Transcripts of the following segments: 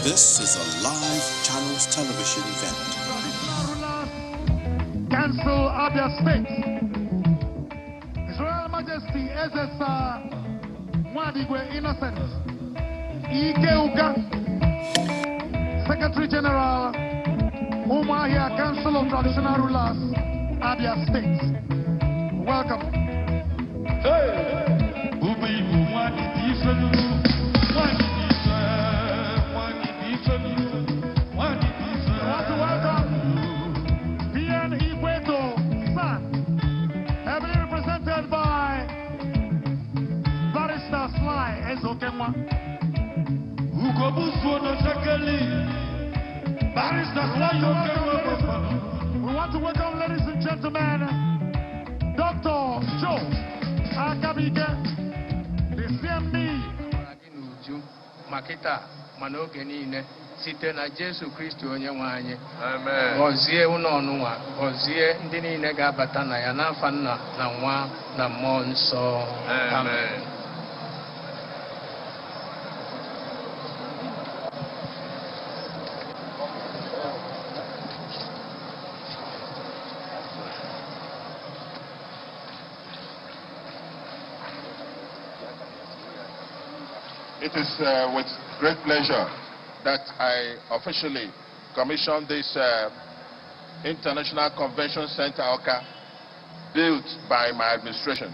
This is a live Channels television event. Council Abia State. His Royal Majesty SSR Mwadigwe Innocent Ike Uga, Secretary General Umahia Council of Traditional Rulers Abia State. Welcome. We want to welcome, ladies and gentlemen, Dr. Joe Akabike, the CMD. Makita manoge niile site na Jesu Kristo onye nwe anyị. Amen. Gọzie unu ọnụnwa, gọzie ndị niile ga-abata na ya n'afa Nna na Nwa na Mmụọ Nsọ. Amen. It is with great pleasure that I officially commissioned this International Convention Center, OCA, built by my administration.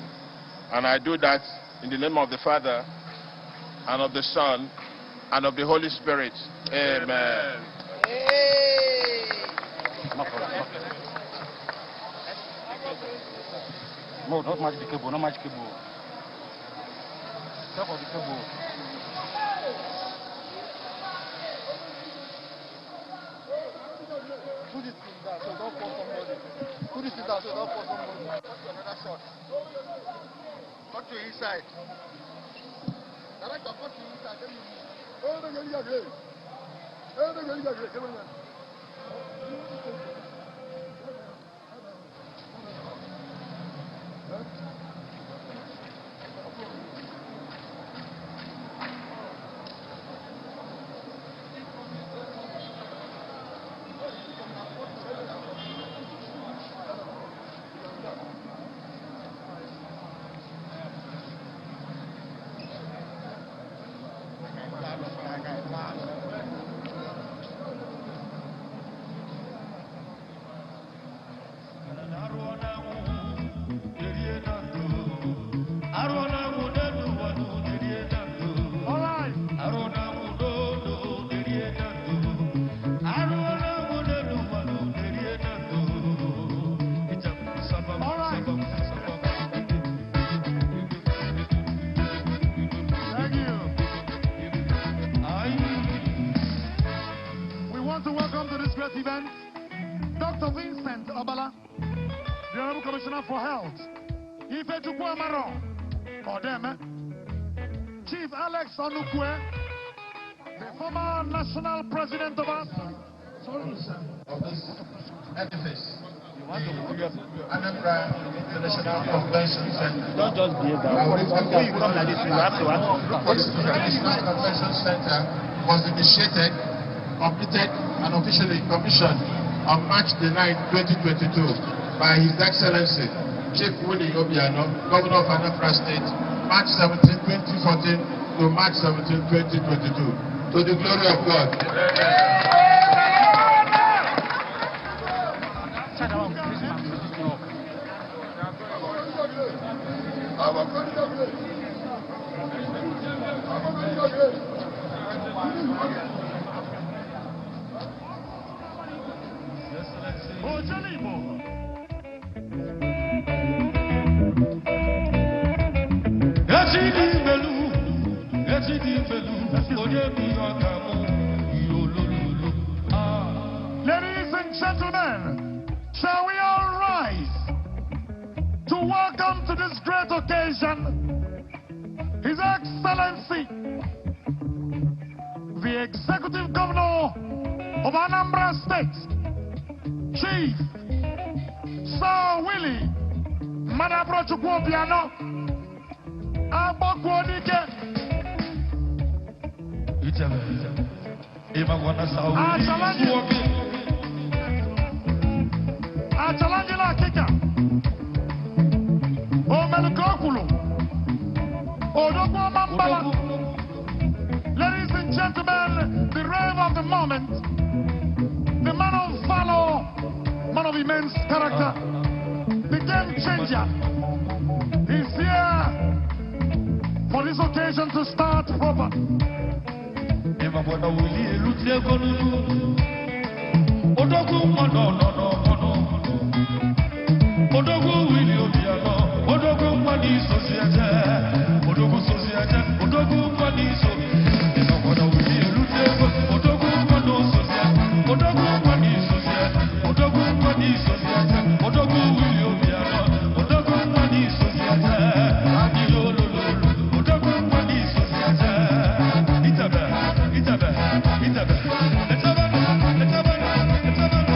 And I do that in the name of the Father, and of the Son, and of the Holy Spirit. Amen. No, not much the cable, not much cable. Stop on the cable. Put it down, so don't fall somebody. Put it down, so don't fall somebody. What's another shot? Cut to inside. Director, cut to inside. Oh, the girl is great. Oh, the girl is great. Come on. Event, Dr. Vincent Obala, the Honorable Commissioner for Health, Ife Chukwuamaro, Chief Alex Onukwe, the former national president of us. Of this edifice, Anambra International Convention Center. Don't just be about it. When you come like this, you have to ask. This International Convention Center was initiated, completed, and officially commissioned on March the 9th, 2022 by His Excellency Chief Obiano, Governor of Anambra State, March 17, 2014 to March 17, 2022. To the glory of God. Ladies and gentlemen, shall we all rise to welcome to this great occasion His Excellency, the Executive Governor of Anambra State, Chief Sir Willie Madabro Obiano, Abokwodike. Achalangila kika. Omelukokulu. Odogwo Mambala. Ladies and gentlemen, the rave of the moment. The man of valor, man of immense character. The game changer. He's here for this occasion to start proper. Odogu Willie Obiano, Odogu Money Society, Odogu Society, Odogu Money So, Odogu Willie Lutego, Odogu Mono Society, Odogu Money Society, Odogu Money Society, Odogu Willie Obiano, Odogu Money Society, Adilo Lolo, Odogu Money Society, Itabe, Itabe, Itabe, let's have it, let's have it, let's have it.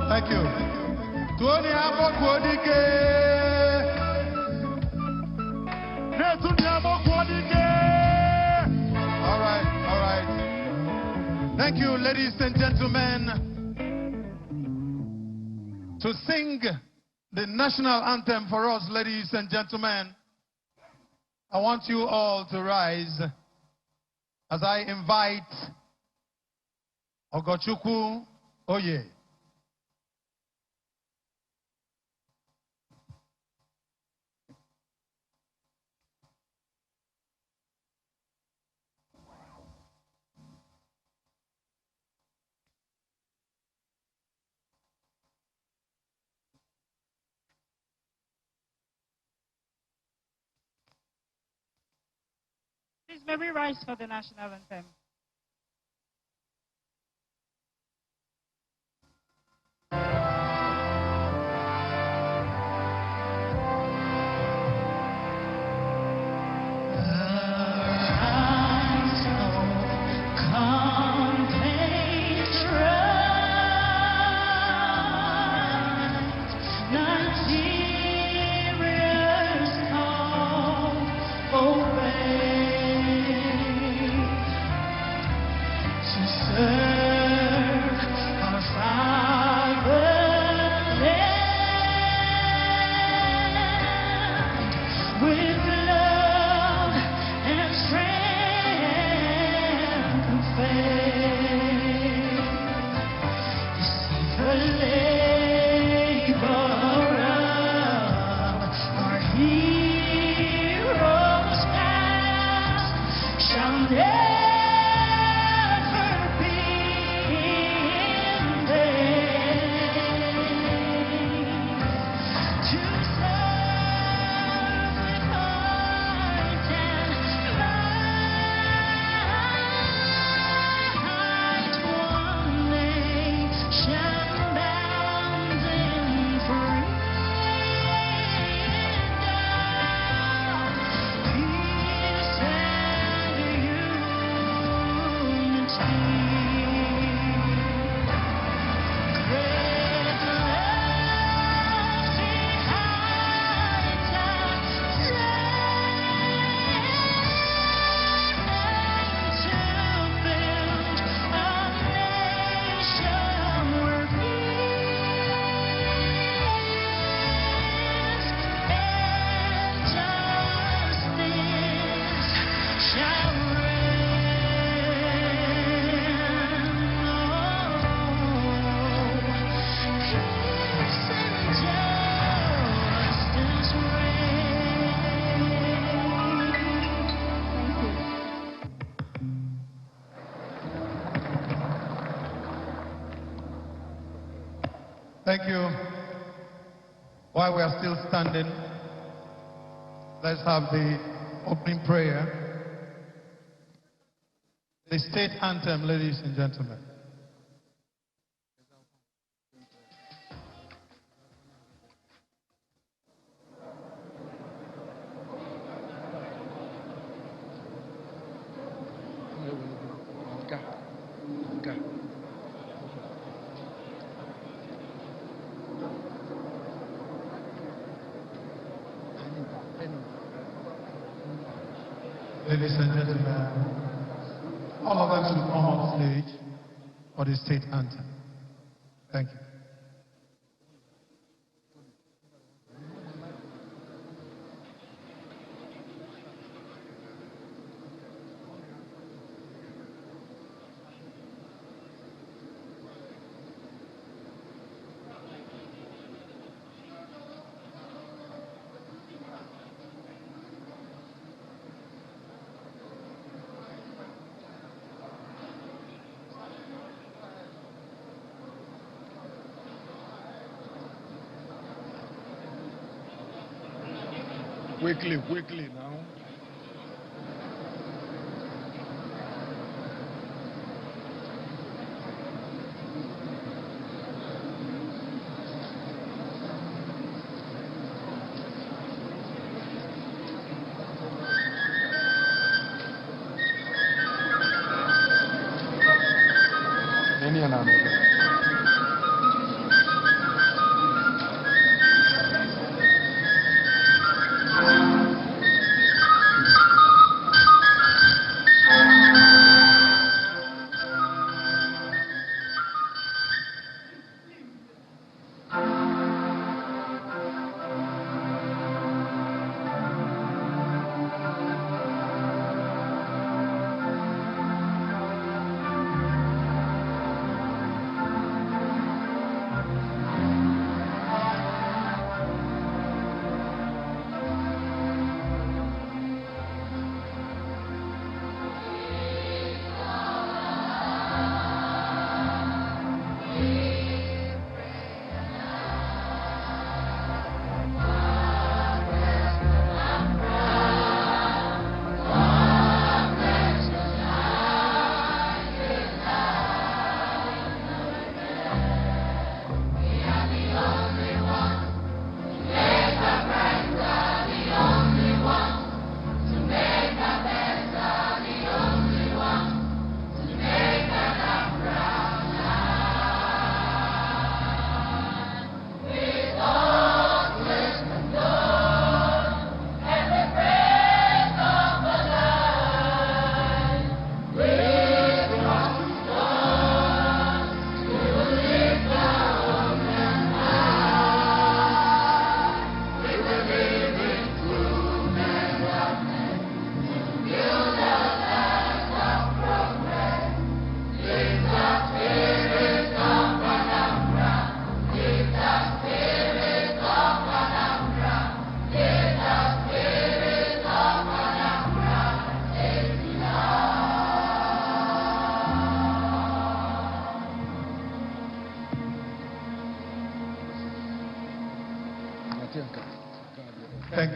Thank you. Tony Abokodike. All right, all right. Thank you, ladies and gentlemen. To sing the national anthem for us, ladies and gentlemen, I want you all to rise as I invite Ogochukwu Oye. Please, may we rise for the national anthem? Thank you. While we are still standing, let's have the opening prayer. The state anthem, ladies and gentlemen. Ladies and gentlemen, all of them should come on stage for the state anthem. Thank you. Quickly now.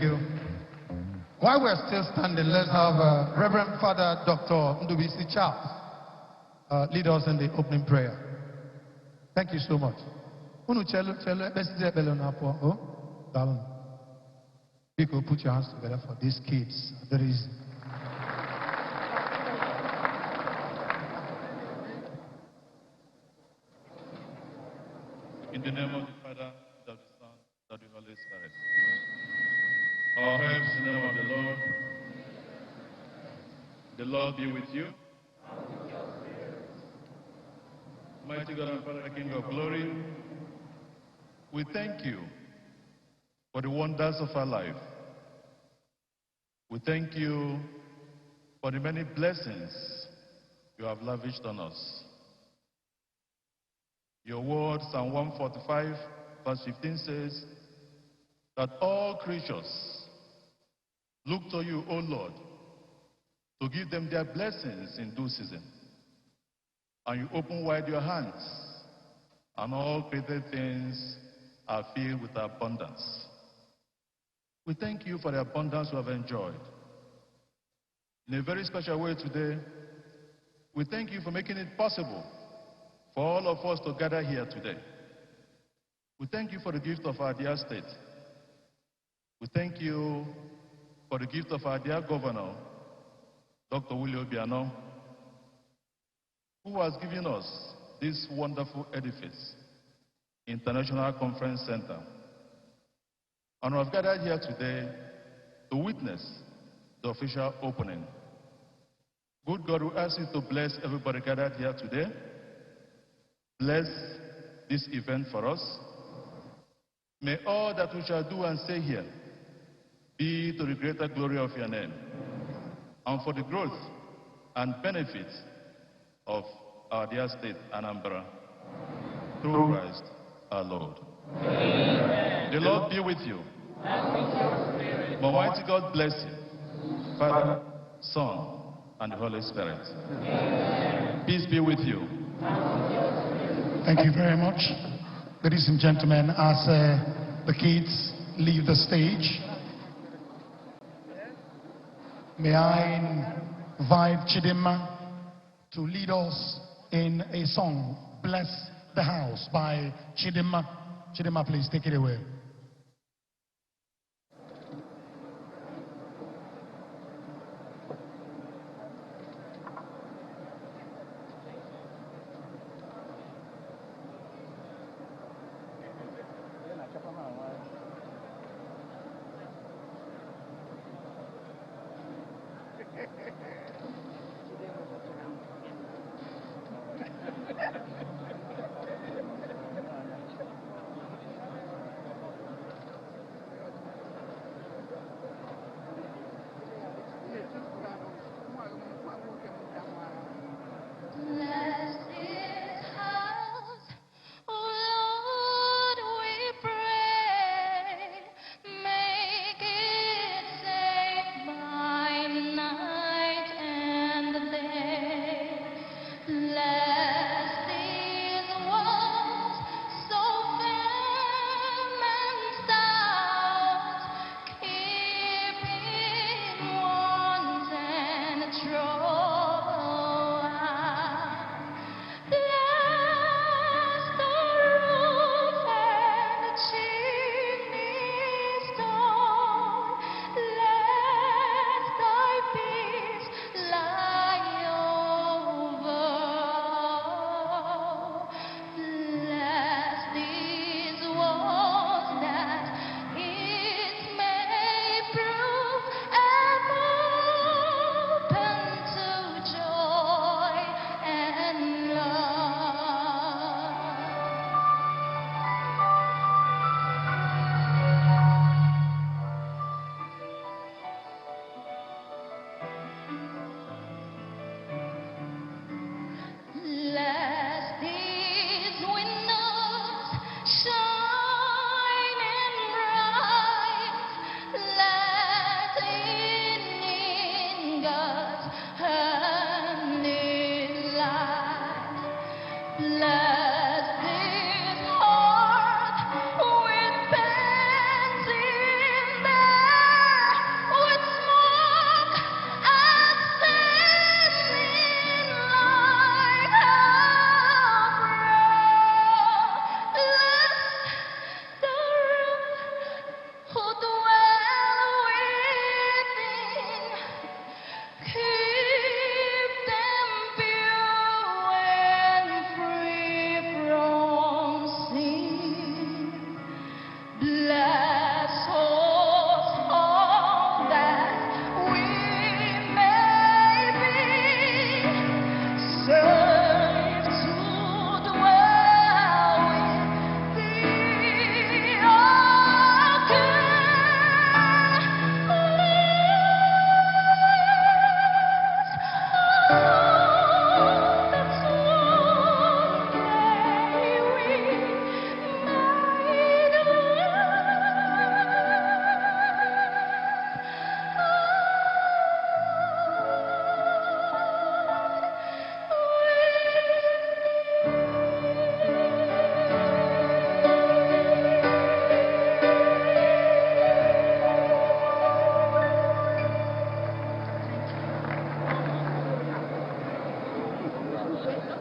Thank you. While we're still standing, let's have Reverend Father Dr. Ndubisi Charles lead us in the opening prayer. Thank you so much. People, put your hands together for these kids. There is. In the name of the Father, of the Son, of the Holy Spirit. Our helps in the name of the Lord. The Lord be with you. Mighty God and Father, King of glory, we thank you for the wonders of our life. We thank you for the many blessings you have lavished on us. Your word, Psalm 145, verse 15 says that all creatures look to you, O Lord, to give them their blessings in due season. And you open wide your hands, and all created things are filled with abundance. We thank you for the abundance we have enjoyed. In a very special way today, we thank you for making it possible for all of us to gather here today. We thank you for the gift of our dear state. We thank you for the gift of our dear governor, Dr. Obiano, who has given us this wonderful edifice, International Conference Center. And we have gathered here today to witness the official opening. Good God, we ask you to bless everybody gathered here today. Bless this event for us. May all that we shall do and say here be to the greater glory of your name and for the growth and benefit of our dear state, Anambra, through Christ our Lord. Amen. The Lord be with you. And with your spirit. Almighty God bless you, Father, Son, and the Holy Spirit. Amen. Peace be with you. Thank you very much. Ladies and gentlemen, as the kids leave the stage, may I invite Chidinma to lead us in a song, Bless the House, by Chidinma. Chidinma, please take it away.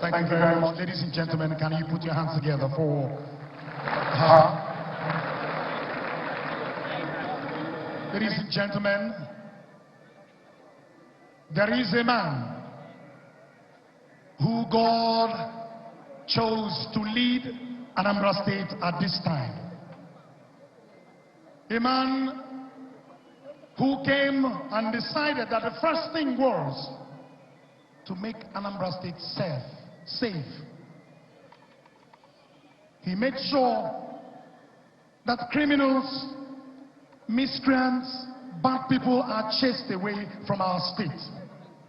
Thank you very much. Ladies and gentlemen, can you put your hands together for her? Ladies and gentlemen, there is a man who God chose to lead Anambra State at this time. A man who came and decided that the first thing was to make Anambra State safe. He made sure that criminals, miscreants, bad people are chased away from our state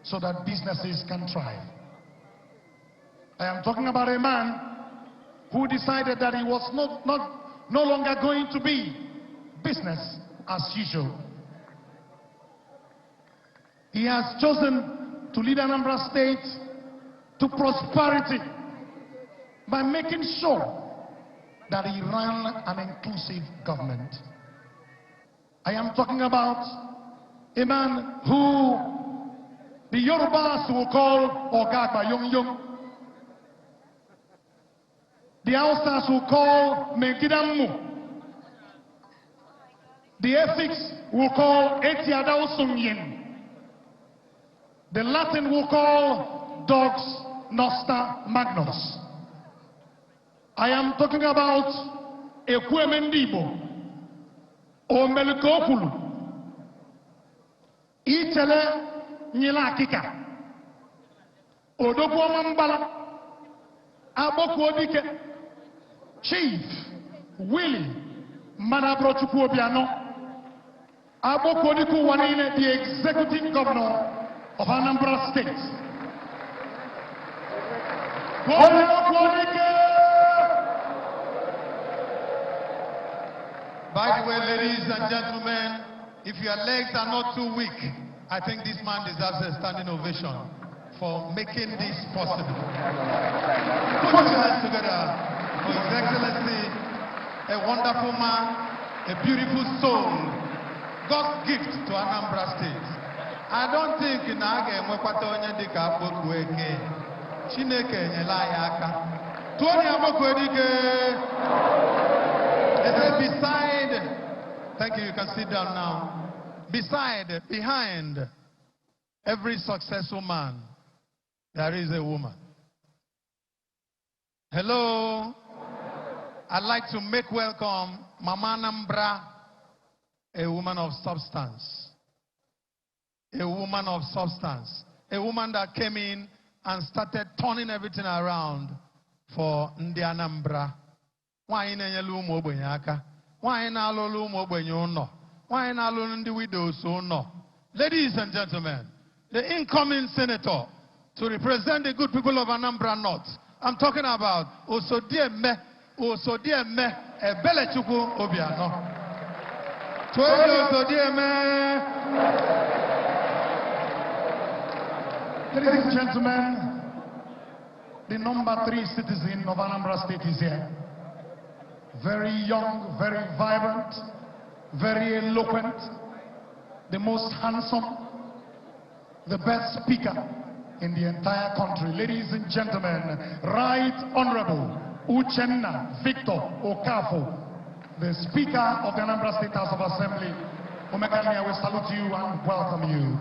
so that businesses can thrive. I am talking about a man who decided that he was no longer going to be business as usual. He has chosen to lead Anambra State to prosperity by making sure that he ran an inclusive government. I am talking about a man who the Yorubas will call Ogagba Yung Yung. The Hausas will call Megidamu. The Ethics will call Etiada Osungyen. The Latin will call Dogs Nosta Magnus. I am talking about Ekwemendibo, Omelkopulu, Itele Nilakika, Odopo Mambala, Abokodike, Chief Willie Manabrochukwu Obiano, Abokodiku Wanine, the Executive Governor of Anambra State. By the way, ladies and gentlemen, if your legs are not too weak, I think this man deserves a standing ovation for making this possible. Put your hands together for His Excellency, a wonderful man, a beautiful soul, God's gift to Anambra State. I don't think in Aga Dika Bokweke, Chineke Nyelayaka, Tony Abokwedike. It is beside, thank you, you can sit down now. Behind every successful man, there is a woman. Hello. I'd like to make welcome Mama Anambra, a woman of substance. A woman of substance. A woman that came in and started turning everything around for Ndi Anambra. Why na-enyelu ụmụ ogbenye aka? Why na-alụlụ ụmụ ogbenye ụnọ? Why na-alụlụ ndị widows ụnọ? Ladies and gentlemen, the incoming senator to represent the good people of Anambra North. I'm talking about Osodieme Ebelechukwu Obiano. Osodieme. Ladies and gentlemen, the number 3 citizen of Anambra State is here. Very young, very vibrant, very eloquent, the most handsome, the best speaker in the entire country. Ladies and gentlemen, Right Honorable Uchenna Victor Okafo, the Speaker of the Anambra State House of Assembly. Omekani, I will salute you and welcome you.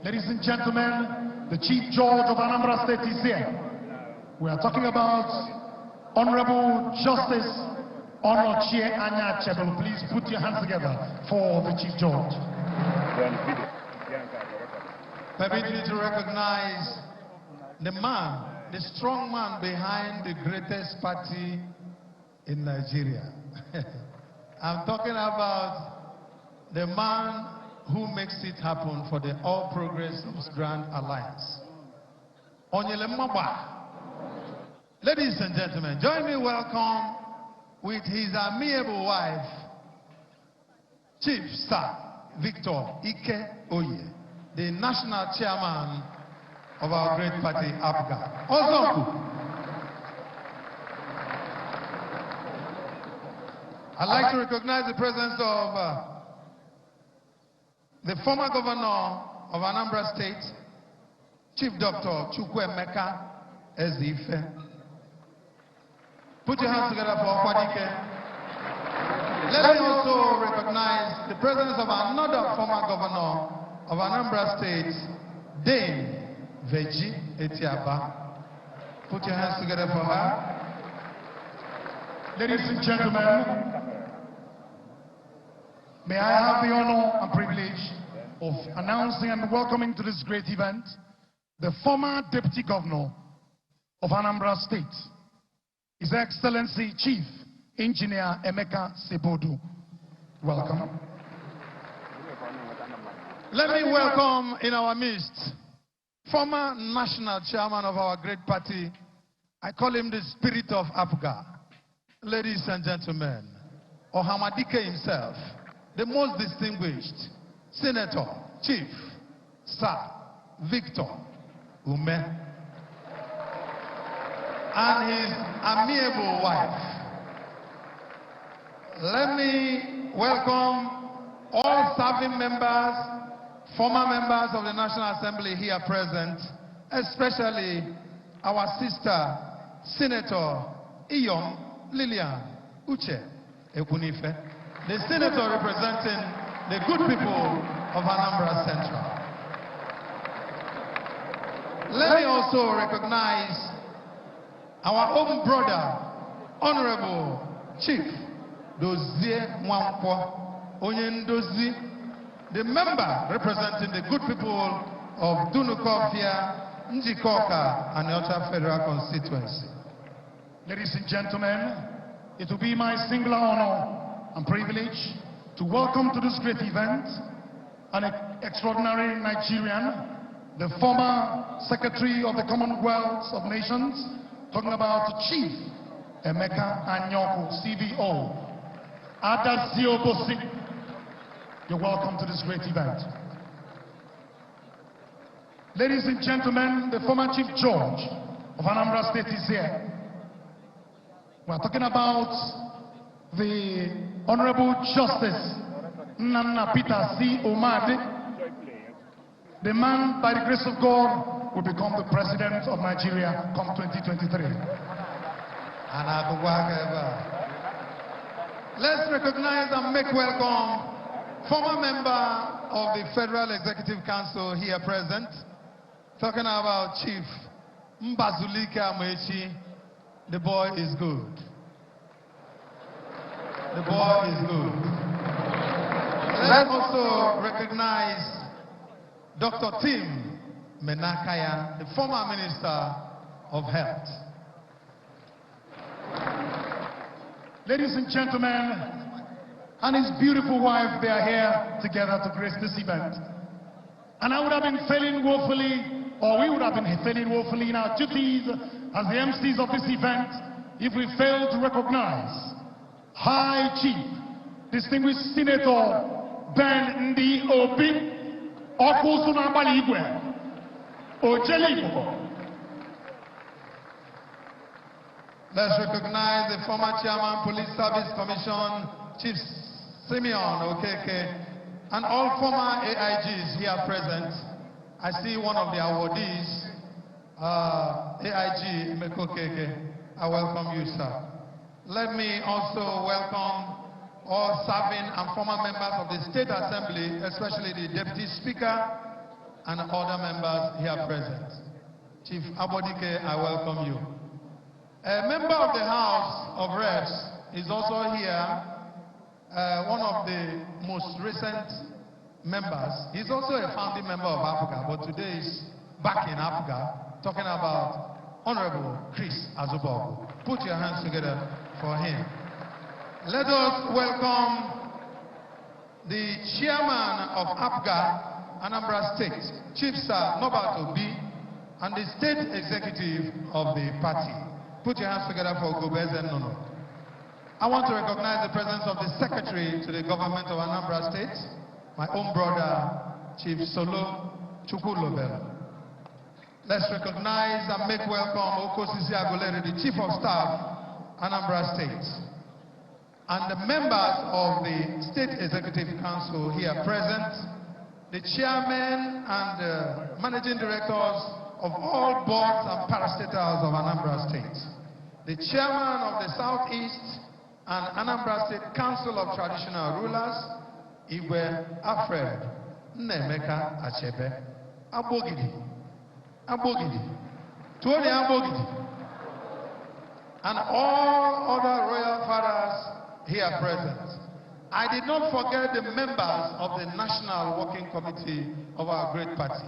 Ladies and gentlemen, the Chief Judge of Anambra State is here. We are talking about Honorable Justice Onochie Anya Chebel. Please put your hands together for the Chief Judge. Permit me to recognize the man, the strong man behind the greatest party in Nigeria. I'm talking about the man who makes it happen for the All Progressives Grand Alliance. Onyele Mmagba. Ladies and gentlemen, join me welcome with his amiable wife, Chief Sir Victor Ike Oye, the national chairman of our great party, APGA. Ozonku. I'd like to recognize the presence of the former governor of Anambra State, Chief Dr. Chukwuemeka Ezife. Put your hands together for Okwadike. Let me also recognize the presence of another former governor of Anambra State, Dame Veji Etiaba. Put your hands together for her. Ladies and gentlemen, may I have the honor and privilege of announcing and welcoming to this great event the former Deputy Governor of Anambra State, His Excellency Chief Engineer Emeka Sebodu. Welcome. Let me welcome in our midst former national chairman of our great party. I call him the spirit of Africa. Ladies and gentlemen, Ohamadike himself, the most distinguished Senator, Chief, Sir Victor Ume, and his amiable wife. Let me welcome all serving members, former members of the National Assembly here present, especially our sister, Senator Iyom Lilian Uche Ekunife, the senator representing the good people of Anambra Central. Let me also recognize our own brother, Honorable Chief Dozie Mwankwo Onyendozi, the member representing the good people of Dunukofia, Njikoka, and Yota Federal Constituency. Ladies and gentlemen, it will be my singular honor and privilege to welcome to this great event an extraordinary Nigerian, the former Secretary of the Commonwealth of Nations, talking about Chief Emeka Anyoko, CBO. Adazio Bosi, you're welcome to this great event. Ladies and gentlemen, the former Chief Judge of Anambra State is here. We're talking about the Honorable Justice Nana Peter C. Omade, the man, by the grace of God, will become the President of Nigeria come 2023. Let's recognize and make welcome former member of the Federal Executive Council here present, talking about Chief Mbazulika Amechi. The boy is good. The boy is good. Let's also recognize Dr. Tim Menakaya, the former Minister of Health. Ladies and gentlemen, and his beautiful wife, they are here together to grace this event. And I would have been failing woefully, or we would have been failing woefully in our duties as the MCs of this event if we fail to recognize High Chief, Distinguished Senator Ben Ndi Obi Okusunabaligwe Ojelibo. Let's recognize the former Chairman, Police Service Commission, Chief Simeon Okeke, and all former AIGs here present. I see one of the awardees, AIG Meko Keke. I welcome you, sir. Let me also welcome all serving and former members of the State Assembly, especially the Deputy Speaker and other members here present. Chief Abodike, I welcome you. A member of the House of Reps is also here, one of the most recent members. He's also a founding member of Africa, but today is back in Africa, talking about Honorable Chris Azubogu. Put your hands together for him. Let us welcome the chairman of APGA, Anambra State, Chief Sir Norbert Obi, and the state executive of the party. Put your hands together for Gobeze Nono. I want to recognize the presence of the Secretary to the government of Anambra State, my own brother, Chief Solo Chukwulobelo. Let's recognize and make welcome Okosisi Agolere, the Chief of Staff, Anambra State, and the members of the State Executive Council here present, the chairman and managing directors of all boards and parastatals of Anambra State, the chairman of the Southeast and Anambra State Council of Traditional Rulers, Igwe Alfred Nnemeka Achebe, Abogidi, Tony Abogidi, and all other royal fathers here present. I did not forget the members of the National Working Committee of our great party.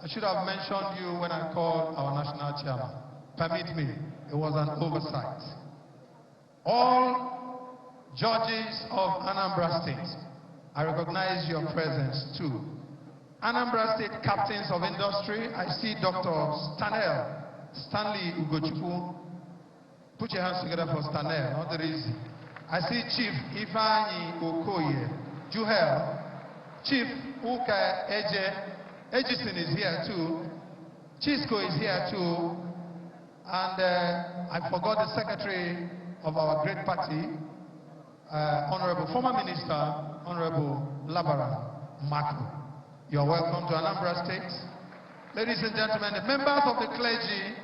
I should have mentioned you when I called our national chairman. Permit me, it was an oversight. All judges of Anambra State, I recognize your presence too. Anambra State captains of industry, I see Dr. Stanley Ugochukwu. Put your hands together for Stanel, not that easy. I see Chief Ifeanyi Okoye, Juhel, Chief Uka Ejison is here too, Chisco is here too, and I forgot the secretary of our great party, Honorable former Minister, Honorable Labaran Mako. You are welcome to Anambra State. Ladies and gentlemen, the members of the clergy,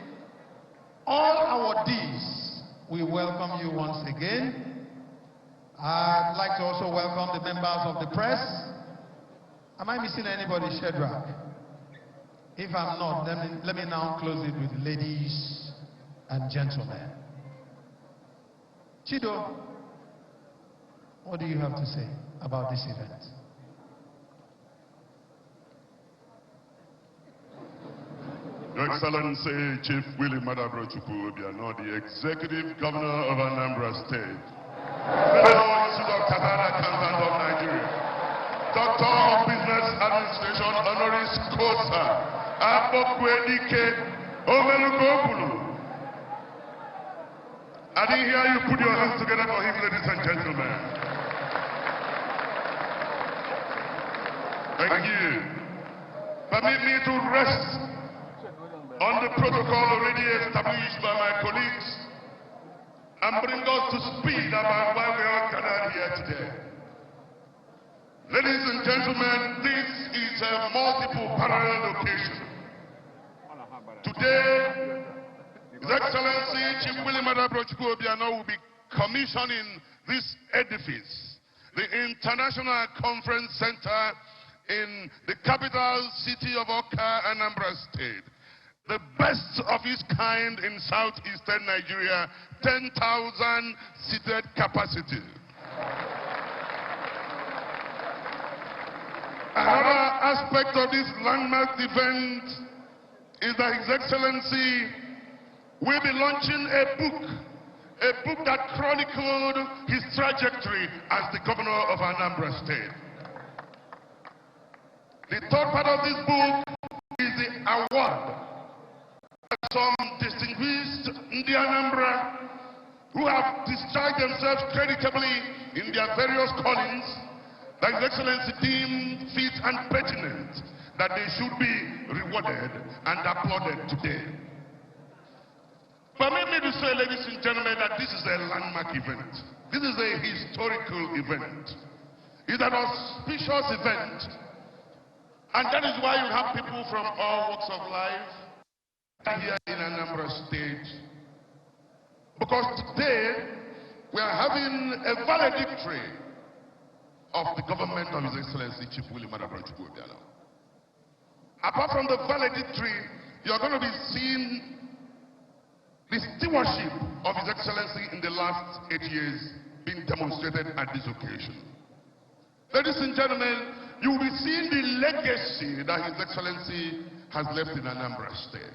all our Ds, we welcome you once again. I'd like to also welcome the members of the press. Am I missing anybody, Shedrack? If I'm not, let me now close it with ladies and gentlemen. Chido, what do you have to say about this event? Your Excellency Chief Willie Madabrochukwu Obiano, the Executive Governor of Anambra State, fellow Institute of Katara Accountant of Nigeria, Doctor of Business Administration honoris causa, Abokwenike Omelukogulu. I didn't hear you put your hands together for him, ladies and gentlemen. Thank you. Permit me to rest on the protocol already established by my colleagues and bring us to speed about why we are gathered here today. Ladies and gentlemen, this is a multiple parallel occasion. Today, His Excellency Chief Willie Madabrochukwu Obiano will be commissioning this edifice, the International Conference Center in the capital city of Awka, Anambra State. The best of its kind in southeastern Nigeria, 10,000 seated capacity. Another aspect of this landmark event is that His Excellency will be launching a book that chronicled his trajectory as the governor of Anambra State. The third part of this book is the award. Some distinguished Ndi Anambra who have discharged themselves creditably in their various callings that His Excellency deemed fit and pertinent that they should be rewarded and applauded today. Permit me to say, ladies and gentlemen, that this is a landmark event. This is a historical event. It's an auspicious event. And that is why you have people from all walks of life here in Anambra State, because today we are having a valedictory of the government of His Excellency Chief Willie Madabrochukwu Obiano. Apart from the valedictory, you are going to be seeing the stewardship of His Excellency in the last 8 years being demonstrated at this occasion. Ladies and gentlemen, you will be seeing the legacy that His Excellency has left in Anambra State.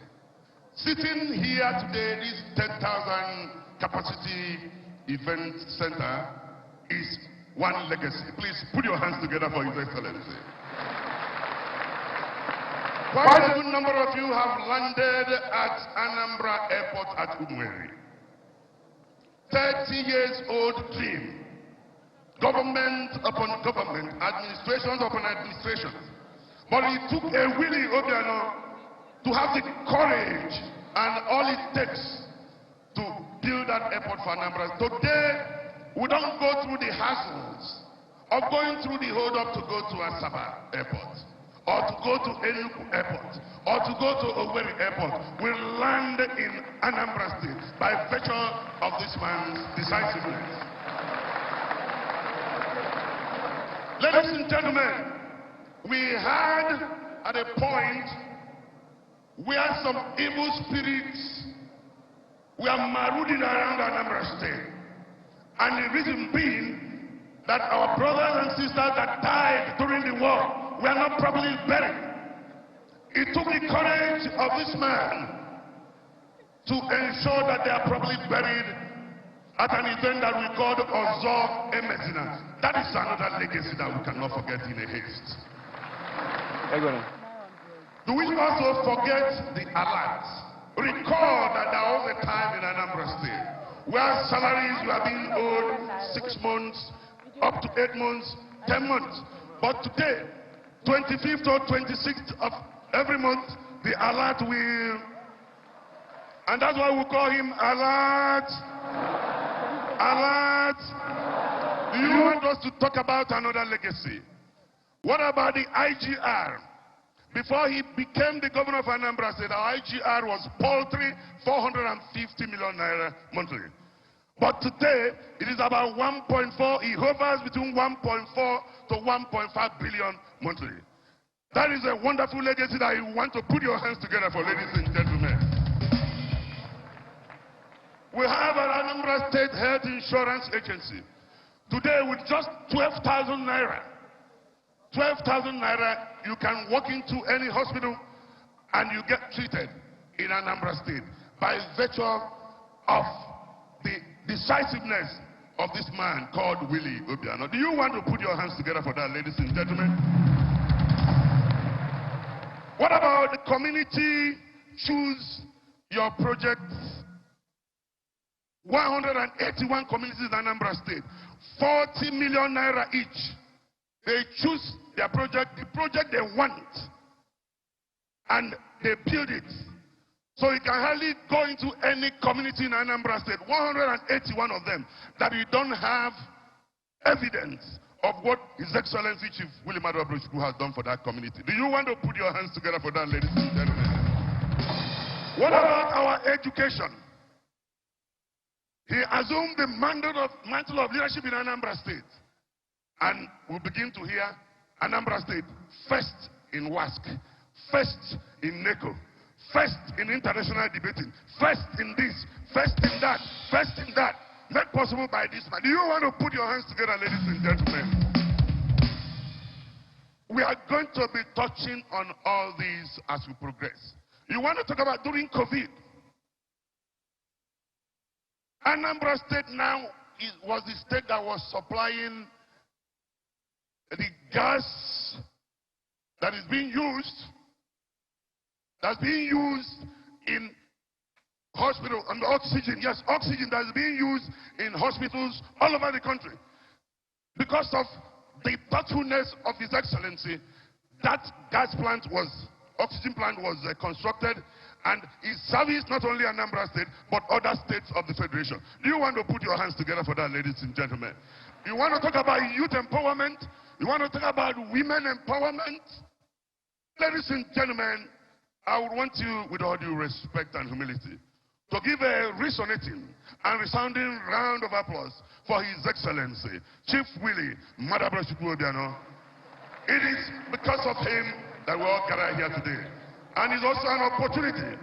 Sitting here today, this 10,000 capacity event center is one legacy. Please put your hands together for His Excellency. Quite a good number of you have landed at Anambra Airport at Umweri. 30 years old dream. Government upon government, administrations upon administrations. But it took a Willie Obiano to have the courage and all it takes to build that airport for Anambra. Today, we don't go through the hassles of going through the hold-up to go to Asaba Airport, or to go to Enugu Airport, or to go to Owerri Airport, will land in Anambra State by virtue of this man's decisiveness. Ladies and gentlemen, we had at a point where some evil spirits were marauding around Anambra State. And the reason being that our brothers and sisters that died during the war were not properly buried. It took the courage of this man to ensure that they are properly buried at an event that we called Ozo Emezina. That is another legacy that we cannot forget in a haste. Do we also forget the alerts? Recall that there was a time in Anambra State where salaries were being owed 6 months, up to 8 months, 10 months. But today, 25th or 26th of every month, the alert will, and that's why we call him alert. Alert. Do you want us to talk about another legacy? What about the IGR? Before he became the governor of Anambra State, our IGR was paltry 450 million naira monthly. But today, it is about 1.4. It hovers between 1.4 to 1.5 billion monthly. That is a wonderful legacy that you want to put your hands together for, ladies and gentlemen. We have an Anambra State Health Insurance Agency. Today, with just 12,000 naira, 12,000 naira, you can walk into any hospital and you get treated in Anambra State by virtue of the decisiveness of this man called Willie Obiano. Do you want to put your hands together for that, ladies and gentlemen? What about the community choose your project? 181 communities in Anambra State, 40 million naira each. They choose their project, the project they want, and they build it. So you can hardly go into any community in Anambra State, 181 of them, that you don't have evidence of what His Excellency Chief William Adobrochukwu has done for that community. Do you want to put your hands together for that, ladies and gentlemen? What about our education? He assumed the mantle of leadership in Anambra State. And we begin to hear Anambra State first in WASC, first in NECO, first in international debating, first in this, first in that, first in that, made possible by this man. Do you want to put your hands together, ladies and gentlemen? We are going to be touching on all these as we progress. You want to talk about during COVID? Anambra State now was the state that was supplying the gas that is being used, in hospital, and oxygen, yes, oxygen that is being used in hospitals all over the country. Because of the thoughtfulness of His Excellency, that oxygen plant was constructed, and it serviced not only Anambra State, but other states of the Federation. Do you want to put your hands together for that, ladies and gentlemen? You want to talk about youth empowerment? You want to talk about women empowerment? Ladies and gentlemen, I would want you, with all due respect and humility, to give a resonating and resounding round of applause for His Excellency, Chief Willie Obiano. It is because of him that we all gather here today. And it's also an opportunity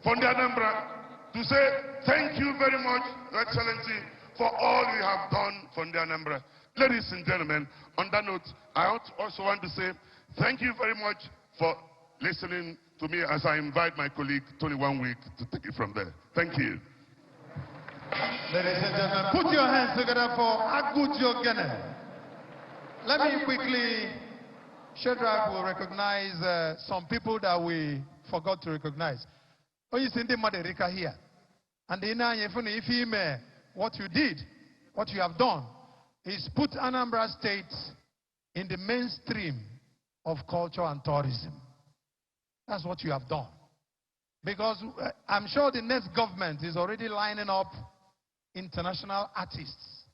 for the Anambra to say thank you very much, Your Excellency, for all you have done for the Anambra. Ladies and gentlemen, on that note, I also want to say thank you very much for listening to me as I invite my colleague, Tony Wanwick, to take it from there. Thank you. Ladies and gentlemen, put your hands together for Agujogene. Let me quickly, Shedrack will recognize some people that we forgot to recognize. Oh, you see the Maderika here. And if what you did, what you have done, is put Anambra State in the mainstream of culture and tourism. That's what you have done. Because I'm sure the next government is already lining up international artists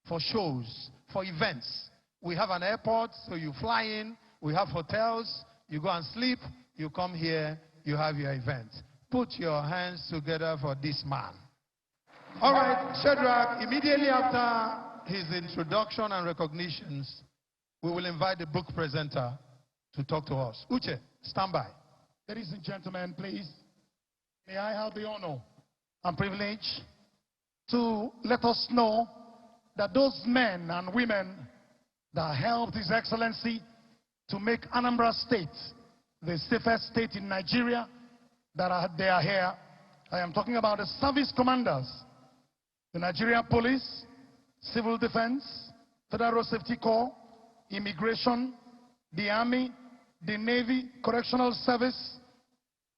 for shows, for events. We have an airport, so you fly in. We have hotels. You go and sleep, you come here, you have your event. Put your hands together for this man. All right, Shadrach, immediately after his introduction and recognitions, we will invite the book presenter to talk to us. Uche, stand by. Ladies and gentlemen, please, may I have the honor and privilege to let us know that those men and women that helped His Excellency to make Anambra State the safest state in Nigeria, they are here. I am talking about the service commanders, the Nigeria Police, Civil Defense, Federal Safety Corps, Immigration, the Army, the Navy, Correctional Service.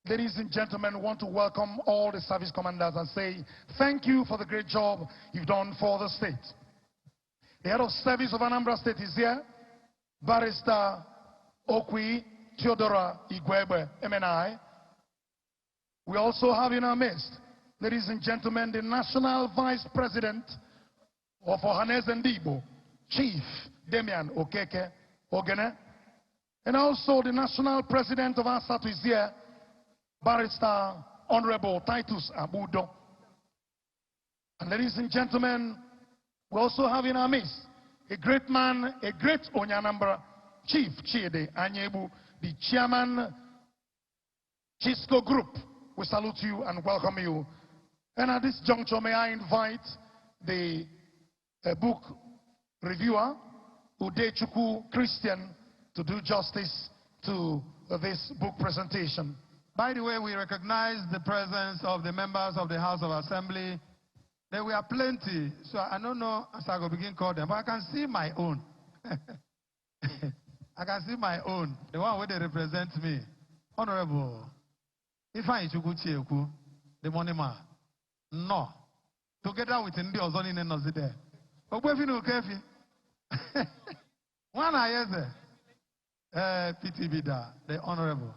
Ladies and gentlemen, want to welcome all the service commanders and say thank you for the great job you've done for the state. The head of service of Anambra State is here, Barrister Okwi Theodora Igwebe, MNI. We also have in our midst, ladies and gentlemen, the National Vice President of Ohanes and Igbo, Chief Damian Okeke Ogene, and also the National President of ASAT is here, Barrister Honorable Titus Abudo. And ladies and gentlemen, we also have in our midst a great man, a great Onyanambra, Chief Chiede Anyebu, the Chairman, Chisco Group. We salute you and welcome you. And at this juncture, may I invite the book reviewer, Udechukwu Christian, to do justice to this book presentation. By the way, we recognize the presence of the members of the House of Assembly. There were plenty, so I don't know as I go begin to call them, but I can see my own. I can see my own, the one where they represent me. Honorable, if I Chukuchieku, the money man. No. Together with Ndi Ozoni and Nozide. But where you know, Kefi? One I PTB, the Honorable.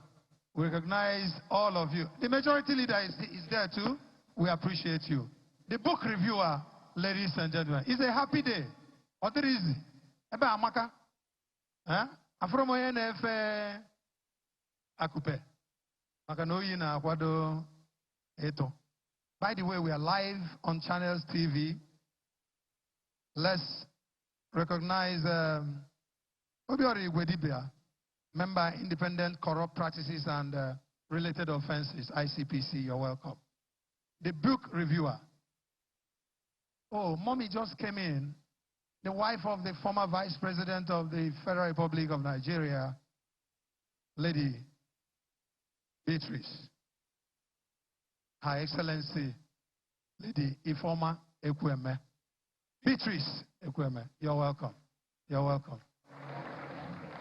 We recognize all of you. The majority leader is there too. We appreciate you. The book reviewer, ladies and gentlemen, it's a happy day. What is it? Eba amaka? Huh? Afromo NF Akupe. Makanoyi na kwado eto. By the way, we are live on Channels TV. Let's recognize Obiano Igwedibia, Member Independent Corrupt Practices and Related Offenses, ICPC. You're welcome. The book reviewer. Oh, mommy just came in. The wife of the former Vice President of the Federal Republic of Nigeria, Lady Beatrice. Her Excellency, Lady Ifoma Ekweme. Beatrice Ekweme, you're welcome. You're welcome.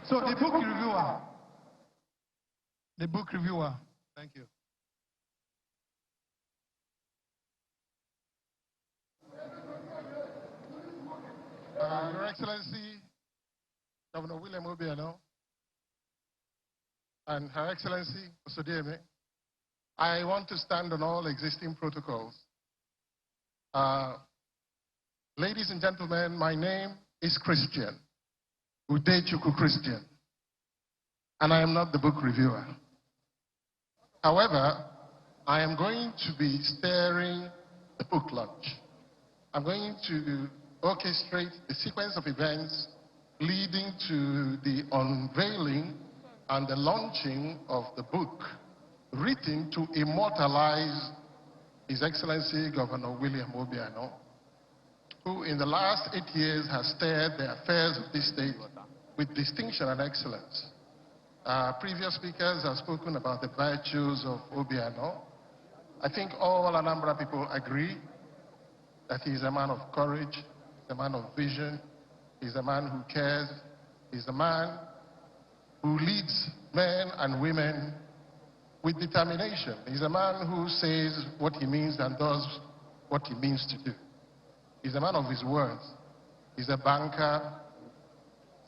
So the book reviewer. The book reviewer. Thank you. Your Excellency, Governor William Obiano, and Her Excellency Osodieme, I want to stand on all existing protocols. Ladies and gentlemen, my name is Christian, Udechukwu Christian, and I am not the book reviewer. However, I am going to be steering the book launch. I'm going to orchestrate the sequence of events leading to the unveiling and the launching of the book written to immortalize His Excellency Governor William Obiano, who in the last 8 years has steered the affairs of this state with distinction and excellence. Previous speakers have spoken about the virtues of Obiano. I think all Anambra people agree that he is a man of courage, a man of vision, he's a man who cares, he's a man who leads men and women with determination. He's a man who says what he means and does what he means to do. He's a man of his words. He's a banker,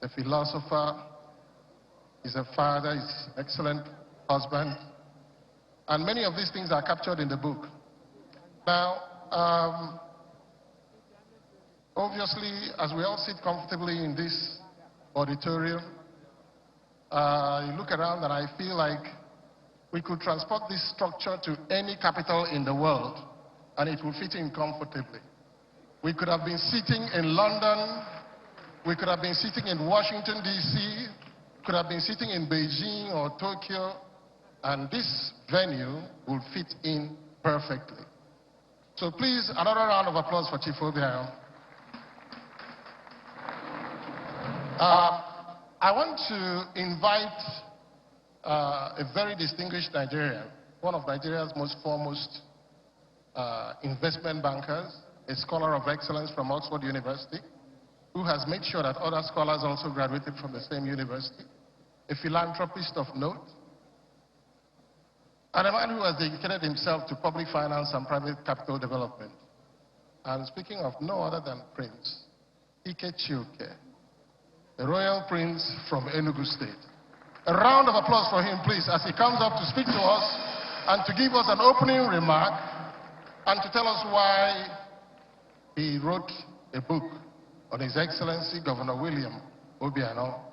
a philosopher, he's a father, he's an excellent husband. And many of these things are captured in the book. Now, obviously, as we all sit comfortably in this auditorium, You look around and I feel like we could transport this structure to any capital in the world and it will fit in comfortably. We could have been sitting in London, we could have been sitting in Washington, D.C., could have been sitting in Beijing or Tokyo, and this venue will fit in perfectly. So please, another round of applause for Chief Obiano. I want to invite a very distinguished Nigerian, one of Nigeria's most foremost investment bankers, a scholar of excellence from Oxford University, who has made sure that other scholars also graduated from the same university, a philanthropist of note, and a man who has dedicated himself to public finance and private capital development. And speaking of no other than Prince Ike Chioke, the royal prince from Enugu State. A round of applause for him, please, as he comes up to speak to us and to give us an opening remark and to tell us why he wrote a book on His Excellency Governor William Obiano.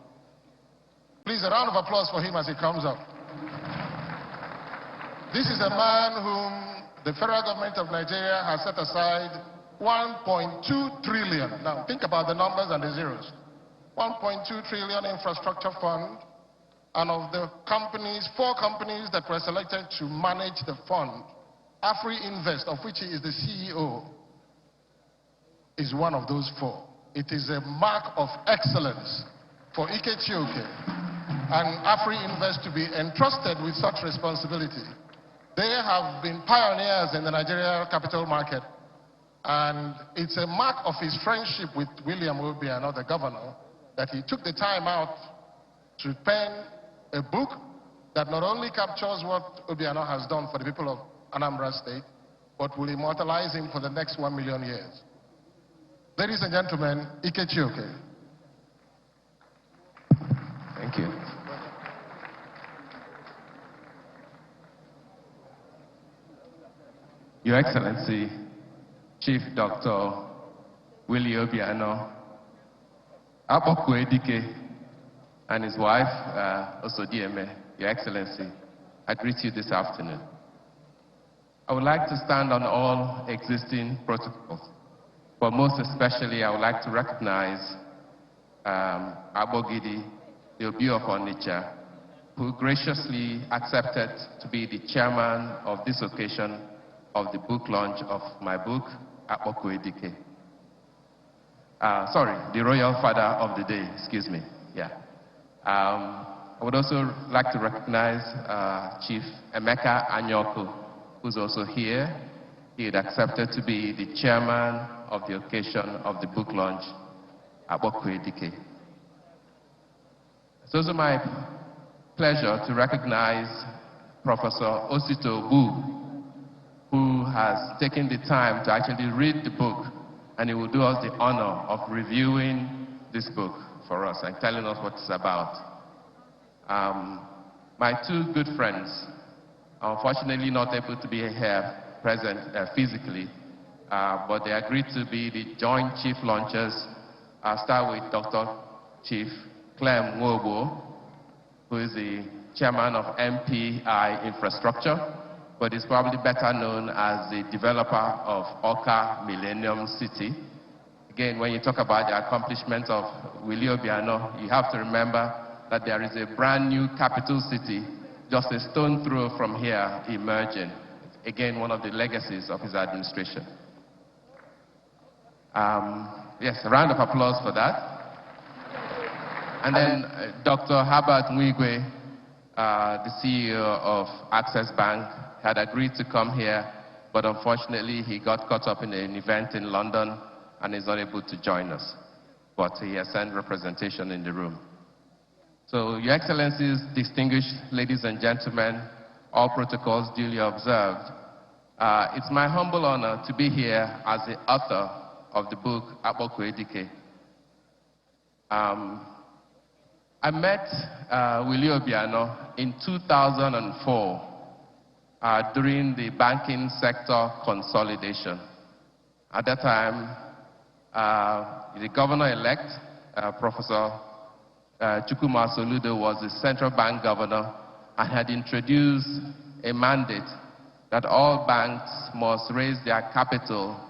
Please, a round of applause for him as he comes up. This is a man whom the federal government of Nigeria has set aside 1.2 trillion. Now, think about the numbers and the zeros. 1.2 trillion infrastructure fund, and of the companies, 4 companies that were selected to manage the fund, AfriInvest, of which he is the CEO, is one of those 4. It is a mark of excellence for Ike Chioke and AfriInvest to be entrusted with such responsibility. They have been pioneers in the Nigeria capital market, and it's a mark of his friendship with William Obiano, the governor, that he took the time out to pen a book that not only captures what Obiano has done for the people of Anambra State, but will immortalize him for the next 1 million years. Ladies and gentlemen, Ike Chioke. Thank you. Your Excellency, Chief Dr. Willie Obiano, Apokwedike, and his wife, Osodieme, Your Excellency, I greet you this afternoon. I would like to stand on all existing protocols, but most especially I would like to recognize Abogidi, the Obi of Onitsha, who graciously accepted to be the chairman of this occasion of the book launch of my book, Apokwedike. Sorry, the royal father of the day, excuse me, yeah. I would also like to recognize Chief Emeka Anyoko, who's also here. He had accepted to be the chairman of the occasion of the book launch, Apokwedike. It's also my pleasure to recognize Professor Osito Bu, who has taken the time to actually read the book, and he will do us the honor of reviewing this book for us and telling us what it's about. My 2 good friends, unfortunately not able to be here present physically, but they agreed to be the joint chief launchers. I'll start with Dr. Chief Clem Nwobo, who is the chairman of MPI Infrastructure, but is probably better known as the developer of Oka Millennium City. Again, when you talk about the accomplishments of Willie Obiano, you have to remember that there is a brand new capital city just a stone throw from here emerging. Again, one of the legacies of his administration. Yes, a round of applause for that. And then Dr. Herbert Mwigwe, the CEO of Access Bank, had agreed to come here, but unfortunately he got caught up in an event in London and is not able to join us. But he has sent representation in the room. So, Your Excellencies, distinguished ladies and gentlemen, all protocols duly observed, it's my humble honor to be here as the author of the book, Apokwedike. I met Willie Obiano in 2004 during the banking sector consolidation. At that time, the governor-elect, Professor Chukwuma Soludo was the central bank governor and had introduced a mandate that all banks must raise their capital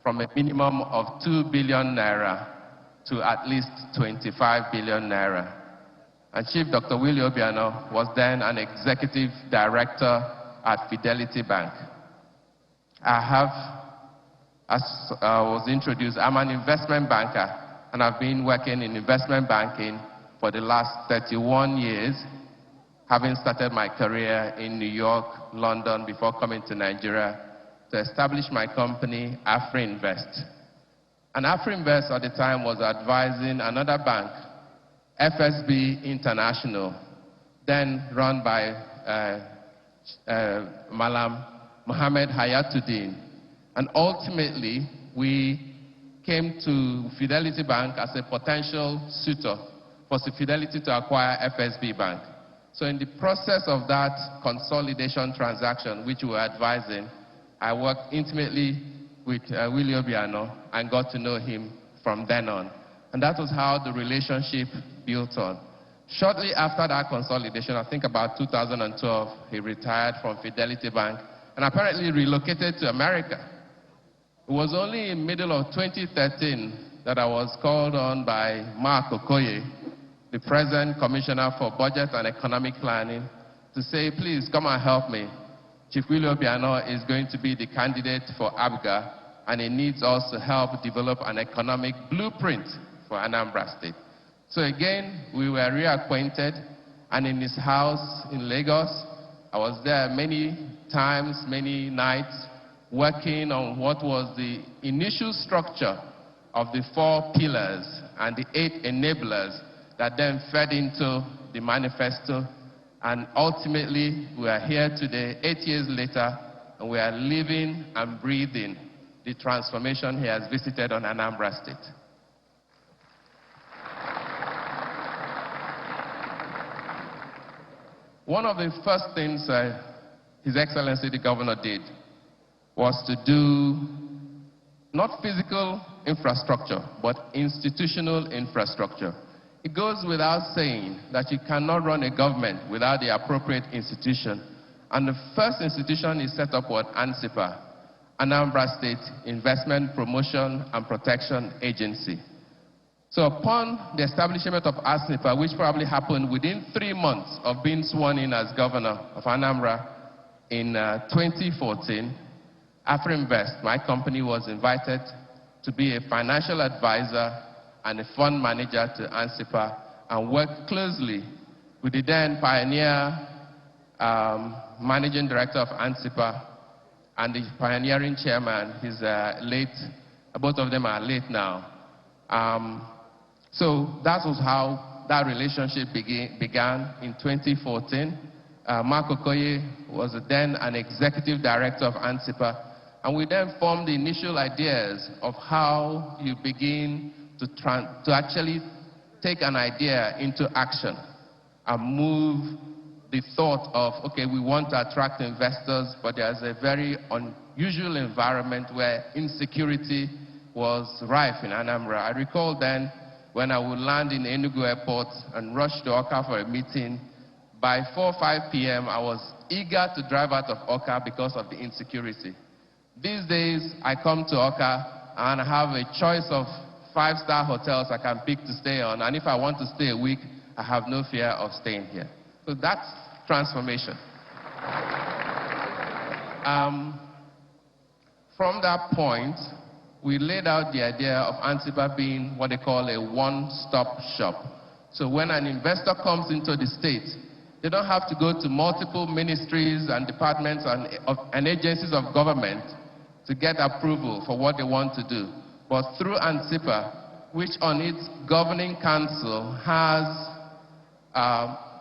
from a minimum of 2 billion naira to at least 25 billion naira. And Chief Dr. Willie Obiano was then an executive director at Fidelity Bank. As was introduced, I'm an investment banker, and I've been working in investment banking for the last 31 years, having started my career in New York, London, before coming to Nigeria to establish my company, AfriInvest. And AfriInvest at the time was advising another bank, FSB International, then run by Malam Mohammed Hayatuddin. And ultimately, we came to Fidelity Bank as a potential suitor for Fidelity to acquire FSB Bank. So in the process of that consolidation transaction, which we were advising, I worked intimately with Willie Obiano and got to know him from then on. And that was how the relationship built on. Shortly after that consolidation, I think about 2012, he retired from Fidelity Bank and apparently relocated to America. It was only in the middle of 2013 that I was called on by Mark Okoye, the present Commissioner for Budget and Economic Planning, to say, please come and help me. Chief Willie Obiano is going to be the candidate for ABGA, and he needs us to help develop an economic blueprint for Anambra State. So again, we were reacquainted, and in his house in Lagos, I was there many times, many nights, working on what was the initial structure of the 4 pillars and the 8 enablers that then fed into the manifesto. And ultimately, we are here today, 8 years later, and we are living and breathing the transformation he has visited on Anambra State. One of the first things His Excellency the Governor did was to do not physical infrastructure, but institutional infrastructure. It goes without saying that you cannot run a government without the appropriate institution. And the first institution is set up with ANSIPA, Anambra State Investment Promotion and Protection Agency. So upon the establishment of ANSIPA, which probably happened within 3 months of being sworn in as governor of Anambra in 2014, AfriInvest, my company, was invited to be a financial advisor and a fund manager to ANSIPA and worked closely with the then pioneer managing director of ANSIPA and the pioneering chairman. He's late, both of them are late now. So that was how that relationship began in 2014. Mark Okoye was then an executive director of ANSIPA, and we then formed the initial ideas of how you begin to actually take an idea into action and move the thought of, okay, we want to attract investors, but there's a very unusual environment where insecurity was rife in Anambra. I recall then when I would land in Enugu Airport and rush to Awka for a meeting, by 4 or 5 p.m. I was eager to drive out of Awka because of the insecurity. These days, I come to Awka and I have a choice of 5-star hotels I can pick to stay on, and if I want to stay a week, I have no fear of staying here. So that's transformation. From that point, we laid out the idea of ANSIPA being what they call a one-stop shop. So when an investor comes into the state, they don't have to go to multiple ministries and departments and agencies of government to get approval for what they want to do. But through ANSIPA, which on its governing council has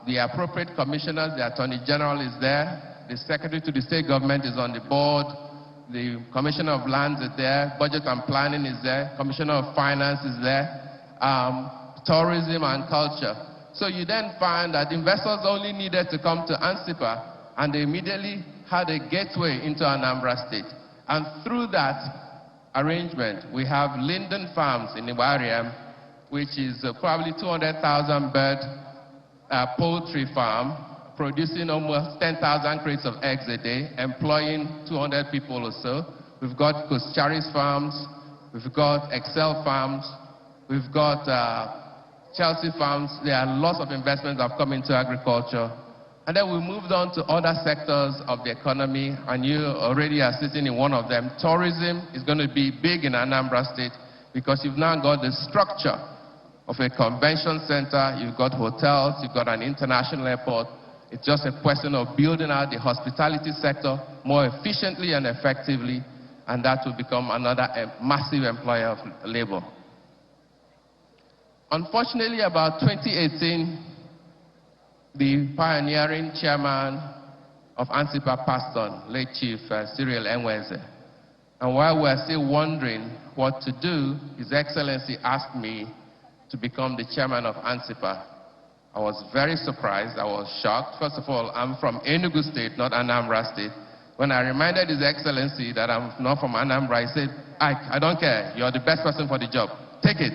the appropriate commissioners, the Attorney General is there, the Secretary to the State Government is on the board, the Commissioner of Lands is there, Budget and Planning is there, Commissioner of Finance is there, Tourism and Culture. So you then find that investors only needed to come to ANSIPA, and they immediately had a gateway into Anambra State. And through that arrangement, we have Linden Farms in Iwariam, which is probably 200,000 bird poultry farm, producing almost 10,000 crates of eggs a day, employing 200 people or so. We've got Charis farms, we've got Excel farms, we've got Chelsea farms. There are lots of investments that have come into agriculture. And then we moved on to other sectors of the economy, and you already are sitting in one of them. Tourism is going to be big in Anambra State because you've now got the structure of a convention center, you've got hotels, you've got an international airport. It's just a question of building out the hospitality sector more efficiently and effectively, and that will become another massive employer of labor. Unfortunately, about 2018, the pioneering chairman of ANSIPA passed on, late Chief Cyril Enweze. And while we're still wondering what to do, His Excellency asked me to become the chairman of ANSIPA. I was very surprised, I was shocked. First of all, I'm from Enugu State, not Anambra State. When I reminded His Excellency that I'm not from Anambra, he said, Ike, I don't care, you're the best person for the job, take it.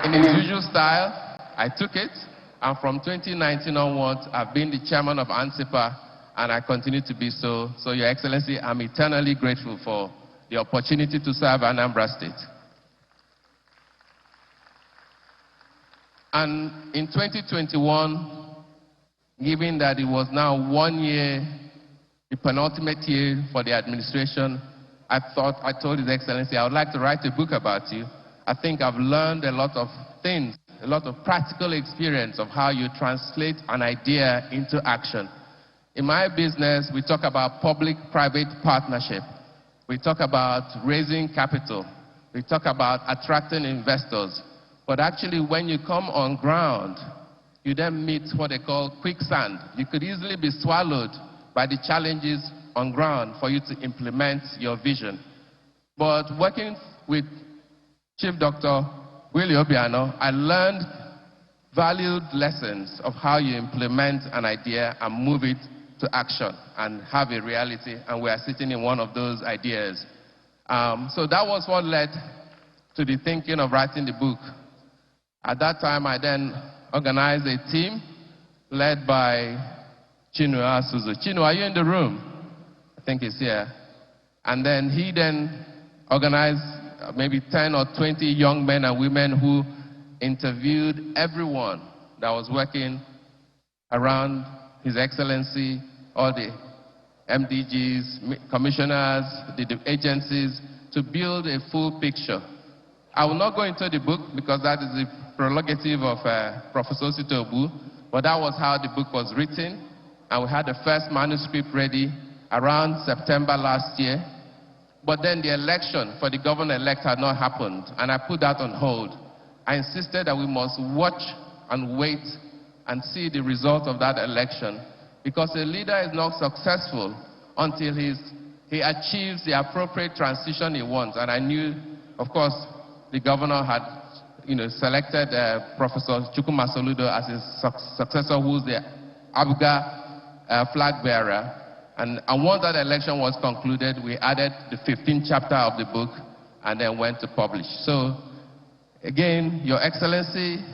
In his usual style, I took it, and from 2019 onwards, I've been the chairman of ANSIPA, and I continue to be so. So, Your Excellency, I'm eternally grateful for the opportunity to serve Anambra State. And in 2021, given that it was now 1 year, the penultimate year for the administration, I told His Excellency, I would like to write a book about you. I think I've learned a lot of things, a lot of practical experience of how you translate an idea into action. In my business, we talk about public-private partnership. We talk about raising capital. We talk about attracting investors. But actually, when you come on ground, you then meet what they call quicksand. You could easily be swallowed by the challenges on ground for you to implement your vision. But working with Chief Dr. Willie Obiano, I learned valued lessons of how you implement an idea and move it to action and have a reality, and we are sitting in one of those ideas. So that was what led to the thinking of writing the book. At that time, I then organized a team led by Chinua Suzu. Chinua, are you in the room? I think he's here. And then he then organized maybe 10 or 20 young men and women who interviewed everyone that was working around His Excellency, all the MDGs, commissioners, the agencies, to build a full picture. I will not go into the book because that is the prerogative of Professor Osita Ogbu, but that was how the book was written, and we had the first manuscript ready around September last year. But then the election for the governor-elect had not happened, and I put that on hold. I insisted that we must watch and wait and see the result of that election, because a leader is not successful until he achieves the appropriate transition he wants. And I knew, of course, the governor had selected Professor Chukwuma Soludo as his successor, who's the ABGA flag bearer. And once that election was concluded, we added the 15th chapter of the book and then went to publish. So, again, Your Excellency,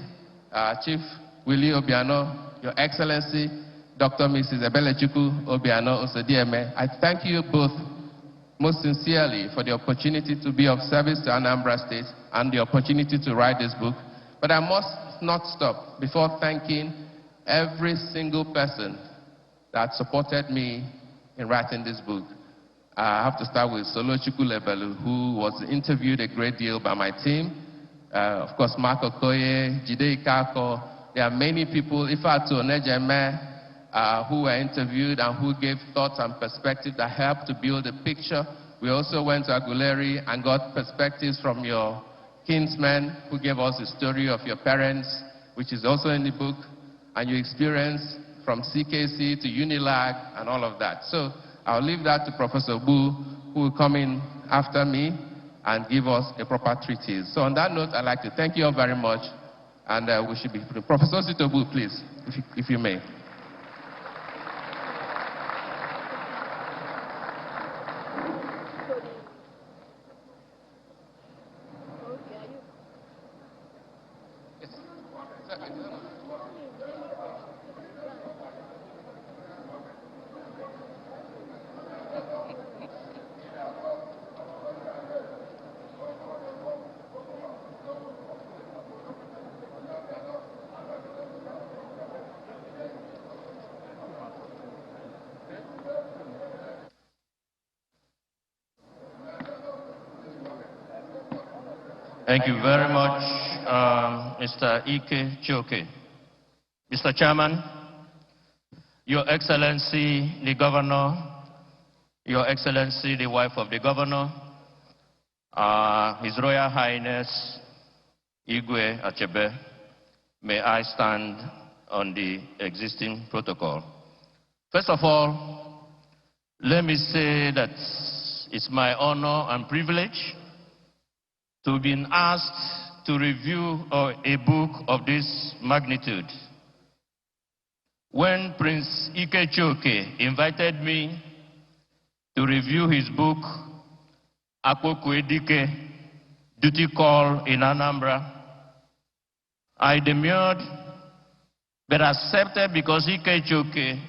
Chief Willie Obiano, Your Excellency, Dr. Mrs. Ebelechukwu Obiano Osedieme, I thank you both most sincerely for the opportunity to be of service to Anambra State and the opportunity to write this book. But I must not stop before thanking every single person that supported me in writing this book. I have to start with Solochukwu Lebelu, who was interviewed a great deal by my team. Of course, Mark Okoye, Jide Ikako. There are many people, Ifeatu Onejeme, who were interviewed and who gave thoughts and perspectives that helped to build a picture. We also went to Aguleri and got perspectives from your kinsmen who gave us the story of your parents, which is also in the book, and your experience from CKC to Unilag and all of that. So I'll leave that to Professor Bu, who will come in after me and give us a proper treatise. So on that note, I'd like to thank you all very much, and we should be... Professor Sitobu, please, if you may. Thank you very much, Mr. Ike Chioke. Mr. Chairman, Your Excellency, the Governor, Your Excellency, the wife of the Governor, His Royal Highness, Igwe Achebe, may I stand on the existing protocol. First of all, let me say that it's my honor and privilege to be asked to review a book of this magnitude. When Prince Ike Chioke invited me to review his book, Akpoku Edike, Duty Call in Anambra, I demurred, but accepted because Ike Chioke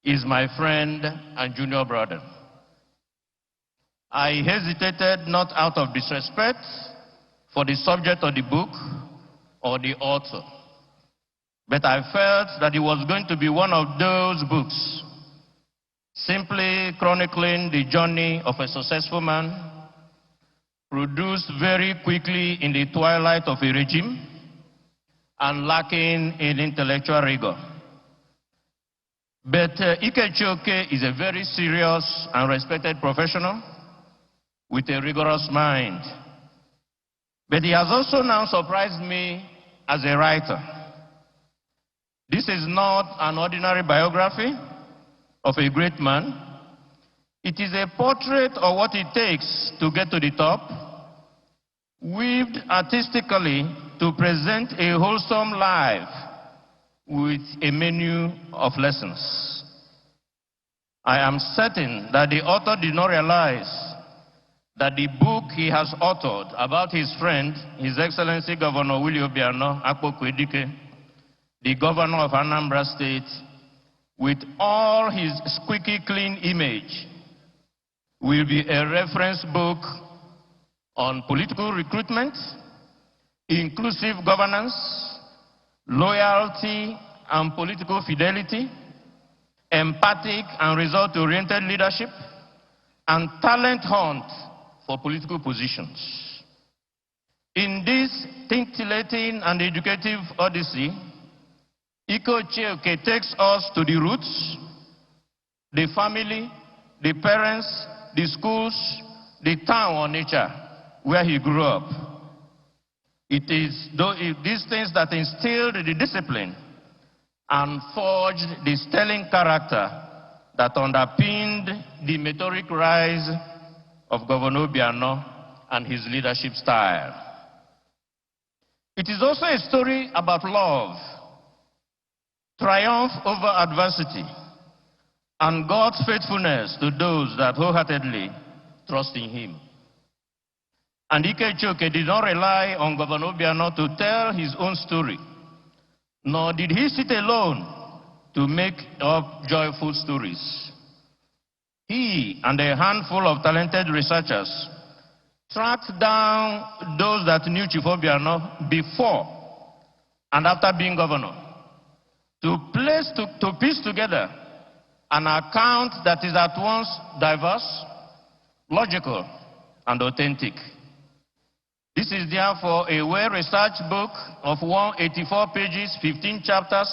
is my friend and junior brother. I hesitated not out of disrespect for the subject of the book or the author, but I felt that it was going to be one of those books simply chronicling the journey of a successful man, produced very quickly in the twilight of a regime and lacking in intellectual rigor. But Ike Chioke is a very serious and respected professional with a rigorous mind. But he has also now surprised me as a writer. This is not an ordinary biography of a great man. It is a portrait of what it takes to get to the top, weaved artistically to present a wholesome life with a menu of lessons. I am certain that the author did not realize that the book he has authored about his friend, His Excellency Governor Willie Obiano Akpoku Edike, the governor of Anambra State, with all his squeaky clean image, will be a reference book on political recruitment, inclusive governance, loyalty and political fidelity, empathic and result-oriented leadership, and talent hunt for political positions. In this scintillating and educative odyssey, Ike Chioke takes us to the roots, the family, the parents, the schools, the town Onitsha, where he grew up. It is these things that instilled the discipline and forged the sterling character that underpinned the meteoric rise of Governor Obiano and his leadership style. It is also a story about love, triumph over adversity, and God's faithfulness to those that wholeheartedly trust in him. And Ike Chioke did not rely on Governor Obiano to tell his own story, nor did he sit alone to make up joyful stories. He and a handful of talented researchers tracked down those that knew Chief Obiano before and after being governor to piece together an account that is at once diverse, logical, and authentic. This is therefore a well-researched book of 184 pages, 15 chapters,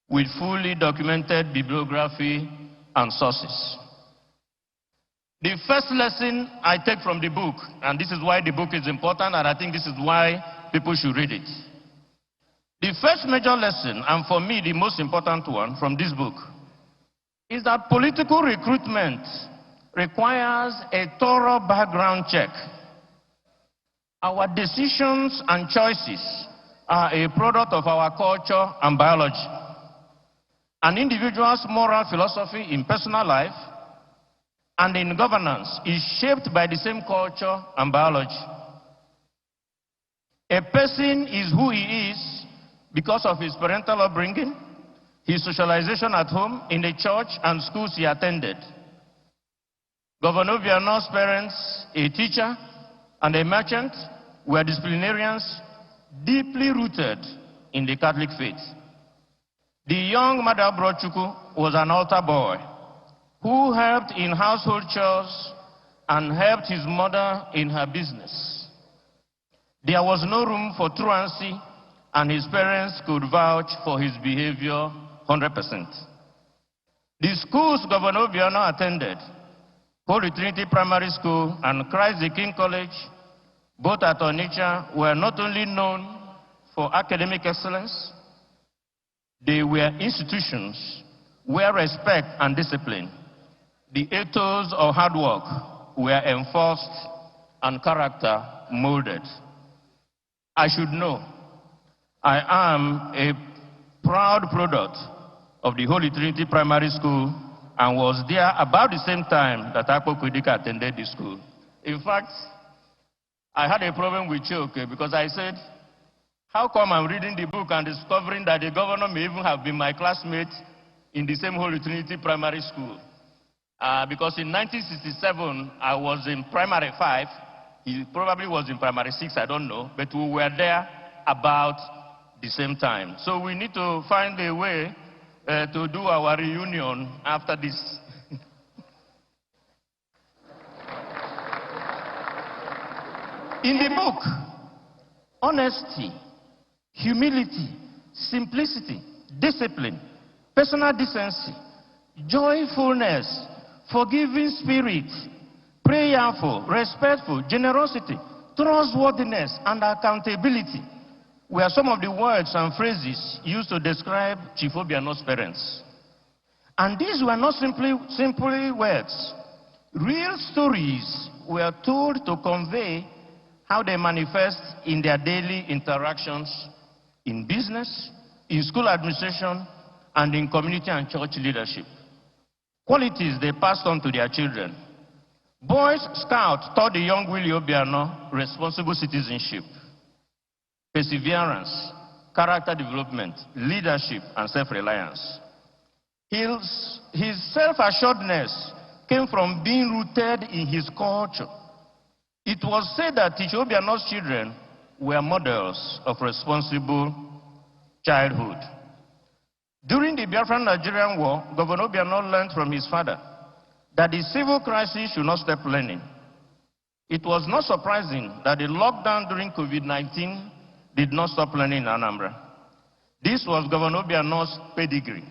with fully documented bibliography and sources. The first lesson I take from the book, and this is why the book is important, and I think this is why people should read it. The first major lesson, and for me the most important one from this book, is that political recruitment requires a thorough background check. Our decisions and choices are a product of our culture and biology. An individual's moral philosophy in personal life and in governance is shaped by the same culture and biology. A person is who he is because of his parental upbringing, his socialization at home, in the church and schools he attended. Governor Obiano's parents, a teacher and a merchant, were disciplinarians deeply rooted in the Catholic faith. The young Mother Brochuku was an altar boy who helped in household chores and helped his mother in her business. There was no room for truancy, and his parents could vouch for his behavior 100%. The schools Governor Obiano attended, Holy Trinity Primary School and Christ the King College, both at Onitsha, were not only known for academic excellence, they were institutions where respect and discipline, the ethos of hard work, were enforced and character molded. I should know, I am a proud product of the Holy Trinity Primary School and was there about the same time that Akpo Kwedika attended the school. In fact, I had a problem with Choke because I said, how come I'm reading the book and discovering that the governor may even have been my classmate in the same Holy Trinity Primary School? Because in 1967, I was in primary 5. He probably was in primary 6, I don't know. But we were there about the same time. So we need to find a way to do our reunion after this. In the book, honesty, humility, simplicity, discipline, personal decency, joyfulness, forgiving spirit, prayerful, respectful, generosity, trustworthiness, and accountability were some of the words and phrases used to describe Chief Obiano's parents. And these were not simply words. Real stories were told to convey how they manifest in their daily interactions in business, in school administration, and in community and church leadership. Qualities they passed on to their children. Boys Scouts taught the young Willie Obiano responsible citizenship, perseverance, character development, leadership, and self-reliance. His self-assuredness came from being rooted in his culture. It was said that Teacher Obiano's children were models of responsible childhood. During the Biafran Nigerian War, Governor Obiano learned from his father that the civil crisis should not stop learning. It was not surprising that the lockdown during COVID-19 did not stop learning in Anambra. This was Governor Obiano's pedigree.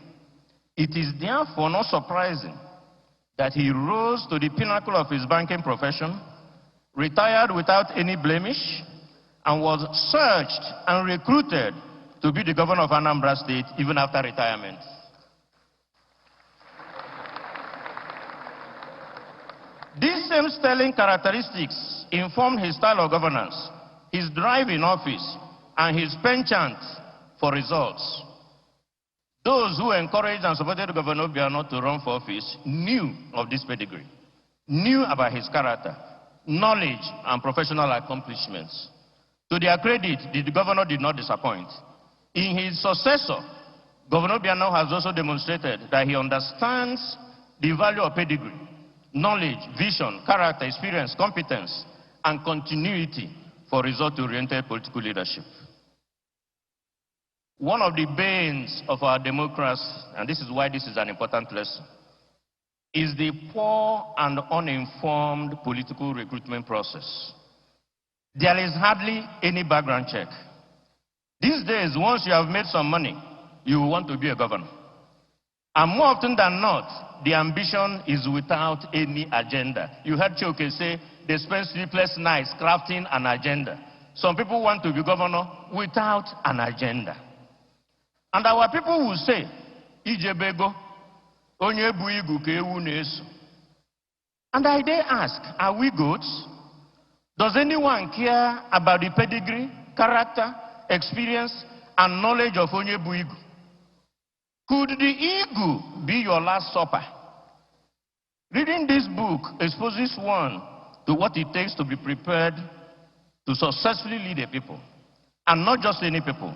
It is therefore not surprising that he rose to the pinnacle of his banking profession, retired without any blemish, and was searched and recruited to be the governor of Anambra State even after retirement. These same sterling characteristics informed his style of governance, his drive in office, and his penchant for results. Those who encouraged and supported Governor Obiano to run for office knew of this pedigree, knew about his character, knowledge, and professional accomplishments. To their credit, the governor did not disappoint. In his successor, Governor Obiano has also demonstrated that he understands the value of pedigree, knowledge, vision, character, experience, competence, and continuity for result-oriented political leadership. One of the banes of our democracy, and this is why this is an important lesson, is the poor and uninformed political recruitment process. There is hardly any background check. These days, once you have made some money, you want to be a governor. And more often than not, the ambition is without any agenda. You heard Choke say they spend sleepless nights crafting an agenda. Some people want to be governor without an agenda. And our people will say, Ijebego, onye bu igu ka ewu na-eso. And I dare ask, are we goats? Does anyone care about the pedigree, character, experience, and knowledge of onye bu igu? Could the igu be your last supper? Reading this book exposes one to what it takes to be prepared to successfully lead a people. And not just any people,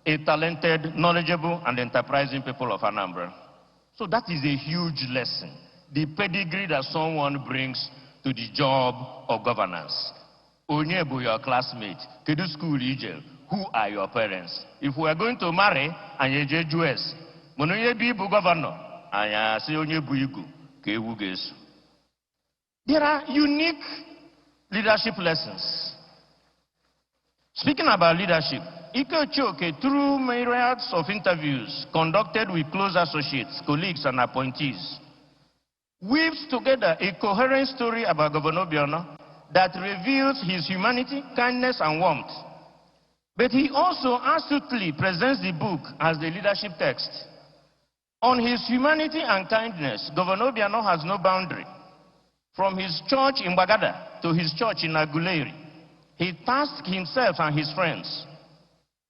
a talented, knowledgeable, and enterprising people of Anambra. So that is a huge lesson. The pedigree that someone brings to the job of governance. Onyebu, your classmate, Kedu school ije, who are your parents? If we are going to marry, and you JUS, Monoyebi bu governor, and say Onyebu igu, Kewu gesu. There are unique leadership lessons. Speaking about leadership, Ike Chioke, through myriads of interviews conducted with close associates, colleagues, and appointees, weaves together a coherent story about Governor Obiano that reveals his humanity, kindness, and warmth. But he also astutely presents the book as the leadership text. On his humanity and kindness, Governor Obiano has no boundary. From his church in Bagada to his church in Aguleri, he tasked himself and his friends.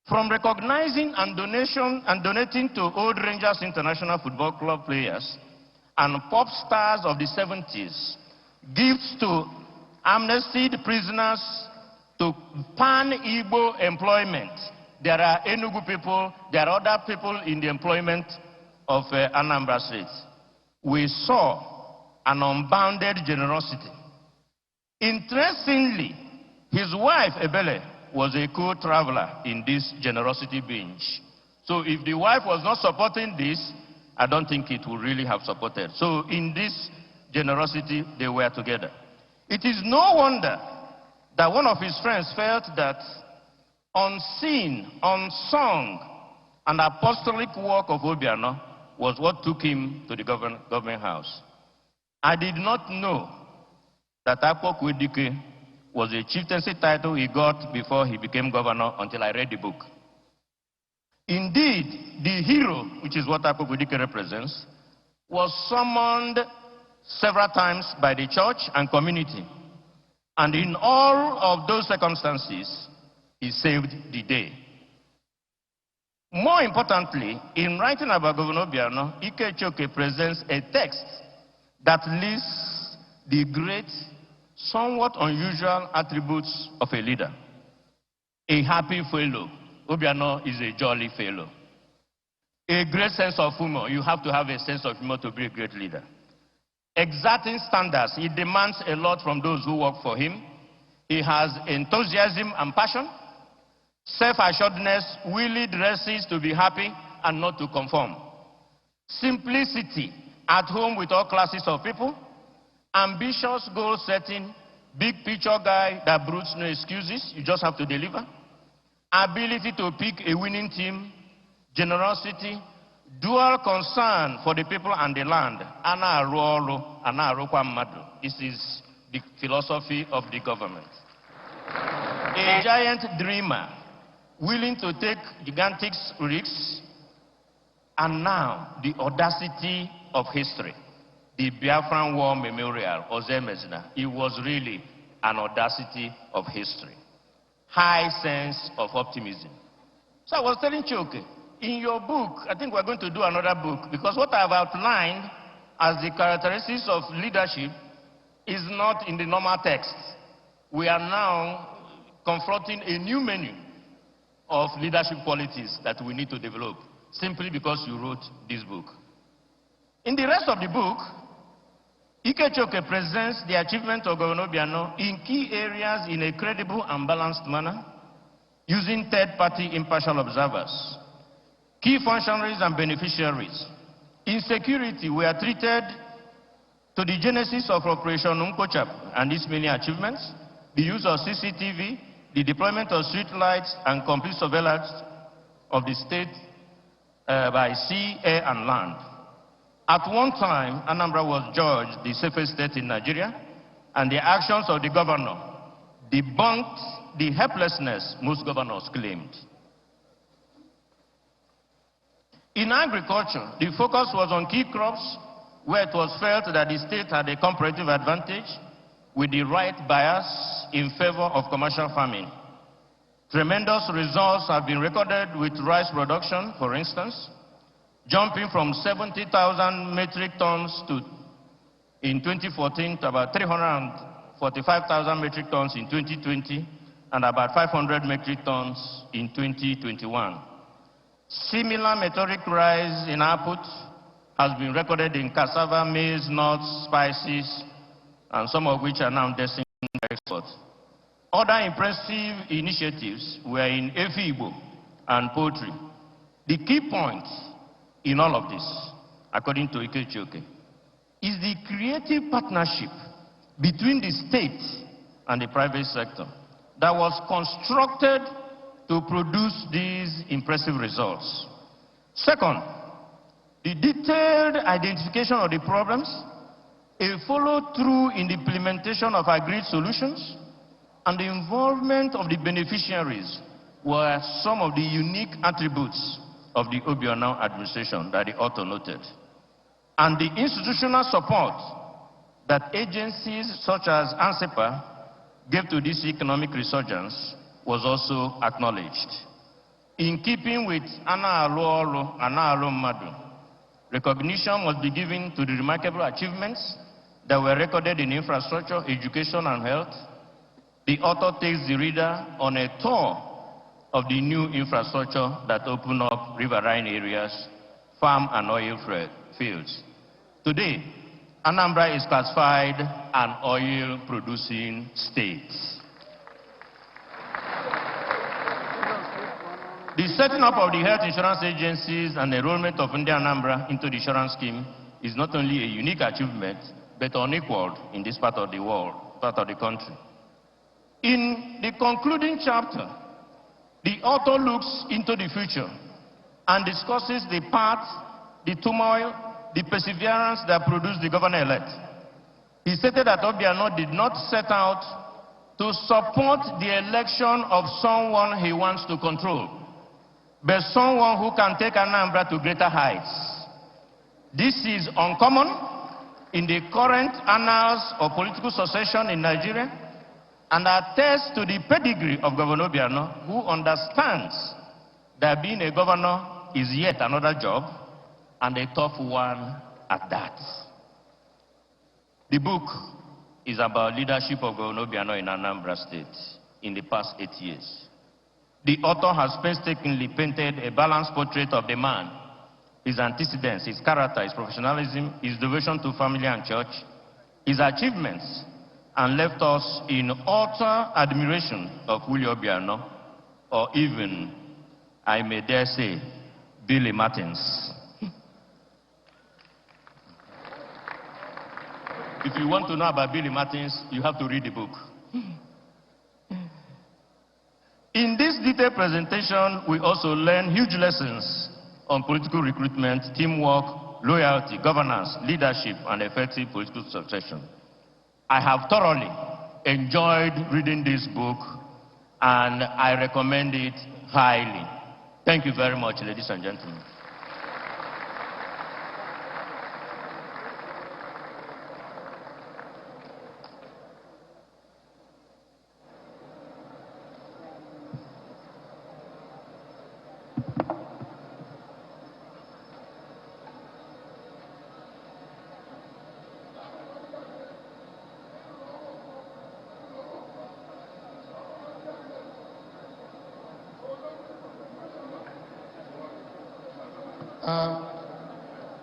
From recognizing and donating to Old Rangers International Football Club players and pop stars of the 70s, gifts to amnestied prisoners, to pan-Igbo employment. There are Enugu people, there are other people in the employment of Anambra State. We saw an unbounded generosity. Interestingly, his wife, Ebele, was a co-traveler in this generosity binge. So if the wife was not supporting this, I don't think it would really have supported. So in this generosity, they were together. It is no wonder that one of his friends felt that unseen, unsung, and apostolic work of Obiano was what took him to the government house. I did not know that Apokwedike was a chieftaincy title he got before he became governor until I read the book. Indeed, the hero, which is what Apokwedike represents, was summoned several times by the church and community. And in all of those circumstances, he saved the day. More importantly, in writing about Governor Obiano, Ike Chioke presents a text that lists the great, somewhat unusual attributes of a leader. A happy fellow. Obiano is a jolly fellow. A great sense of humor. You have to have a sense of humor to be a great leader. Exacting standards. He demands a lot from those who work for him. He has enthusiasm and passion. Self-assuredness, really dresses to be happy and not to conform. Simplicity, at home with all classes of people. Ambitious goal setting, big picture guy that brutes no excuses, you just have to deliver. Ability to pick a winning team, generosity, dual concern for the people and the land. This is the philosophy of the government. A giant dreamer, willing to take gigantic risks, and now the audacity of history. The Biafran War Memorial, Ozemezina, it was really an audacity of history. High sense of optimism. So I was telling Chioke, in your book, I think we're going to do another book, because what I've outlined as the characteristics of leadership is not in the normal text. We are now confronting a new menu of leadership qualities that we need to develop, simply because you wrote this book. In the rest of the book, Ike Chioke presents the achievement of Governor Obiano in key areas in a credible and balanced manner, using third-party impartial observers. Key functionaries and beneficiaries. In security, we are treated to the genesis of Operation Unkochap and its many achievements, the use of CCTV, the deployment of street lights, and complete surveillance of the state by sea, air, and land. At one time, Anambra was judged the safest state in Nigeria, and the actions of the governor debunked the helplessness most governors claimed. In agriculture, the focus was on key crops, where it was felt that the state had a comparative advantage with the right bias in favor of commercial farming. Tremendous results have been recorded with rice production, for instance, jumping from 70,000 metric tons in 2014 to about 345,000 metric tons in 2020, and about 500 metric tons in 2021. Similar meteoric rise in output has been recorded in cassava, maize, nuts, spices, and some of which are now destined for export. Other impressive initiatives were in Efi-Igbo and poultry. The key point in all of this, according to Ike Chioke, is the creative partnership between the state and the private sector that was constructed to produce these impressive results. Second, the detailed identification of the problems, a follow-through in the implementation of agreed solutions, and the involvement of the beneficiaries were some of the unique attributes of the Obiano administration that the author noted. And the institutional support that agencies such as ANSEPA gave to this economic resurgence was also acknowledged. In keeping with Ana Alo Madu, recognition must be given to the remarkable achievements that were recorded in infrastructure, education, and health. The author takes the reader on a tour of the new infrastructure that open up riverine areas, farm and oil fields. Today, Anambra is classified an oil-producing state. The setting up of the health insurance agencies and enrollment of Indian Anambra into the insurance scheme is not only a unique achievement, but unequaled in this part of the world, part of the country. In the concluding chapter, the author looks into the future and discusses the path, the turmoil, the perseverance that produced the governor-elect. He stated that Obiano did not set out to support the election of someone he wants to control, but someone who can take Anambra to greater heights. This is uncommon in the current annals of political succession in Nigeria, and attests to the pedigree of Governor Obiano, who understands that being a governor is yet another job, and a tough one at that. The book is about leadership of Governor Obiano in Anambra State in the past 8 years. The author has painstakingly painted a balanced portrait of the man, his antecedents, his character, his professionalism, his devotion to family and church, his achievements, and left us in utter admiration of Willie Obiano, or even, I may dare say, Billy Martins. If you want to know about Billy Martins, you have to read the book. In this detailed presentation, we also learn huge lessons on political recruitment, teamwork, loyalty, governance, leadership, and effective political succession. I have thoroughly enjoyed reading this book, and I recommend it highly. Thank you very much, ladies and gentlemen.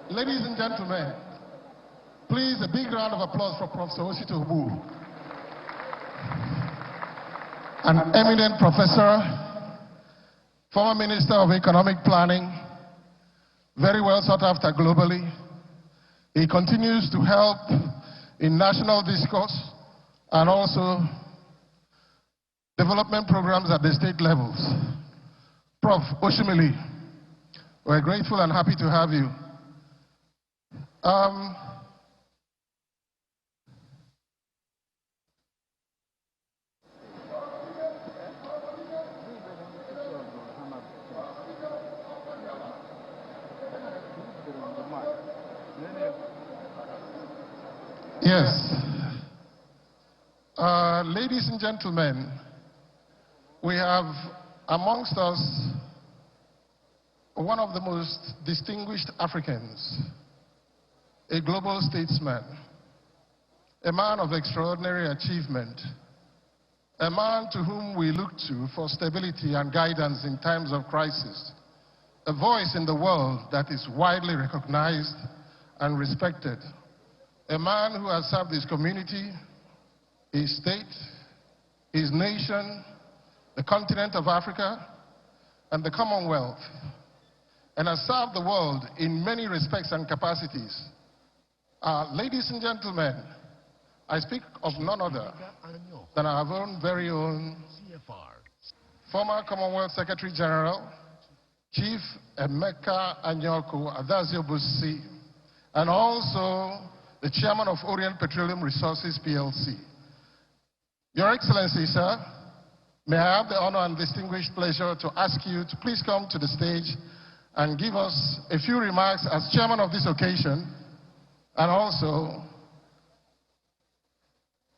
Ladies and gentlemen, please a big round of applause for Professor Osito Ubu, an eminent professor, former Minister of Economic Planning, very well sought after globally. He continues to help in national discourse and also development programs at the state levels. Prof. Oshimili, we're grateful and happy to have you. Yes. Ladies and gentlemen, we have amongst us one of the most distinguished Africans, a global statesman, a man of extraordinary achievement, a man to whom we look to for stability and guidance in times of crisis, a voice in the world that is widely recognized and respected, a man who has served his community, his state, his nation, the continent of Africa, and the Commonwealth, and has served the world in many respects and capacities. Ladies and gentlemen, I speak of none other than our very own Former Commonwealth Secretary General, Chief Emeka Anyoku Adazio Busi, and also the Chairman of Orient Petroleum Resources PLC. Your Excellency, sir, may I have the honor and distinguished pleasure to ask you to please come to the stage and give us a few remarks as chairman of this occasion, and also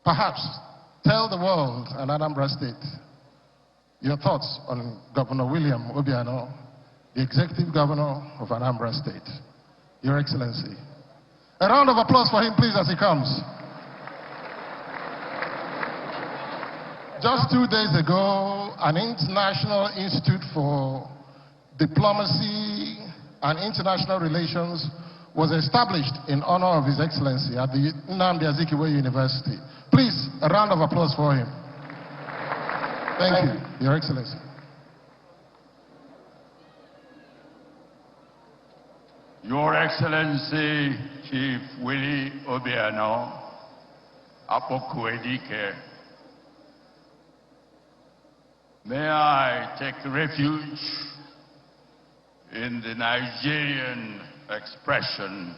perhaps tell the world and Anambra State your thoughts on Governor William Obiano, the executive governor of Anambra State. Your Excellency. A round of applause for him, please, as he comes. Just 2 days ago, an International Institute for Diplomacy and International Relations was established in honor of His Excellency at the Nnamdi Azikiwe University. Please, a round of applause for him. Thank you, Your Excellency. Your Excellency, Chief Willie Obiano, Apokuedike, may I take refuge in the Nigerian expression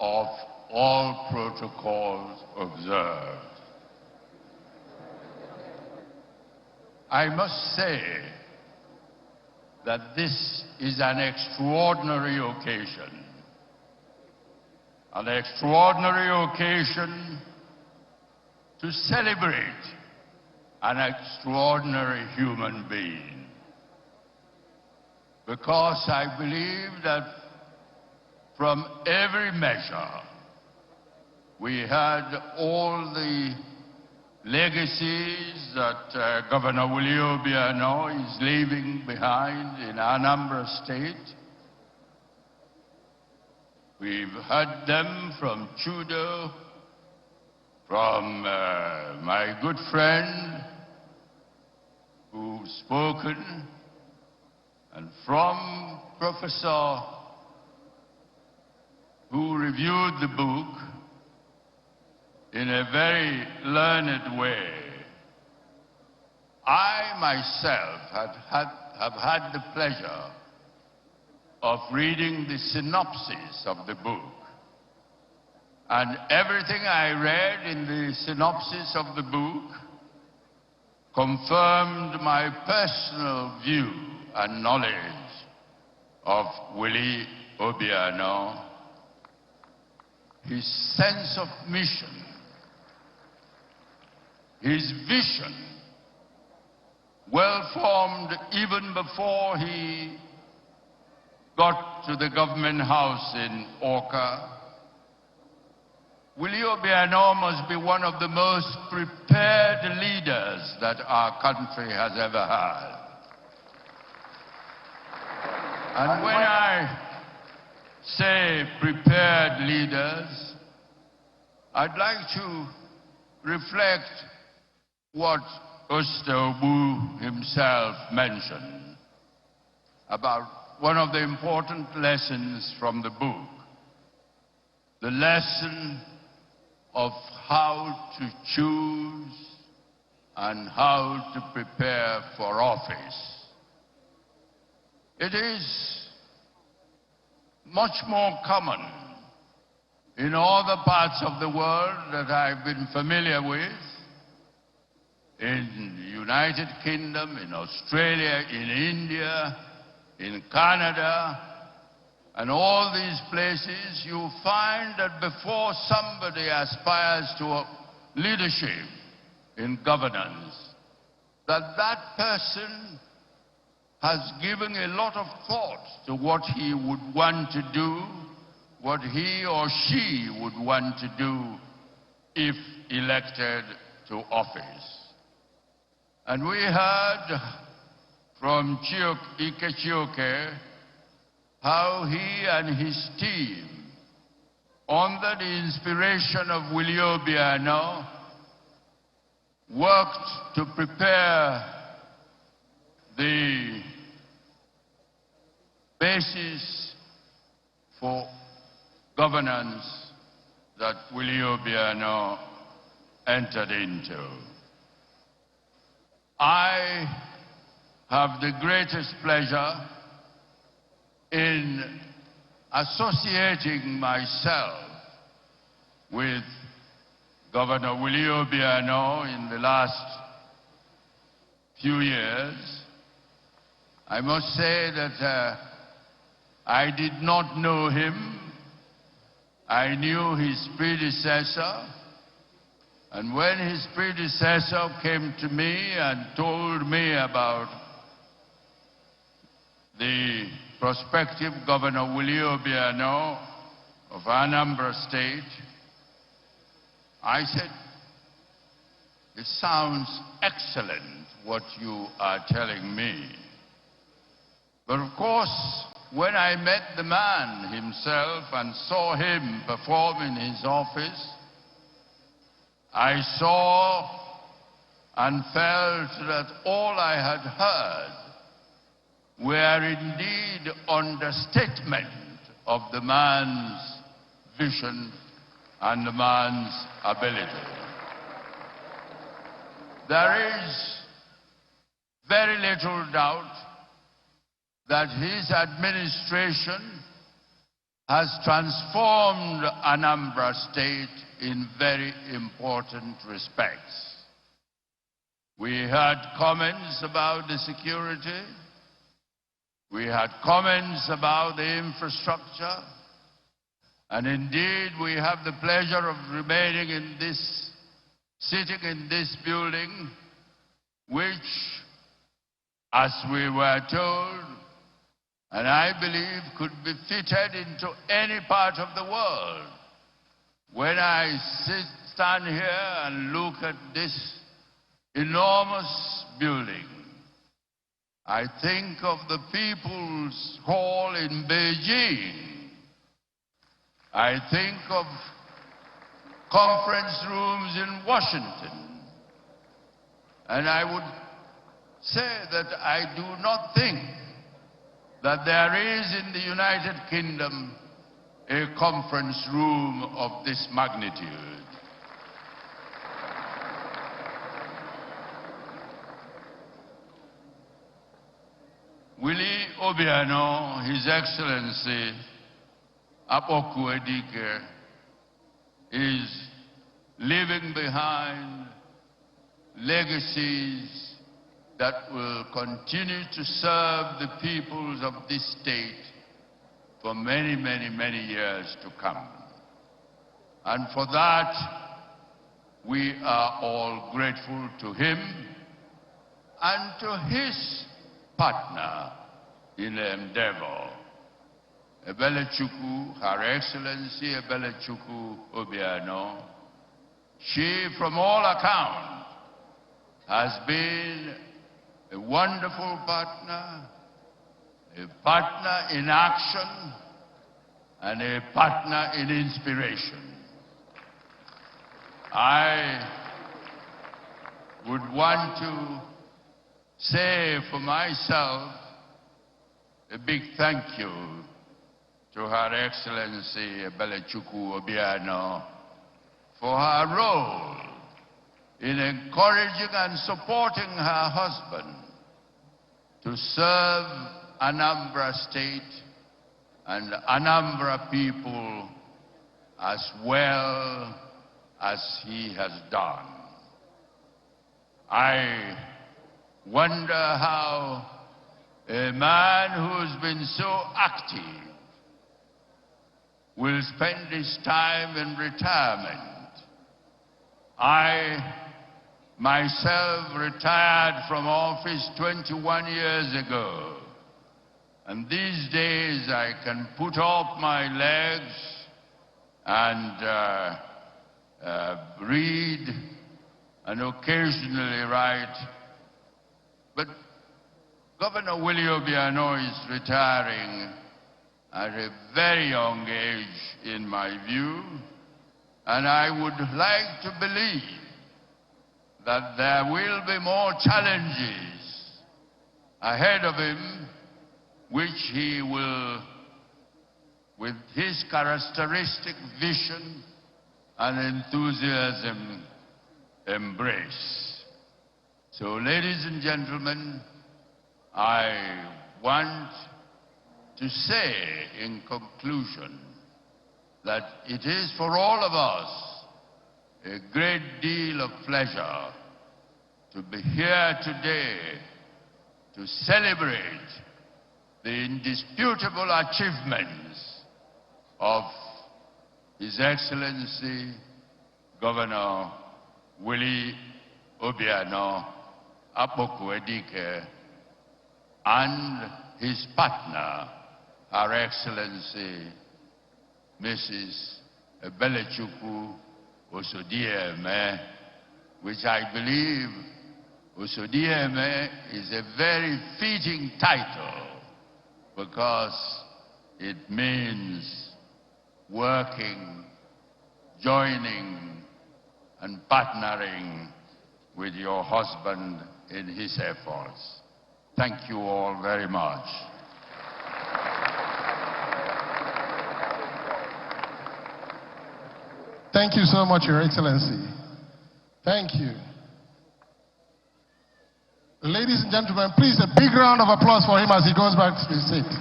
of all protocols observed. I must say that this is an extraordinary occasion. An extraordinary occasion to celebrate an extraordinary human being. Because I believe that from every measure, we had all the legacies that Governor Willie Obiano is leaving behind in Anambra State. We've heard them from Chudo, from my good friend who's spoken, and from Professor who reviewed the book in a very learned way. I myself have had the pleasure of reading the synopsis of the book. And everything I read in the synopsis of the book confirmed my personal view and knowledge of Willie Obiano, his sense of mission, his vision, well formed even before he got to the government house in Awka. Willie Obiano must be one of the most prepared leaders that our country has ever had. And when I say prepared leaders, I'd like to reflect what Osteobu himself mentioned about one of the important lessons from the book, the lesson of how to choose and how to prepare for office. It is much more common in other parts of the world that I've been familiar with, in the United Kingdom, in Australia, in India, in Canada, and all these places. You find that before somebody aspires to leadership in governance, that person has given a lot of thought to what he would want to do, what he or she would want to do if elected to office. And we heard from Ike Chioke how he and his team, under the inspiration of Willie Obiano, worked to prepare the basis for governance that Willie Obiano entered into. I have the greatest pleasure in associating myself with Governor Willie Obiano in the last few years. I must say that I did not know him. I knew his predecessor. And when his predecessor came to me and told me about the prospective Governor Willie Obiano of Anambra State, I said, "It sounds excellent what you are telling me." But of course, when I met the man himself and saw him perform in his office, I saw and felt that all I had heard were indeed understatement of the man's vision and the man's ability. There is very little doubt that his administration has transformed Anambra State in very important respects. We had comments about the security. We had comments about the infrastructure. And indeed, we have the pleasure of remaining in this, sitting in this building, which, as we were told, and I believe could be fitted into any part of the world. When I stand here and look at this enormous building, I think of the People's Hall in Beijing. I think of conference rooms in Washington. And I would say that I do not think that there is in the United Kingdom a conference room of this magnitude. Willie Obiano, His Excellency Apokuedike, is leaving behind legacies that will continue to serve the peoples of this state for many, many, many years to come. And for that, we are all grateful to him and to his partner in endeavor, Ebelechukwu, Her Excellency Ebelechukwu Obiano. She, from all accounts, has been a wonderful partner, a partner in action, and a partner in inspiration. I would want to say for myself a big thank you to Her Excellency Ebelechukwu Obiano for her role in encouraging and supporting her husband to serve Anambra State and Anambra people as well as he has done. I wonder how a man who's been so active will spend his time in retirement. I myself retired from office 21 years ago. And these days I can put up my legs and read and occasionally write. But Governor Willie Obiano is retiring at a very young age, in my view, and I would like to believe that there will be more challenges ahead of him, which he will, with his characteristic vision and enthusiasm, embrace. So, ladies and gentlemen, I want to say in conclusion that it is for all of us a great deal of pleasure to be here today to celebrate the indisputable achievements of His Excellency Governor Willie Obiano Akpokwu-Edike and his partner, Her Excellency Mrs. Ebelechukwu Osodieme, which I believe Osodieme is a very fitting title because it means working, joining, and partnering with your husband in his efforts. Thank you all very much. Thank you so much, Your Excellency. Thank you. Ladies and gentlemen, please a big round of applause for him as he goes back to his seat.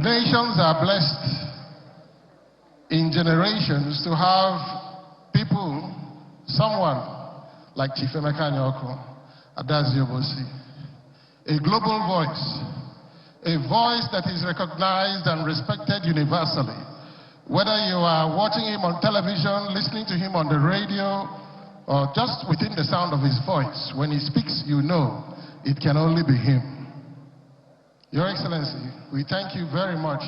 Nations are blessed in generations to have people, someone like Chief Emeka Nyoko, Adazio Bosi, a global voice, a voice that is recognized and respected universally. Whether you are watching him on television, listening to him on the radio, or just within the sound of his voice, when he speaks, you know it can only be him. Your Excellency, we thank you very much.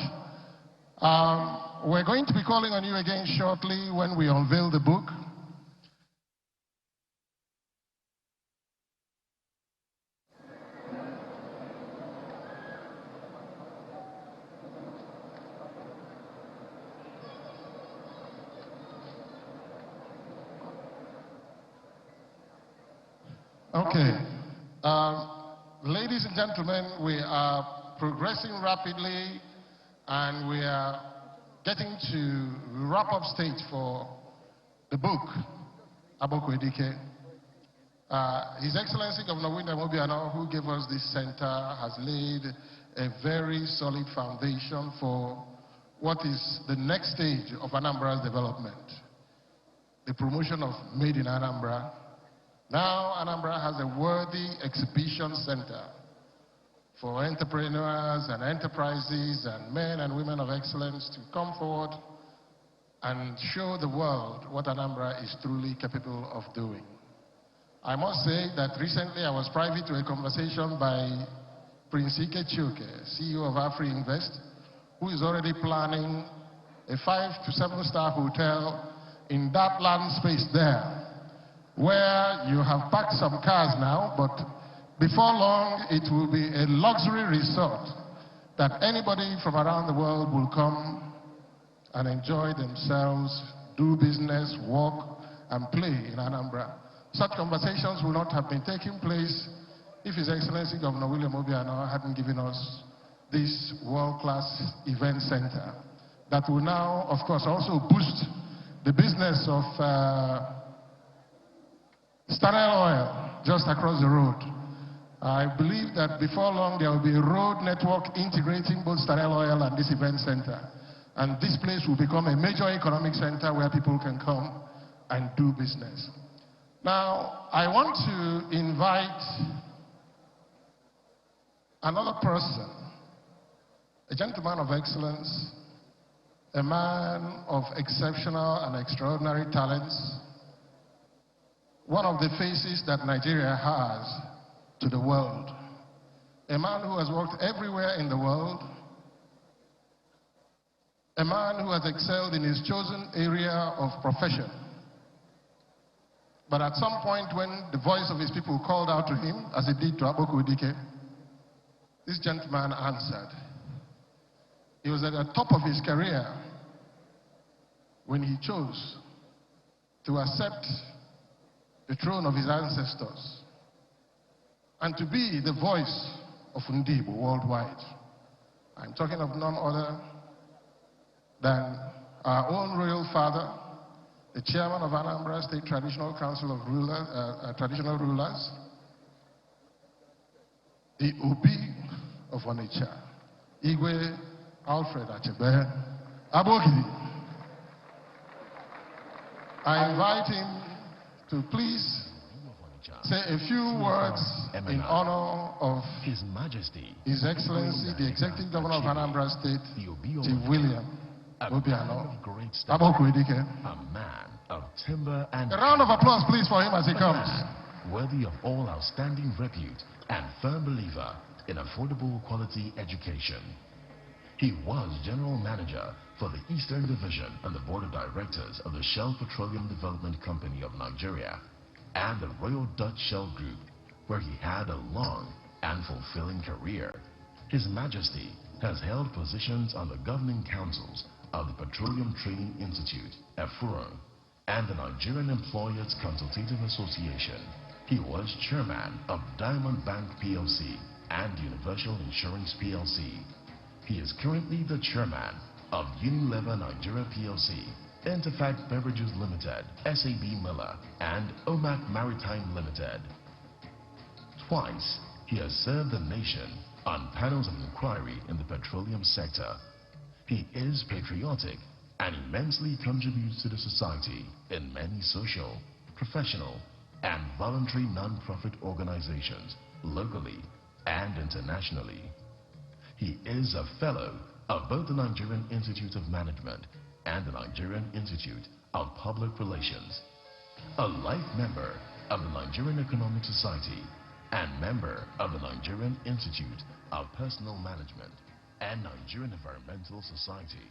We're going to be calling on you again shortly when we unveil the book. Okay. Ladies and gentlemen, we are progressing rapidly and we are getting to wrap-up stage for the book, Akpokwu-Edike. His Excellency Governor William Obiano, who gave us this center, has laid a very solid foundation for what is the next stage of Anambra's development, the promotion of Made in Anambra. Now, Anambra has a worthy exhibition center for entrepreneurs and enterprises and men and women of excellence to come forward and show the world what Anambra is truly capable of doing. I must say that recently I was privy to a conversation by Prince Ike Chioke, CEO of AfriInvest, who is already planning a 5- to 7-star hotel in that land space there, where you have parked some cars now, but before long it will be a luxury resort that anybody from around the world will come and enjoy themselves, do business, walk, and play in Anambra. Such conversations would not have been taking place if His Excellency Governor William Obiano hadn't given us this world-class event center that will now, of course, also boost the business of Stanel Oil just across the road. I believe that before long there will be a road network integrating both Stanel Oil and this event center. And this place will become a major economic center where people can come and do business. Now, I want to invite another person, a gentleman of excellence, a man of exceptional and extraordinary talents, one of the faces that Nigeria has to the world, a man who has worked everywhere in the world, a man who has excelled in his chosen area of profession. But at some point when the voice of his people called out to him, as it did to Akpokwu-Edike, this gentleman answered. He was at the top of his career when he chose to accept the throne of his ancestors and to be the voice of Ndibo worldwide. I'm talking of none other than our own royal father, the chairman of Anambra State Traditional Council of Traditional Rulers, the Obi of Onitsha, Igwe Alfred Achebe Abogidi. I invite him to please say a few words in honor of His Majesty, His Excellency, the Executive Governor of Anambra State, Chief William Obiano. A man of timber and... A round of applause, please, for him as he comes. Worthy of all outstanding repute and firm believer in affordable quality education. He was General Manager for the Eastern Division and the Board of Directors of the Shell Petroleum Development Company of Nigeria and the Royal Dutch Shell Group, where he had a long and fulfilling career. His Majesty has held positions on the governing councils of the Petroleum Training Institute, EFURO, and the Nigerian Employers Consultative Association. He was Chairman of Diamond Bank PLC and Universal Insurance PLC. He is currently the Chairman of Unilever Nigeria PLC, Interfact Beverages Limited, SAB Miller, and OMAC Maritime Limited. Twice, he has served the nation on panels of inquiry in the petroleum sector. He is patriotic and immensely contributes to the society in many social, professional, and voluntary non-profit organizations, locally and internationally. He is a fellow of both the Nigerian Institute of Management and the Nigerian Institute of Public Relations, a life member of the Nigerian Economic Society and member of the Nigerian Institute of Personal Management and Nigerian Environmental Society.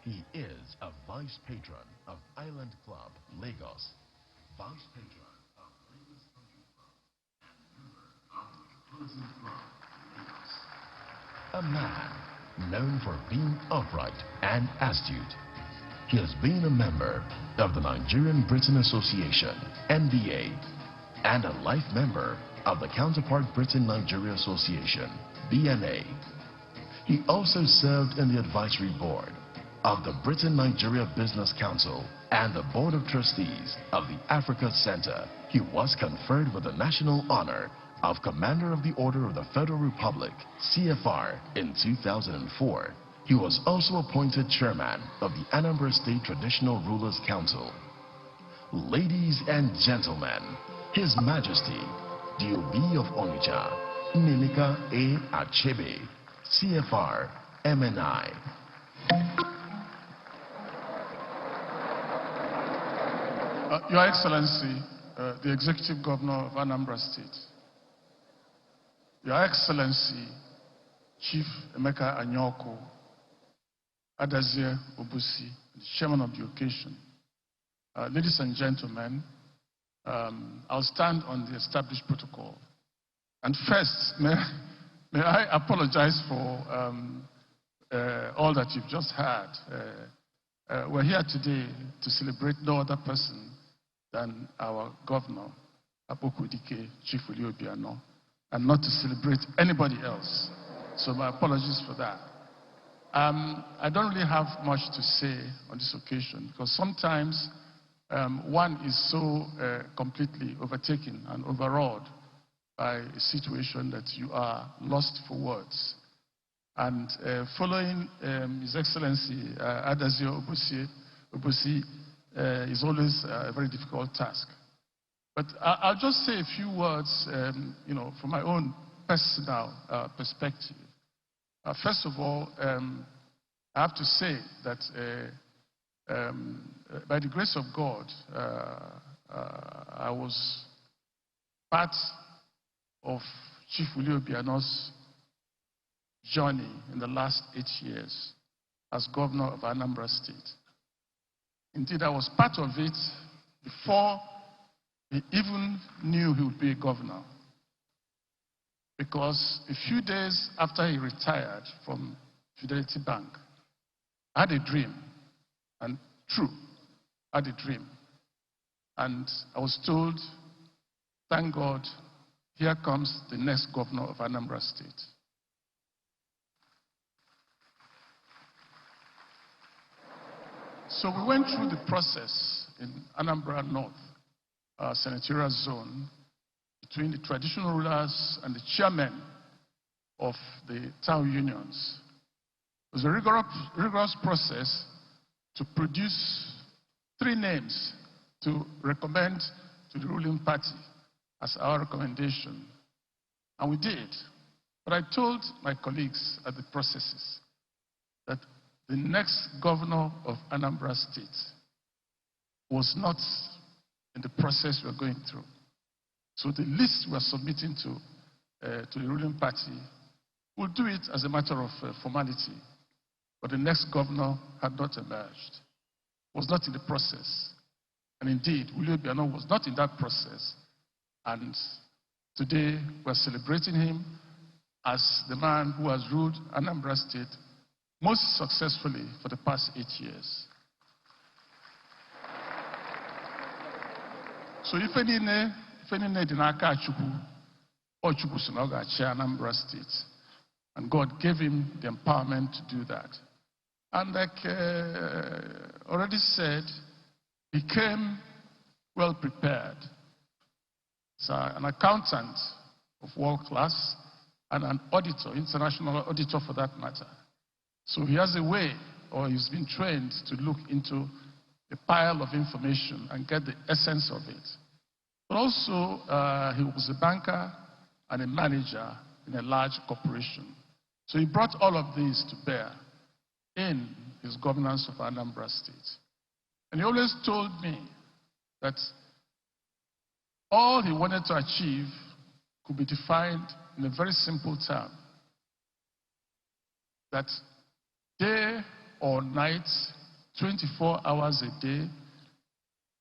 He is a Vice Patron of Island Club, Lagos, Vice Patron of Lagos Country Club, and member of the Closing Club, Lagos. A man known for being upright and astute. He has been a member of the Nigerian Britain Association, NBA, and a life member of the Counterpart Britain Nigeria Association, BNA. He also served in the advisory board of the Britain Nigeria Business Council and the Board of Trustees of the Africa Center. He was conferred with the national honor of Commander of the Order of the Federal Republic, CFR, in 2004. He was also appointed Chairman of the Anambra State Traditional Rulers Council. Ladies and gentlemen, His Majesty, the Obi of Onitsha, Nneka A. Achebe, CFR, MNI. Your Excellency, the Executive Governor of Anambra State, Your Excellency, Chief Emeka Anyoko, Adazie Obusi, the Chairman of the occasion, ladies and gentlemen, I'll stand on the established protocol. And first, may I apologize for all that you've just heard. We're here today to celebrate no other person than our governor, Apokwudike, Chief Willie Obiano, and not to celebrate anybody else. So my apologies for that. I don't really have much to say on this occasion because sometimes one is so completely overtaken and overawed by a situation that you are lost for words. And following His Excellency Adazie Obusi is always a very difficult task. But I'll just say a few words, from my own personal perspective. First of all, I have to say that by the grace of God, I was part of Chief Willie Obiano's journey in the last 8 years as governor of Anambra State. Indeed, I was part of it before he even knew he would be a governor. Because a few days after he retired from Fidelity Bank, I had a dream, and true, I had a dream. And I was told, thank God, here comes the next governor of Anambra State. So we went through the process in Anambra North, senatorial zone, between the traditional rulers and the chairmen of the town unions. It was a rigorous process to produce 3 names to recommend to the ruling party as our recommendation. And we did. But I told my colleagues at the processes that the next governor of Anambra State was not in the process we are going through. So the list we are submitting to the ruling party, we'll do it as a matter of formality. But the next governor had not emerged, was not in the process. And indeed, Obiano was not in that process. And today, we're celebrating him as the man who has ruled Anambra State most successfully for the past 8 years. So if any did not catch or Anambra State, and God gave him the empowerment to do that. And like already said, he came well prepared. He's an accountant of world class and an auditor, international auditor for that matter. So he has a way, or he's been trained to look into a pile of information and get the essence of it. But also, he was a banker and a manager in a large corporation. So he brought all of these to bear in his governance of Anambra State. And he always told me that all he wanted to achieve could be defined in a very simple term. That day or night, 24 hours a day,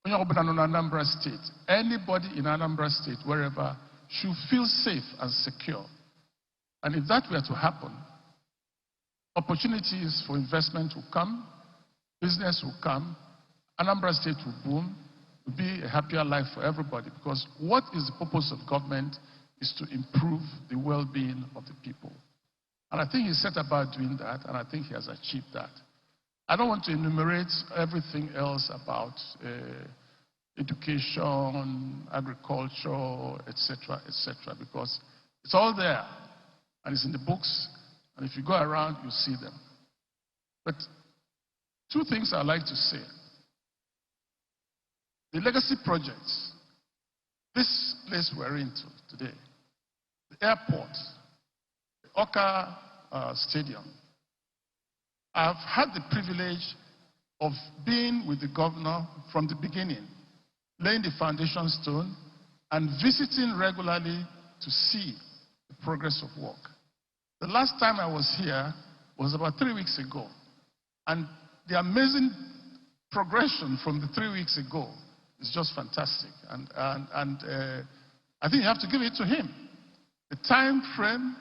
when you're open on Anambra State, anybody in Anambra State, wherever, should feel safe and secure. And if that were to happen, opportunities for investment will come, business will come, Anambra State will boom, it will be a happier life for everybody, because what is the purpose of government is to improve the well-being of the people. And I think he set about doing that, and I think he has achieved that. I don't want to enumerate everything else about education, agriculture, etc., because it's all there, and it's in the books, and if you go around, you'll see them. But 2 things I'd like to say. The legacy projects, this place we're into today, the airport, the Oka Stadium. I've had the privilege of being with the governor from the beginning, laying the foundation stone and visiting regularly to see the progress of work. The last time I was here was about 3 weeks ago, and the amazing progression from the 3 weeks ago is just fantastic. And I think you have to give it to him. The time frame,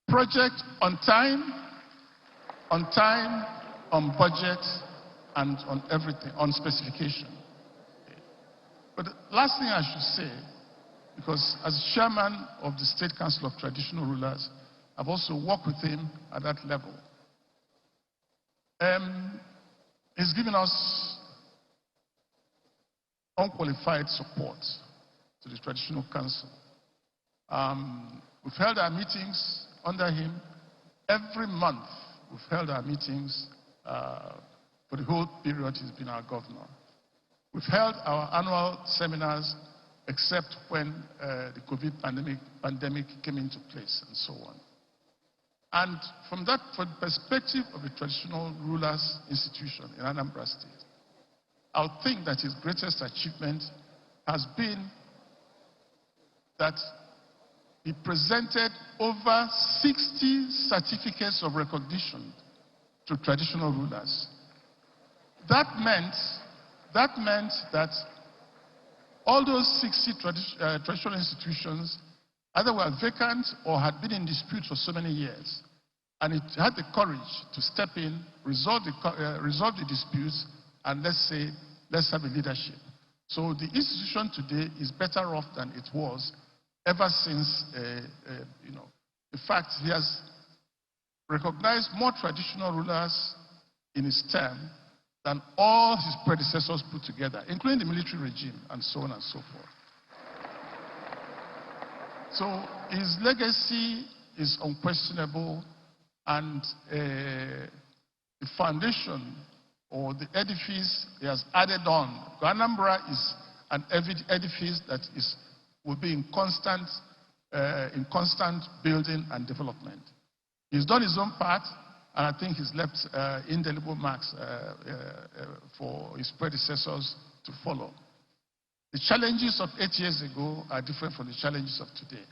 project on time, on budget, and on everything, on specification. But the last thing I should say, because as chairman of the State Council of Traditional Rulers, I've also worked with him at that level. He's given us unqualified support to the Traditional Council. We've held our meetings under him. Every month, we've held our meetings for the whole period he's been our governor. We've held our annual seminars, except when the COVID pandemic came into place and so on. And from the perspective of the Traditional Rulers Institution in Anambra State, I would think that his greatest achievement has been that he presented over 60 certificates of recognition to traditional rulers. That meant that all those 60 traditional institutions either were vacant or had been in dispute for so many years. And it had the courage to step in, resolve the disputes, and let's have a leadership. So the institution today is better off than it was ever since, in fact, he has recognized more traditional rulers in his term than all his predecessors put together, including the military regime and so on and so forth. So his legacy is unquestionable, and the foundation or the edifice he has added on. Anambra is an edifice that will be in constant building and development. He's done his own part, and I think he's left indelible marks for his predecessors to follow. The challenges of 8 years ago are different from the challenges of today.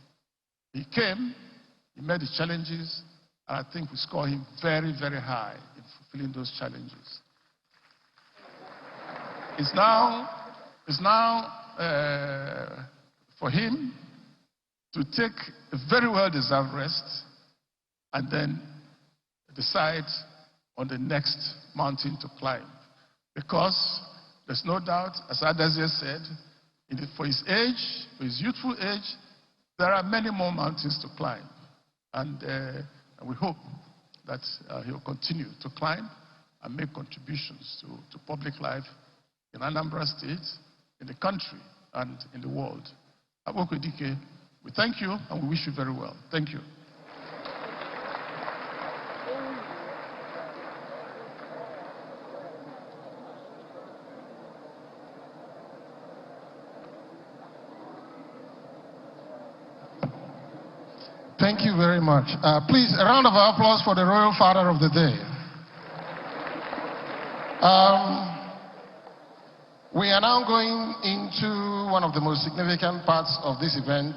He came, he met the challenges, and I think we score him very, very high in fulfilling those challenges. It's now for him to take a very well-deserved rest and then decide on the next mountain to climb. Because there's no doubt, as Adazie said, for his age, for his youthful age, there are many more mountains to climb. And we hope that he'll continue to climb and make contributions to public life in Anambra State, in the country, and in the world. Abokwedike, we thank you and we wish you very well. Thank you. Thank you very much. Please, a round of applause for the Royal Father of the Day. We are now going into one of the most significant parts of this event,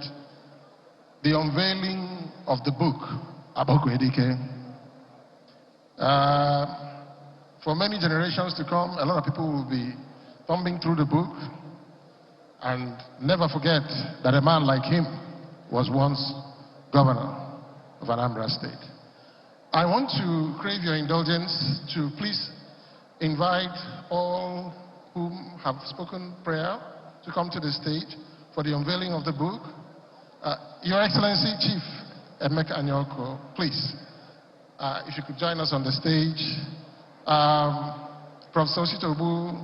the unveiling of the book, Abokwedike. For many generations to come, a lot of people will be thumbing through the book and never forget that a man like him was once governor of Anambra State. I want to crave your indulgence to please invite all whom have spoken prayer to come to the stage for the unveiling of the book. Your Excellency Chief Emeka Anyoko, please, if you could join us on the stage. Professor Ositobu,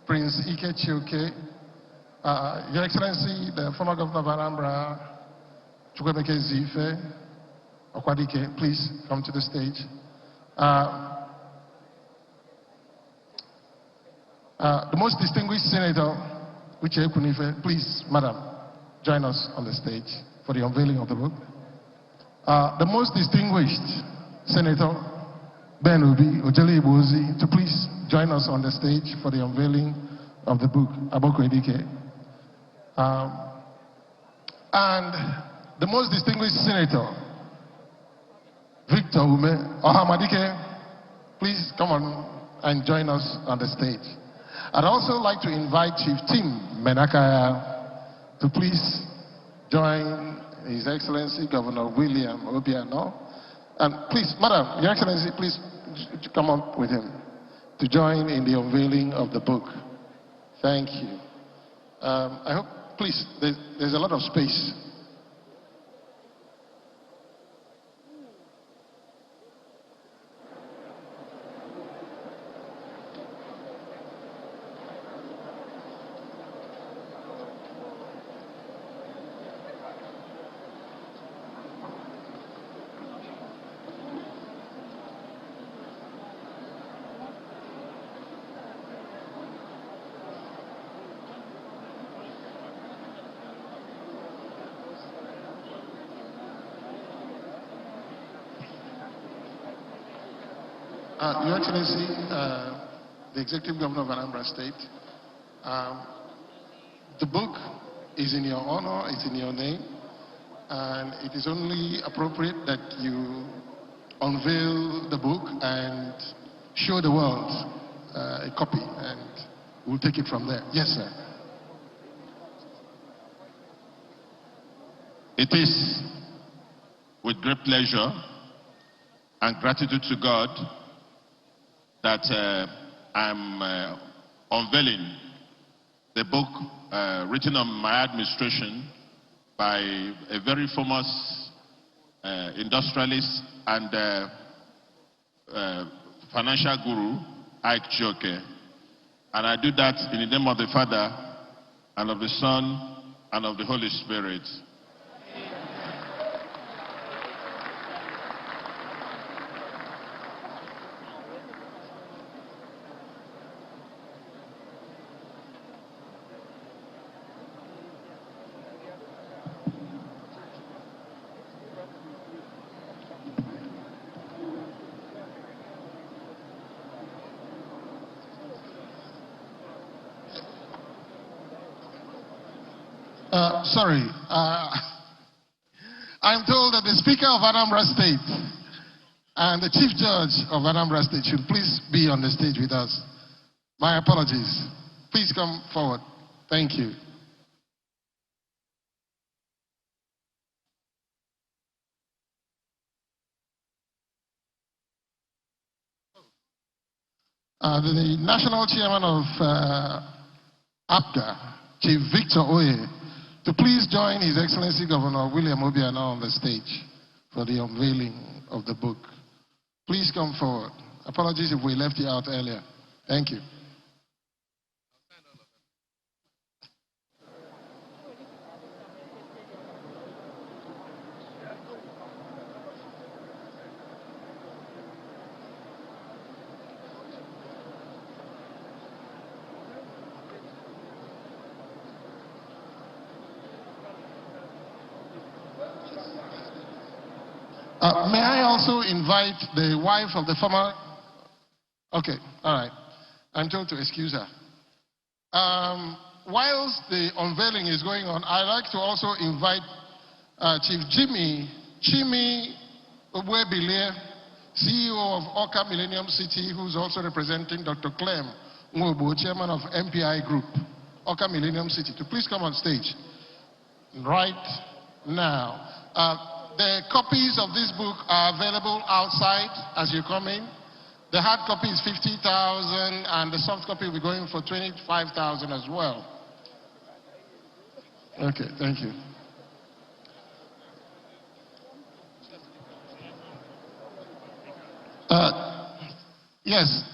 Prince Ike Chioke, Your Excellency, the former governor of Anambra, Chukwemeke Zife, Okwadike, please come to the stage. The most distinguished Senator, Uche Kunife, please, Madam, join us on the stage for the unveiling of the book. The most distinguished Senator, Ben Obi Ojele Ibozi, to please join us on the stage for the unveiling of the book, Abokwedike. And the most distinguished Senator, Victor Ume Ohamadike, please come on and join us on the stage. I'd also like to invite Chief Tim Menakaya to please join His Excellency Governor William Obiano. And please, Madam, Your Excellency, please come up with him to join in the unveiling of the book. Thank you. I hope, please, there's a lot of space. Your Excellency, the Executive Governor of Anambra State, the book is in your honor, it's in your name, and it is only appropriate that you unveil the book and show the world a copy, and we'll take it from there. Yes, sir. It is with great pleasure and gratitude to God that I'm unveiling the book written on my administration by a very famous industrialist and financial guru, Ike Joke. And I do that in the name of the Father, and of the Son, and of the Holy Spirit. Sorry. I'm told that the Speaker of Anambra State and the Chief Judge of Anambra State should please be on the stage with us. My apologies. Please come forward. Thank you. The National Chairman of APGA, Chief Victor Oye, to please join His Excellency Governor William Obiano on the stage for the unveiling of the book. Please come forward. Apologies if we left you out earlier. Thank you. May I also invite the wife of the former... Okay, all right. I'm told to excuse her. Whilst the unveiling is going on, I'd like to also invite Chief Chimi Obwebile, CEO of Oka Millennium City, who's also representing Dr. Clem Nwobo, Chairman of MPI Group, Oka Millennium City, to please come on stage right now. The copies of this book are available outside as you come in. The hard copy is 50,000 and the soft copy will be going for 25,000 as well. Okay, thank you. Yes.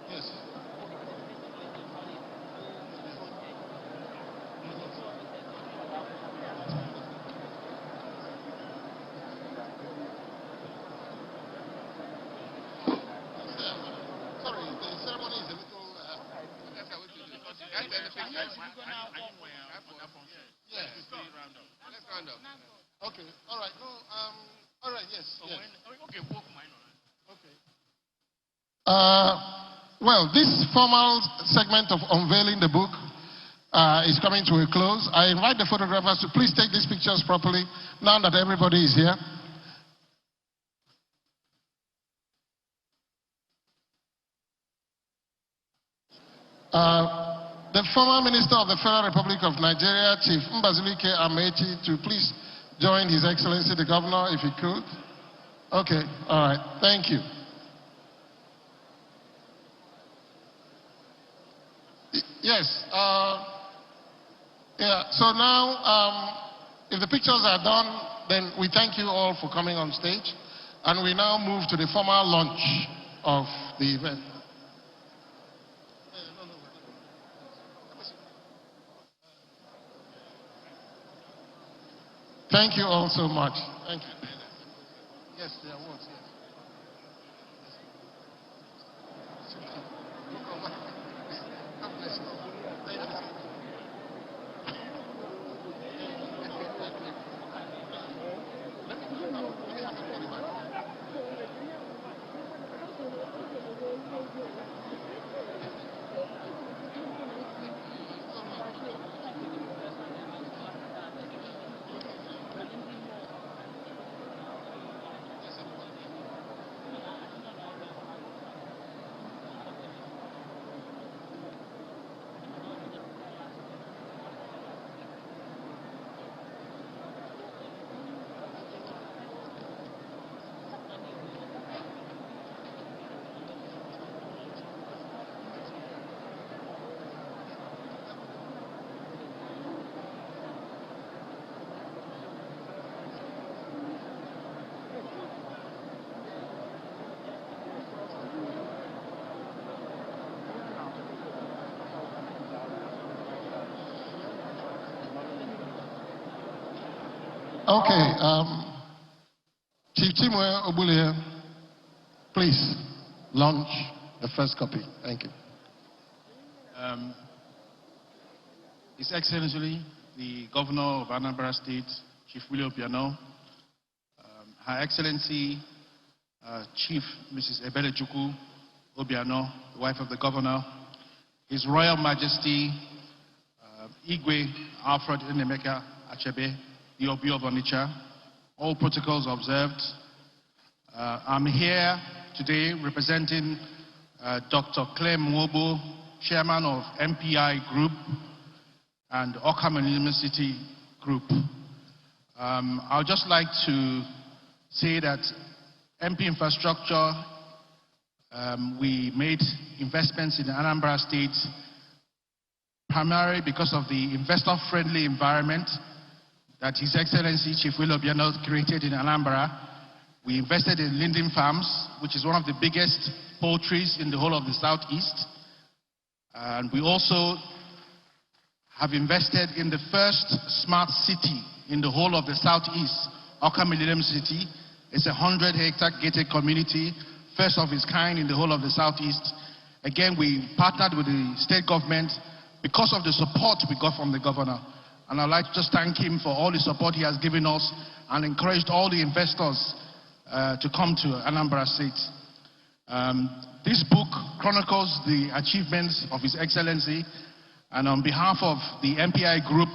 Yes. Okay, all right. No, all right, yes. Yes. Okay. Well, this formal segment of unveiling the book is coming to a close. I invite the photographers to please take these pictures properly now that everybody is here. The former Minister of the Federal Republic of Nigeria, Chief Mbazulike Amechi, to please join His Excellency the Governor if he could. Okay, all right, thank you. Yes, yeah, so now, if the pictures are done, then we thank you all for coming on stage, and we now move to the formal launch of the event. Thank you all so much. Thank you. Yes, there was, yes. God bless you. Thank you. Okay, Chief Timwe Obulie, please launch the first copy. Thank you. His Excellency, the Governor of Anambra State, Chief Willie Obiano, Her Excellency, Chief Mrs. Ebelechukwu Obiano, the wife of the Governor, His Royal Majesty, Igwe Alfred Nnemeka Achebe, the Obi of Onitsha, all protocols observed. I'm here today representing Dr. Clem Mwobo, Chairman of MPI Group and Occam University Group. I would just like to say that MP Infrastructure, we made investments in Anambra State primarily because of the investor-friendly environment that His Excellency Chief Willie Obiano created in Anambra. We invested in Linden Farms, which is one of the biggest poultries in the whole of the Southeast. And we also have invested in the first smart city in the whole of the Southeast, Oka Millennium City. It's a 100-hectare gated community, first of its kind in the whole of the Southeast. Again, we partnered with the state government because of the support we got from the governor. And I'd like to just thank him for all the support he has given us and encouraged all the investors to come to Anambra State. This book chronicles the achievements of His Excellency, and on behalf of the MPI Group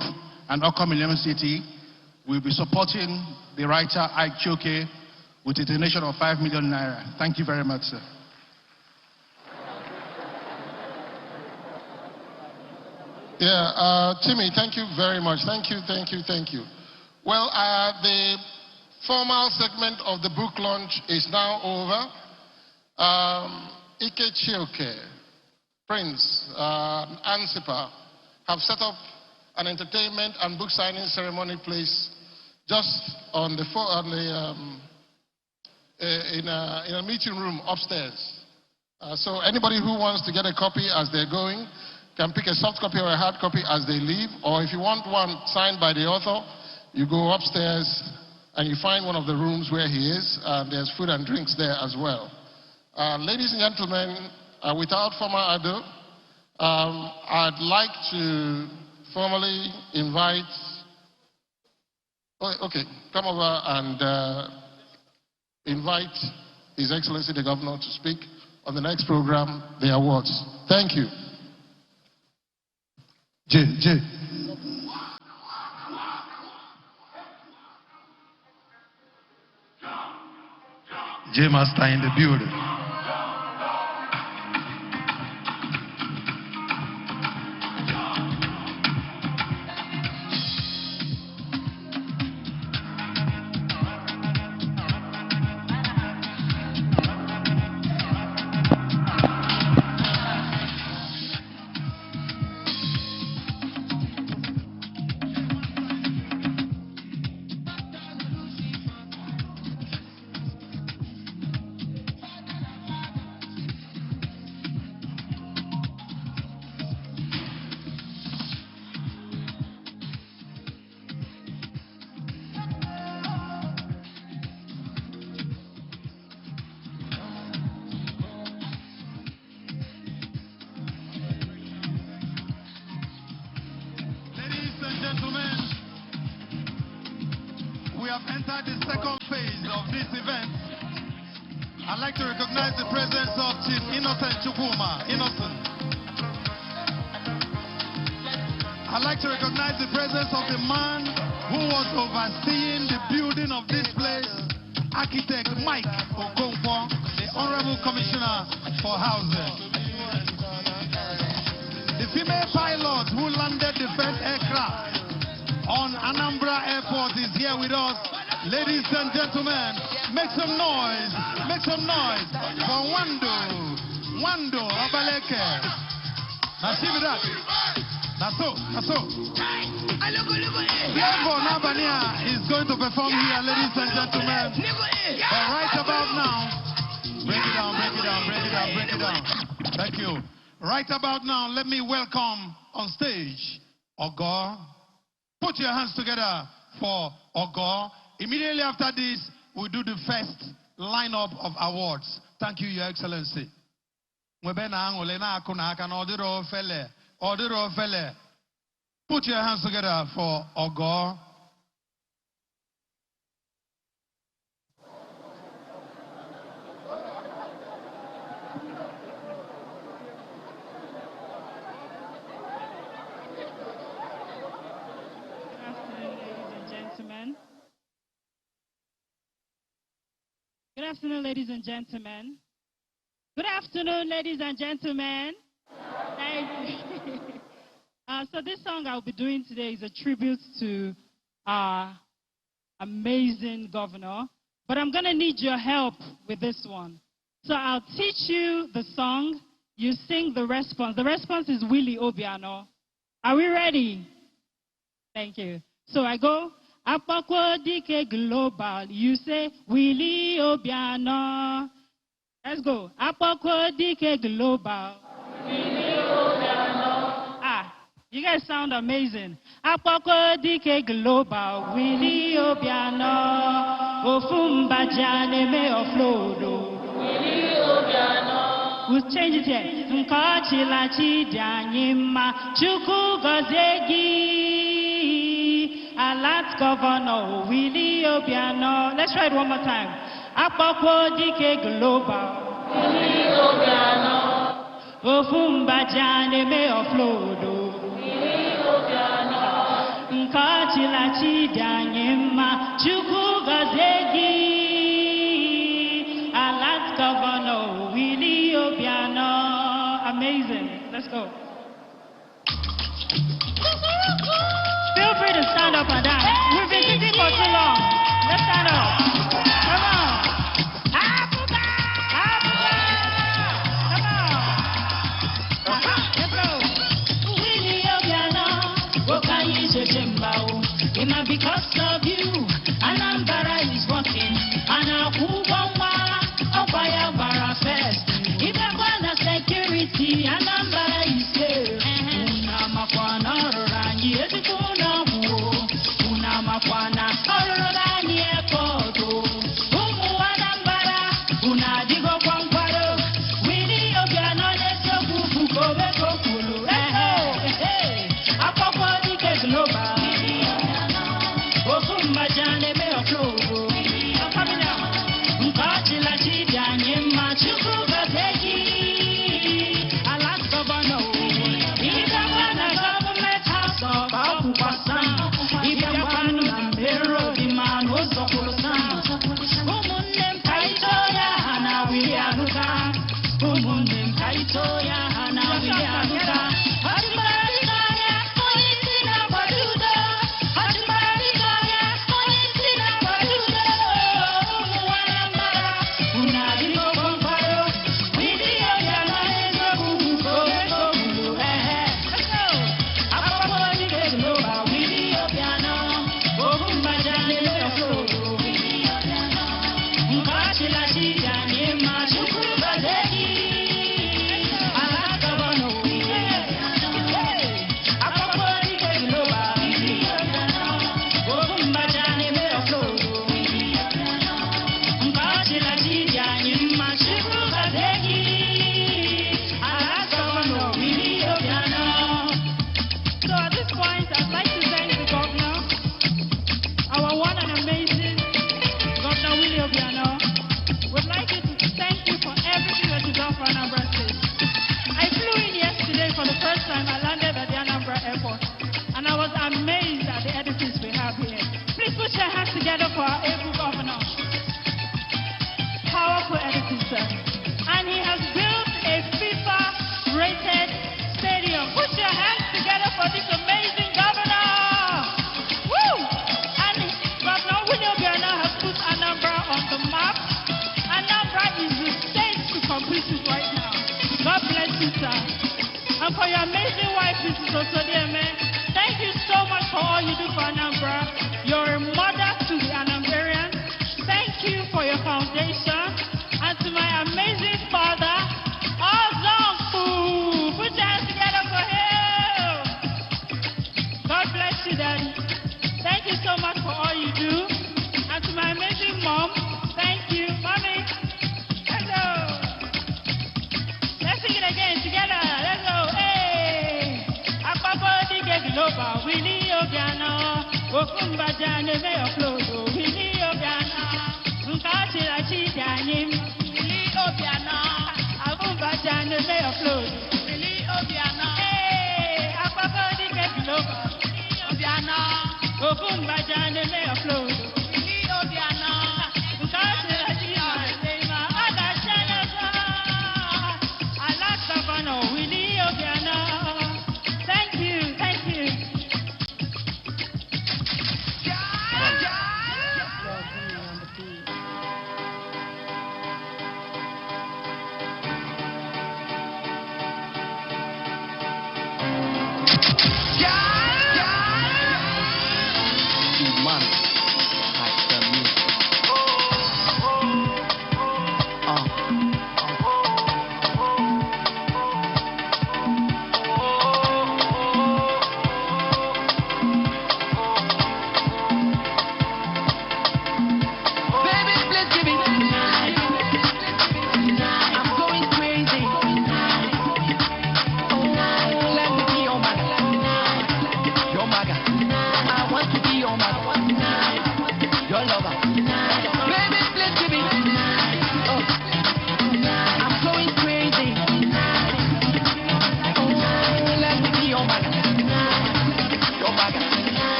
and Occam University, we'll be supporting the writer Ike Choke with a donation of 5 million naira. Thank you very much, sir. Yeah, Timmy, thank you very much. Thank you. Well, the formal segment of the book launch is now over. Ike Chioke, Prince, Ansipa have set up an entertainment and book signing ceremony place just on the in a meeting room upstairs. So anybody who wants to get a copy as they're going can pick a soft copy or a hard copy as they leave, or if you want one signed by the author, you go upstairs and you find one of the rooms where he is, and there's food and drinks there as well. Ladies and gentlemen, without further ado, I'd like to formally invite, come over and invite His Excellency the Governor to speak on the next program, the awards. Thank you. J. Master in the building. I'd like to recognize the presence of the man who was overseeing the building of this place, Architect Mike Okonkwo, the Honorable Commissioner for Housing. The female pilot who landed the first aircraft on Anambra Airport is here with us. Ladies and gentlemen, make some noise for Wando Abaleke. Now see me that. That's so. Flavor Nabania is going to perform here, ladies and gentlemen. But right about now, break it down. Thank you. Right about now, let me welcome on stage Ogo. Put your hands together for Ogo. Immediately after this, we'll do the first lineup of awards. Thank you, Your Excellency. Put your hands together for Ogo. Good afternoon, ladies and gentlemen. Good afternoon, ladies and gentlemen. Thank you. So this song I'll be doing today is a tribute to our amazing governor. But I'm going to need your help with this one. So I'll teach you the song. You sing the response. The response is Willie Obiano. Are we ready? Thank you. So I go. Apakwo dike global. You say Willie Obiano. Let's go. Apakwo dike global. Willie Obiano. Ah, you guys sound amazing. Apakwo dike global. Willie Obiano. Ofumba jane me oflodo. Willie Obiano. We'll change it here. Nkachila chidanyima. Chuku gozegi. Alat Governor Willie Obiano. Let's try it one more time. Apakwo dike global. Willie Obiano. Ofumba jane me oflodo. Willie Obiano. Nkachila chidanyima. Chuku gazegi. Alat Governor Willie Obiano. Amazing. Let's go. Feel free to stand up and dance. We've been sitting for too long. Let's stand up. Come on. Africa! Africa! Come on. Let's go. Willie Obiano, Wokanyi Chechembao. It might be because of you. Anambra is working. Anakubawa, Obaya Bara first. If I want a security, Anambra is here. Unamakwana Rangi, Unamapwana, Orani Ekoto, Umuanambara, Unadigo Kwamparo, Willie Obiano, Nesoku, Kobeko Kulu, Apapa Dike Global, Okumajane Meoflogo, Nkachila Chidanye Machuku Gateki, Alat Governor, Idabana Government House of Akupasan. Together for our able governor. Powerful editor. And he has built a FIFA-rated stadium. Put your hands together for this amazing governor. Woo! And Governor Willie Obiano has put Anambra on the map. Anambra is the state to complete it right now. God bless you, sir. And for your amazing wife, Mrs. Osodieme, thank you so much for all you do for Anambra. You're a mother to the Anambarians. Thank you for your foundation. And to my amazing father, Ozonfu. Put your hands together for him. God bless you, Daddy. Thank you so much for over. Willie Obiano, Okumbaja, never upload. Willie Obiano, Unkachi Rachi Danim. Willie Obiano, Okumbaja, never upload. Willie Obiano, hey, Apapodi Kepiloba. Obiano, Okumbaja, never upload. Willie Obiano, Unkachi Rachi Danim. Alaska, Willie Obiano. Thank you, thank you.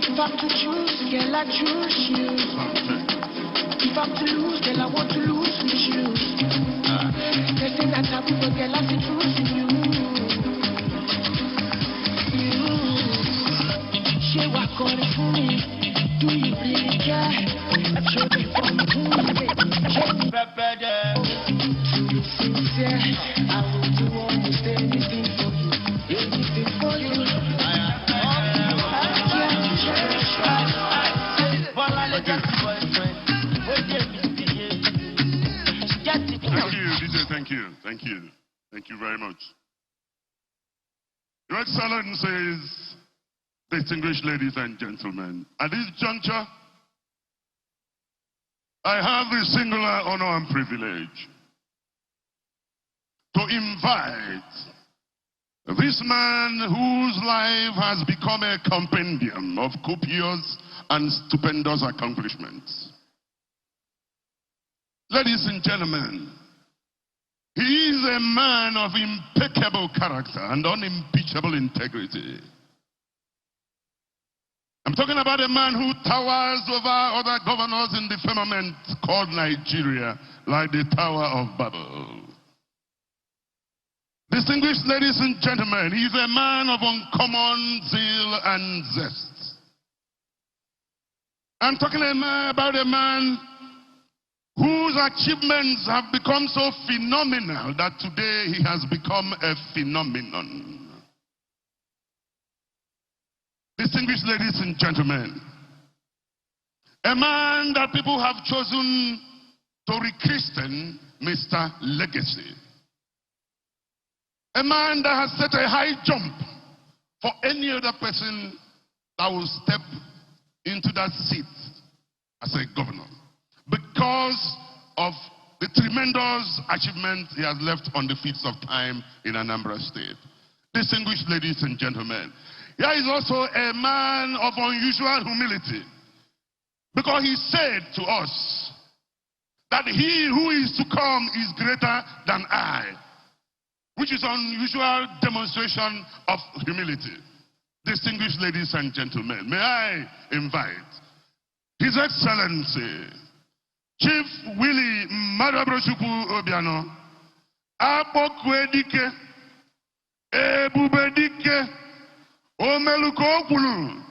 If I'm to choose, girl, I choose you. If I'm to lose, girl, I want to lose with you. They say that taboo, but girl, I see truth in you. She walk on it for me. Do you really care? I show me from who sincere. I will do almost anything for you. Anything for you. Thank you. Thank you very much. Your Excellencies, distinguished ladies and gentlemen, at this juncture, I have the singular honor and privilege to invite this man whose life has become a compendium of copious and stupendous accomplishments. Ladies and gentlemen, he is a man of impeccable character and unimpeachable integrity. I'm talking about a man who towers over other governors in the firmament called Nigeria, like the Tower of Babel. Distinguished ladies and gentlemen, he is a man of uncommon zeal and zest. I'm talking about a man whose achievements have become so phenomenal that today he has become a phenomenon. Distinguished ladies and gentlemen, a man that people have chosen to rechristen Mr. Legacy. A man that has set a high jump for any other person that will step into that seat as a governor, because of the tremendous achievement he has left on the feet of time in Anambra State. Distinguished ladies and gentlemen, here is also a man of unusual humility, because he said to us that he who is to come is greater than I, which is an unusual demonstration of humility. Distinguished ladies and gentlemen, may I invite His Excellency Chief Willie Madabrochukwu Obiano, Apokwedike, Ebubedike, Omelukokulu.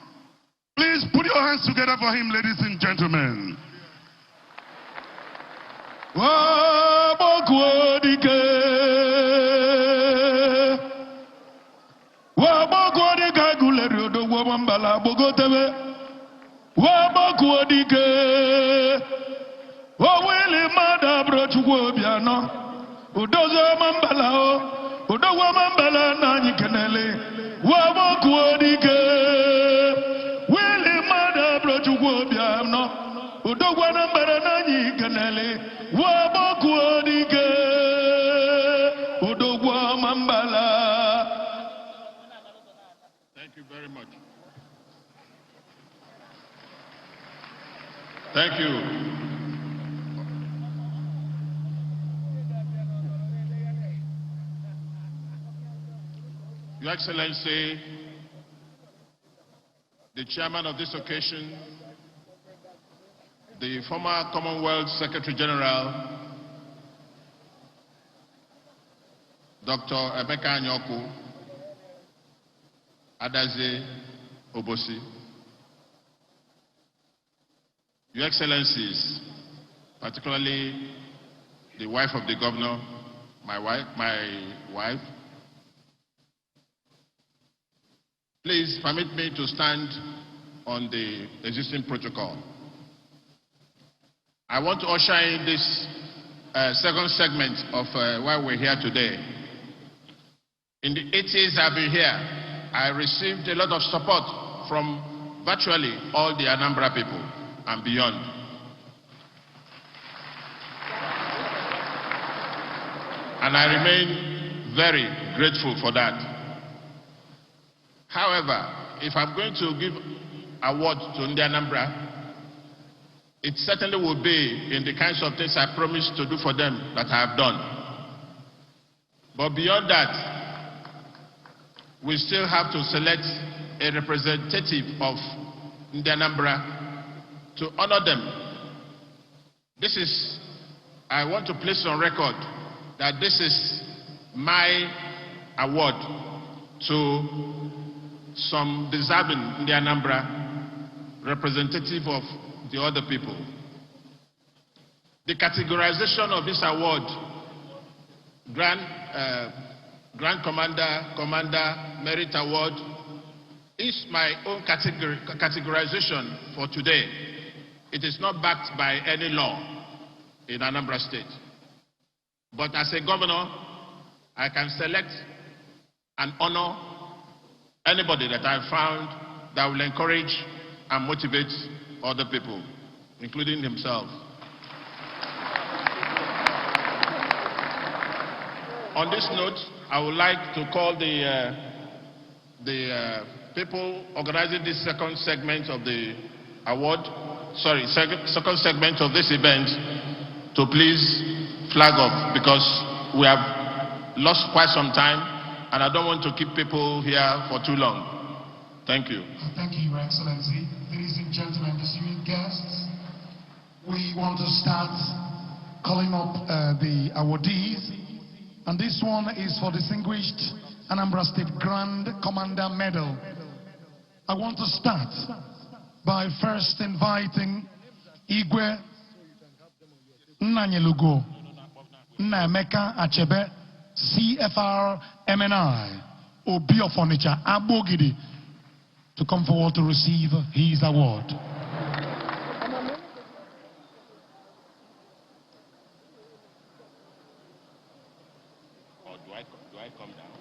Please put your hands together for him, ladies and gentlemen. Apokwedike, mambala bogotebe waboku odike owili mada brochukwu Obiano udozo mambala o udogwa mambala nanyi kenele waboku odike wili mada brochukwu Obiano udogwa nambala nanyi kenele waboku odike udogwa mambala. Thank you very much. Thank you. Your Excellency, the chairman of this occasion, the former Commonwealth Secretary General, Dr. Emeka Anyoku, Adaze Obosi, Your Excellencies, particularly the wife of the governor, my wife, please permit me to stand on the existing protocol. I want to usher in this second segment of why we're here today. In the 80s I've been here, I received a lot of support from virtually all the Anambra people and beyond. And I remain very grateful for that. However, if I'm going to give award to Ndi Anambra, it certainly will be in the kinds of things I promised to do for them that I have done. But beyond that, we still have to select a representative of Ndi Anambra to honor them. This is, I want to place on record that this is my award to some deserving Ndi Anambra representative of the other people. The categorization of this award, Grand Commander Merit Award, is my own categorization for today. It is not backed by any law in Anambra State. But as a governor, I can select and honor anybody that I found that will encourage and motivate other people, including himself. On this note, I would like to call the people organizing this second segment of the award, second segment of this event, to please flag off, because we have lost quite some time and I don't want to keep people here for too long. Thank you. Thank you, Your Excellency. Ladies and gentlemen, distinguished guests, we want to start calling up the awardees. And this one is for distinguished Anambra State Grand Commander Medal. I want to start by first inviting Igwe Nnanyelugo Nnaemeka Achebe, CFR MNI, Obiano Abogidi, to come forward to receive his award. Do I come down?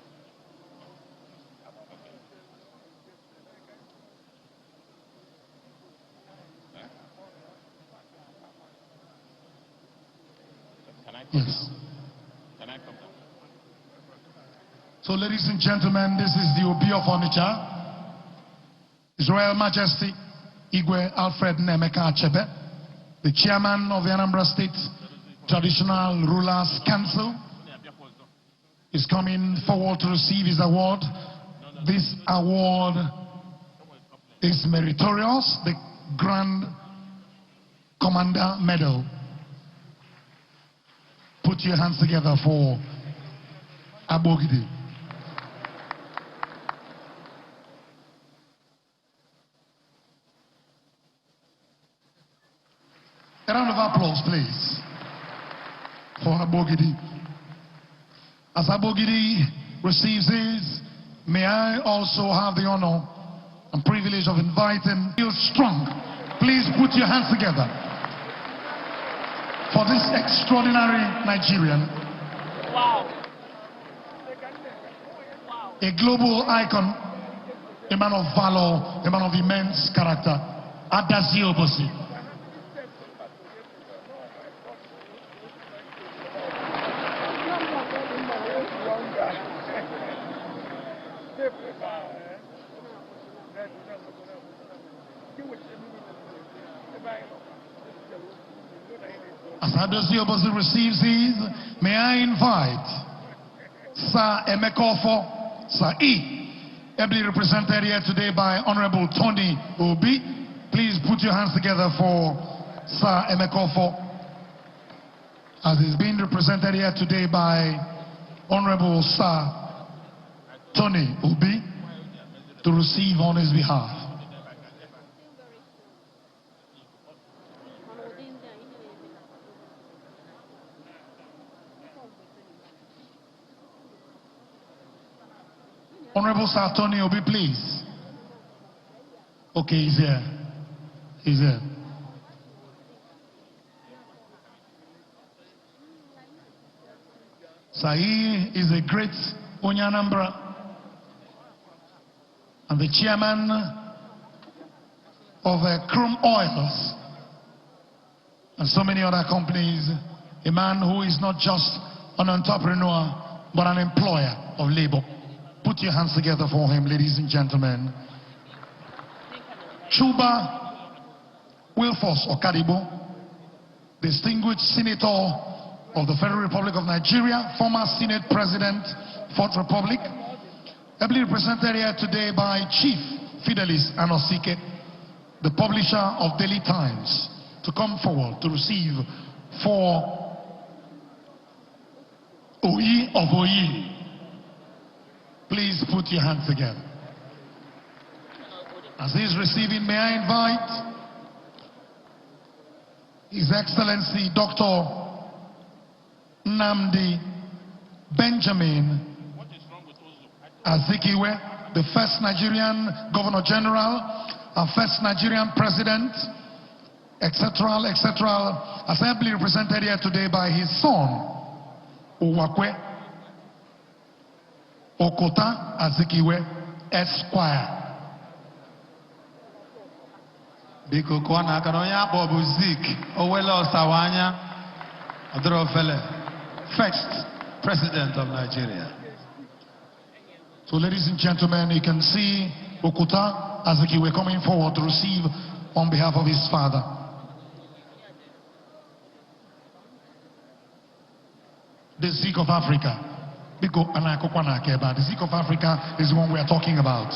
Okay. Can I come Yes. down? Can I come down? So, ladies and gentlemen, this is the Obiano His Royal Majesty Igwe Alfred Nnaemeka Achebe, the chairman of the Anambra State Traditional Rulers Council, is coming forward to receive his award. This award is meritorious, the Grand Commander Medal. Put your hands together for Abogidi. A round of applause, please, for Abogidi. As Abogidi receives his, may I also have the honor and privilege of inviting you strong. Please put your hands together for this extraordinary Nigerian. Wow. A global icon, a man of valor, a man of immense character, Adazi Obosi. As Adazi Obosi receives his, may I invite Sir Emekofo, Sir E, ably represented here today by Honorable Tony Obi. Please put your hands together for Sir Emekofo, as is being represented here today by Honorable Sir Tony Obi to receive on his behalf. Honorable Sir Tony Obi, please. Okay, he's here. He's here. Sir, he is a great Onyanambra and the chairman of Chrome Oils and so many other companies. A man who is not just an entrepreneur but an employer of labor. Put your hands together for him, ladies and gentlemen. Chuba Wilfos Okadibo, distinguished senator of the Federal Republic of Nigeria, former Senate President, Fourth Republic, ably represented here today by Chief Fidelis Anosike, the publisher of Daily Times, to come forward to receive for Oyi of Oyi. Please put your hands together. As he is receiving, may I invite His Excellency Dr. Nnamdi Benjamin Azikiwe, the first Nigerian Governor General and first Nigerian President, etc., etc., as ably represented here today by his son, Uwakwe Okota Azikiwe, Esquire. Biko kwana kanonya bobu zik owelo sawanya adrofele, first president of Nigeria. So ladies and gentlemen, you can see Okota Azikiwe coming forward to receive on behalf of his father. The Zik of Africa. The Zik of Africa is the one we are talking about.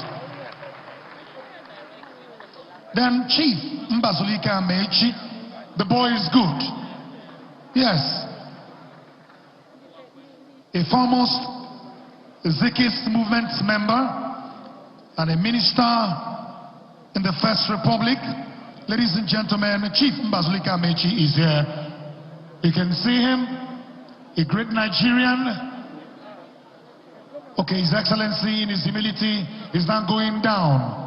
Then Chief Mbazulika Mechi, the boy is good. Yes. A foremost Zikist movement member and a minister in the First Republic. Ladies and gentlemen, Chief Mbazulika Mechi is here. You can see him, a great Nigerian. Okay, His Excellency in his humility is now going down.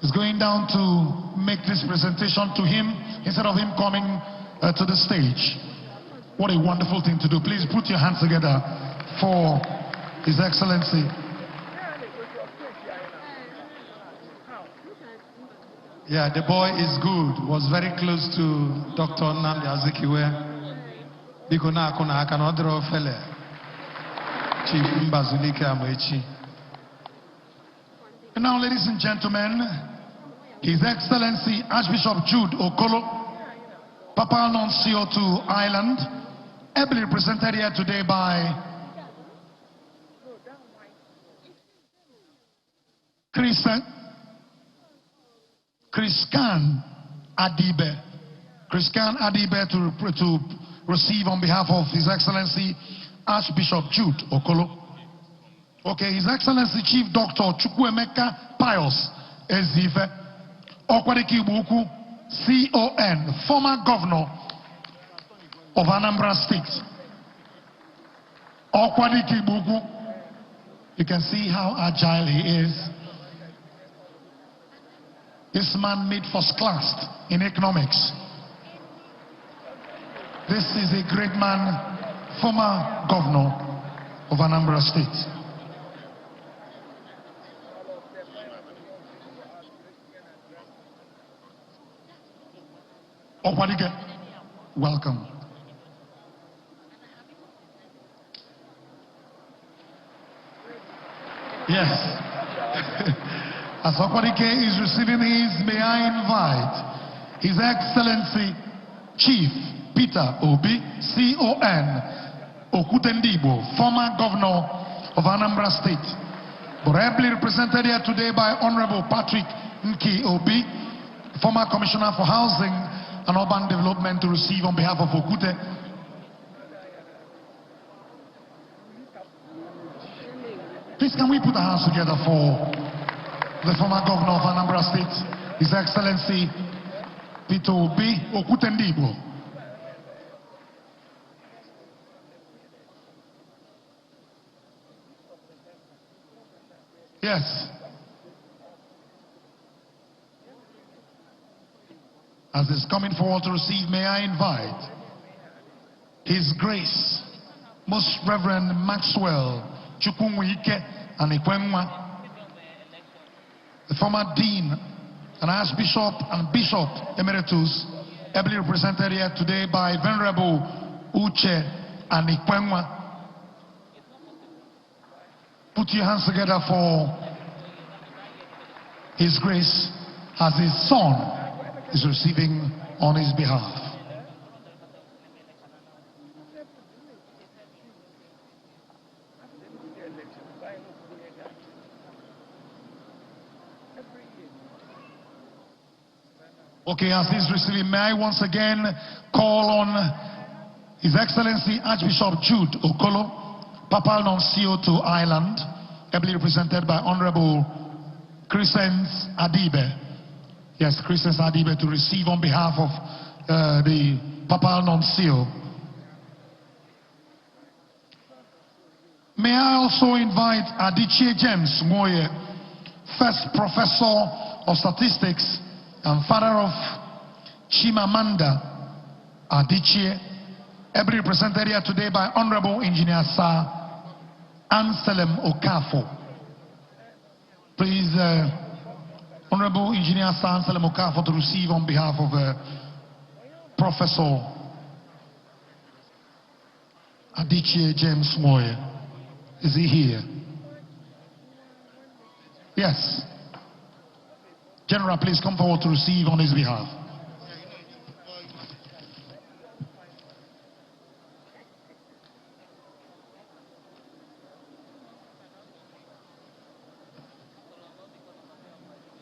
He's going down to make this presentation to him instead of him coming to the stage. What a wonderful thing to do. Please put your hands together for His Excellency. Yeah, the boy is good. Was very close to Dr. Nnamdi Azikiwe. Biko na akuna akanodro fele. Chief Mbazulika Amechi. And now, ladies and gentlemen, His Excellency Archbishop Jude Okolo, Papal Nuncio to Ireland, ably represented here today by Chriskan Adibe. Chriskan Adibe to receive on behalf of His Excellency Archbishop Jude Okolo. Okay, His Excellency Chief Dr. Chukwuemeka Pius Ezife Okwadiki Buku, CON, former governor of Anambra State. Okwadiki Buku, you can see how agile he is. This man made first class in economics. This is a great man, former governor of Anambra State. Owadike, welcome. Yes. As Owadike is receiving his, may I invite His Excellency Chief Peter Obi, CON, Okutendibo, former governor of Anambra State, but ably represented here today by Honorable Patrick Nki Obi, former Commissioner for Housing and Urban Development, to receive on behalf of Okute. Please, can we put our hands together for the former governor of Anambra State, His Excellency Peter Obi Okutendibo. Yes. As he's coming forward to receive, may I invite His Grace, Most Reverend Maxwell Chukwunwike Anikwenwa, the former Dean and Archbishop and Bishop Emeritus, ably represented here today by Venerable Uche Anikwenwa. Put your hands together for His Grace as his son is receiving on his behalf. Okay, as he's receiving, may I once again call on His Excellency Archbishop Jude Okolo, Papal Nuncio to Ireland, ably represented by Honorable Crescens Adibe. Yes, Crescens Adibe, to receive on behalf of the Papal Nuncio. May I also invite Adichie James Moye, first Professor of Statistics and father of Chimamanda Adichie, ably represented here today by Honorable Engineer Sir Anselm Okafor. Please, Honorable Engineer Sir Anselm Okafor, to receive on behalf of Professor Adichie James Moye. Is he here? Yes. General, please come forward to receive on his behalf.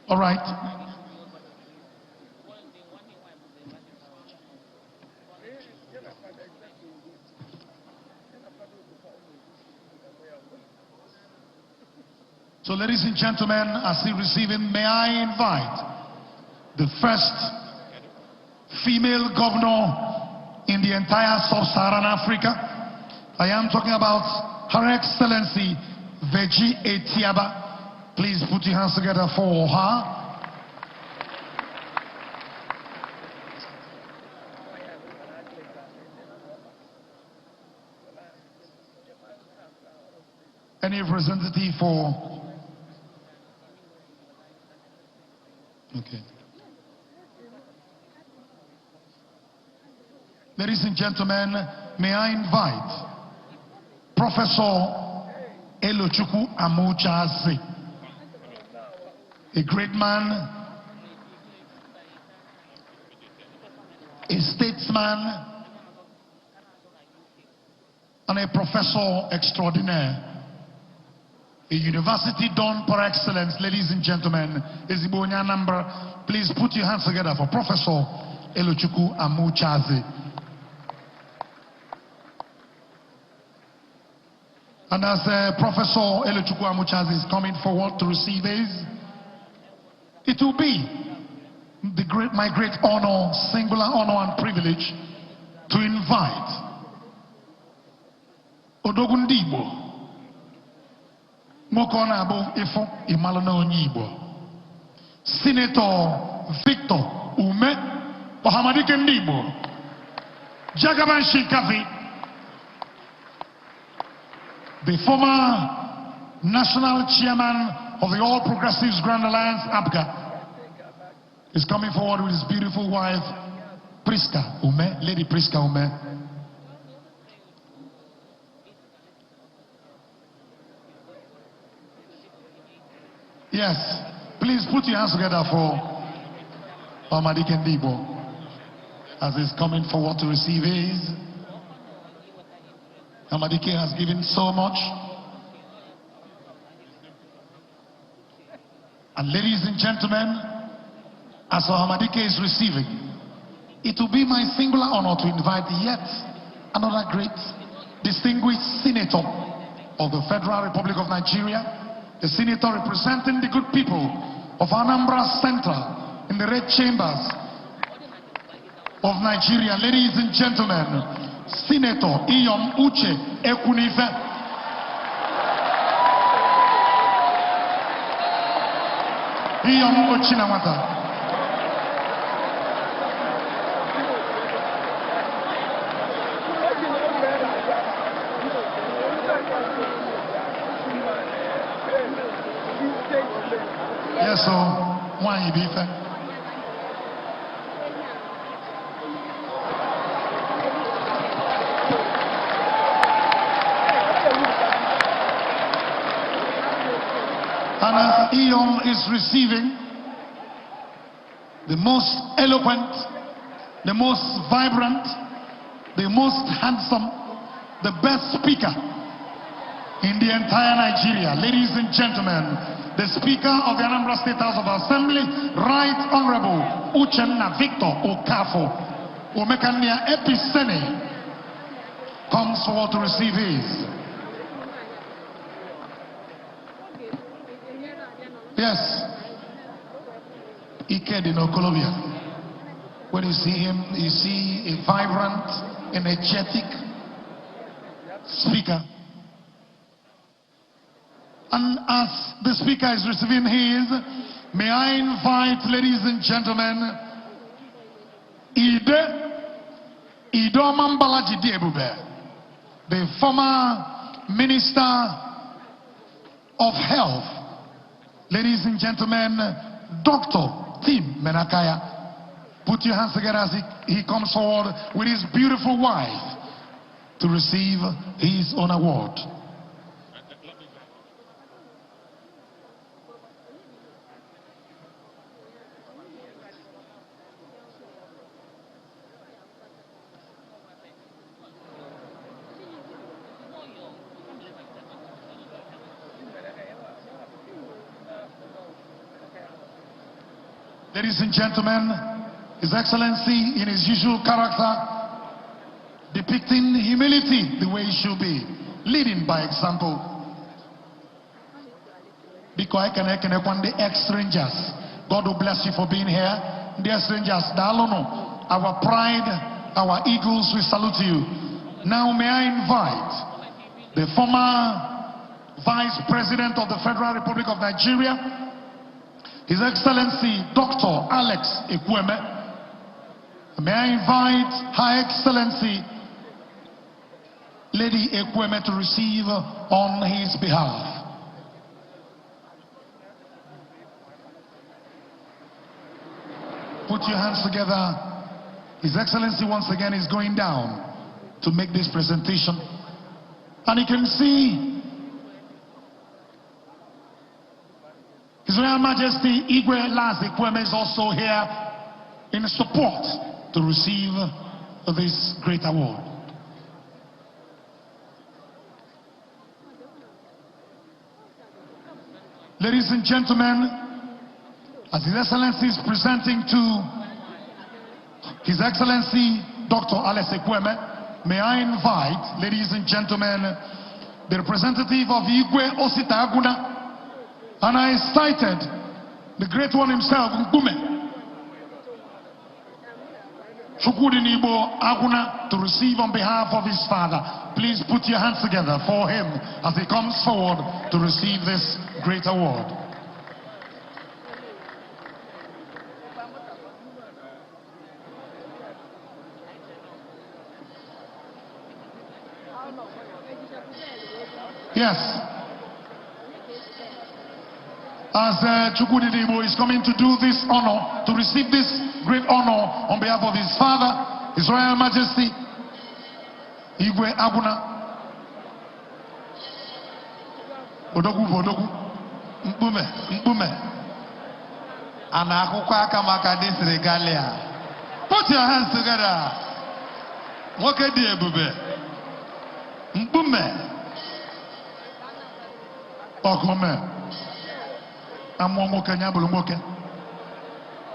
All right. So, ladies and gentlemen, as he receiving, may I invite the first female governor in the entire sub-Saharan Africa. I am talking about Her Excellency Veji Etiaba. Please put your hands together for her. Any representative for... Okay. Ladies and gentlemen, may I invite Professor Elochukwu Amuchazi, a great man, a statesman, and a professor extraordinaire. A university done par excellence, ladies and gentlemen. Ezigbo onye Anambra. Please put your hands together for Professor Elochukwu Amuchazi. And as Professor Elochukwu Amuchazi is coming forward to receive his, it will be my great honor, singular honor and privilege to invite Odogundibo, Senator Victor Ume Ohamadike Ndibo, Jagaban Shinkafi, the former National Chairman of the All Progressives Grand Alliance, APGA, is coming forward with his beautiful wife, Priska Ume, Lady Priska Ume. Yes, please put your hands together for Ohamadike Ndibo as he's coming forward to receive his. Ohamadike has given so much. And ladies and gentlemen, as Ohamadike is receiving, it will be my singular honor to invite yet another great distinguished senator of the Federal Republic of Nigeria, the senator representing the good people of Anambra Central in the red chambers of Nigeria. Ladies and gentlemen, Senator Iyom Uche Ekunife. Iyom Ochinawata. Yes, so why you be fair? And as Iyom is receiving, the most eloquent, the most vibrant, the most handsome, the best speaker in the entire Nigeria, ladies and gentlemen, the Speaker of the Anambra State House of Assembly, Right Honorable Uchenna Victor Okafo Omekania Episene, comes forward to receive his. Yes, Ikedino Colombia. When you see him, you see a vibrant, energetic speaker. And as the speaker is receiving his, may I invite, ladies and gentlemen, Ido Mambalaji Diebube, the former Minister of Health. Ladies and gentlemen, Dr. Tim Menakaya. Put your hands together as he comes forward with his beautiful wife to receive his own award. Ladies and gentlemen, His Excellency, in his usual character, depicting humility the way it should be, leading by example. Because I can the ex-strangers. God will bless you for being here. Dear strangers, Dalono, our pride, our eagles, we salute you. Now may I invite the former Vice President of the Federal Republic of Nigeria, His Excellency Dr. Alex Ekweme. May I invite Her Excellency Lady Ekweme to receive on his behalf. Put your hands together. His Excellency once again is going down to make this presentation. And you can see His Royal Majesty Igwe Laz Ekweme is also here in support to receive this great award. Ladies and gentlemen, as His Excellency is presenting to His Excellency Dr. Alex Ekweme, may I invite, ladies and gentlemen, the representative of Igwe Osita Aguna, and I cited the great one himself, Nkume Chukwudinibo Aguna, to receive on behalf of his father. Please put your hands together for him as he comes forward to receive this great award. Yes. As Chukwudidebo is coming to do this honor, to receive this great honor on behalf of his father, His Royal Majesty, Igwe Aguna. Odogu. Mpume. Anakuka kamaka this regalia. Put your hands together. Woke di ebube. Mpume. Okome. Amomo kanya bulumoke.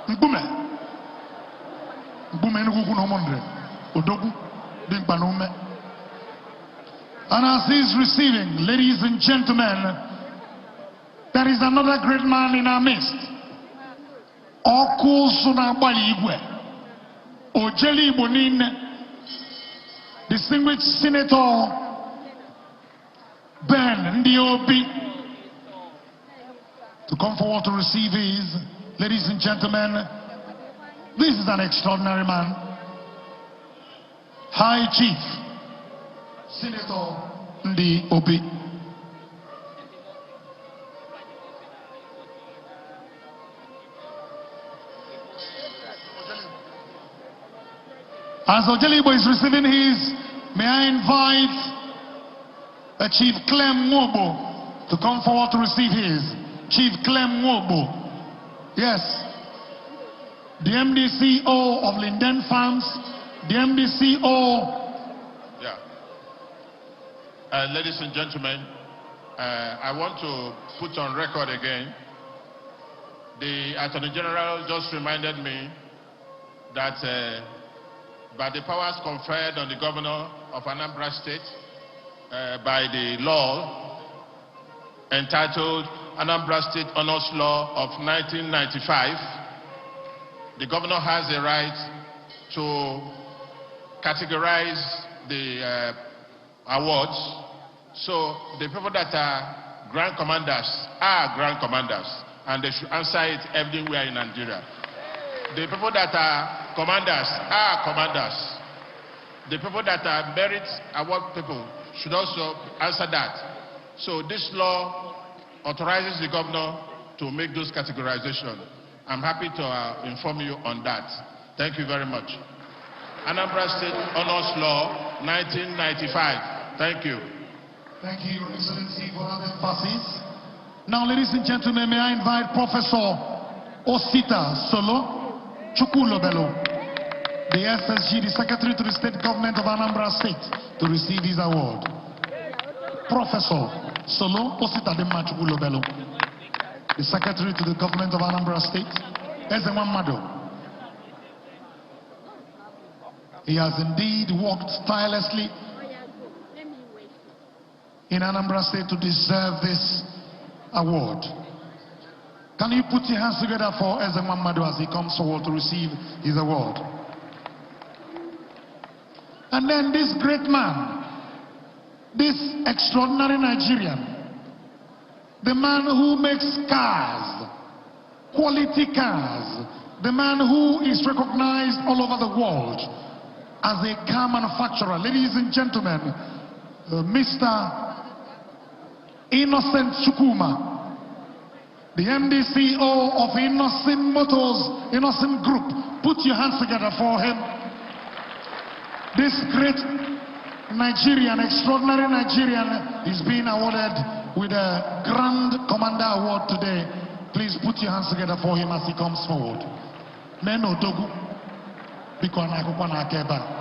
Mpume nugu no mondre. Odogu dimbanume. And as he is receiving, ladies and gentlemen, there is another great man in our midst. Oku Sunabali Igwe. Ojeli Bonin, distinguished Senator Ben Ndiobi, to come forward to receive his. Ladies and gentlemen, this is an extraordinary man. High Chief Senator Ndiobi. As Ojelibo is receiving his, may I invite Chief Clem Mwobo to come forward to receive his. Chief Clem Mwobo. Yes. The MDCO of Linden Farms. The MDCO. Yeah. Ladies and gentlemen, I want to put on record again. The Attorney General just reminded me that by the powers conferred on the governor of Anambra State by the law entitled Anambra State Honors Law of 1995, the governor has a right to categorize the awards. So the people that are grand commanders are grand commanders, and they should answer it everywhere in Nigeria. The people that are commanders are commanders. The people that are merit award people should also answer that. So this law authorizes the governor to make those categorizations. I'm happy to inform you on that. Thank you very much. Anambra State Honors Law, 1995. Thank you. Thank you, Your Excellency, for that emphasis. Now, ladies and gentlemen, may I invite Professor Osita Solo Chukwulobelo, the SSG, the Secretary to the State Government of Anambra State, to receive his award. Professor Solo Osita Chukwulobelo, the Secretary to the Government of Anambra State, Ezemamado. He has indeed worked tirelessly in Anambra State to deserve this award. Can you put your hands together for Ezemamado as he comes forward to receive his award? And then this great man, this extraordinary Nigerian, the man who makes cars, quality cars, the man who is recognized all over the world as a car manufacturer. Ladies and gentlemen, Mr. Innocent Chukuma, the MDCO of Innocent Motors, Innocent Group. Put your hands together for him. This great Nigerian, extraordinary Nigerian, is being awarded with a Grand Commander Award today. Please put your hands together for him as he comes forward. Neno Dogu, Bikwana Kukwana Akeba.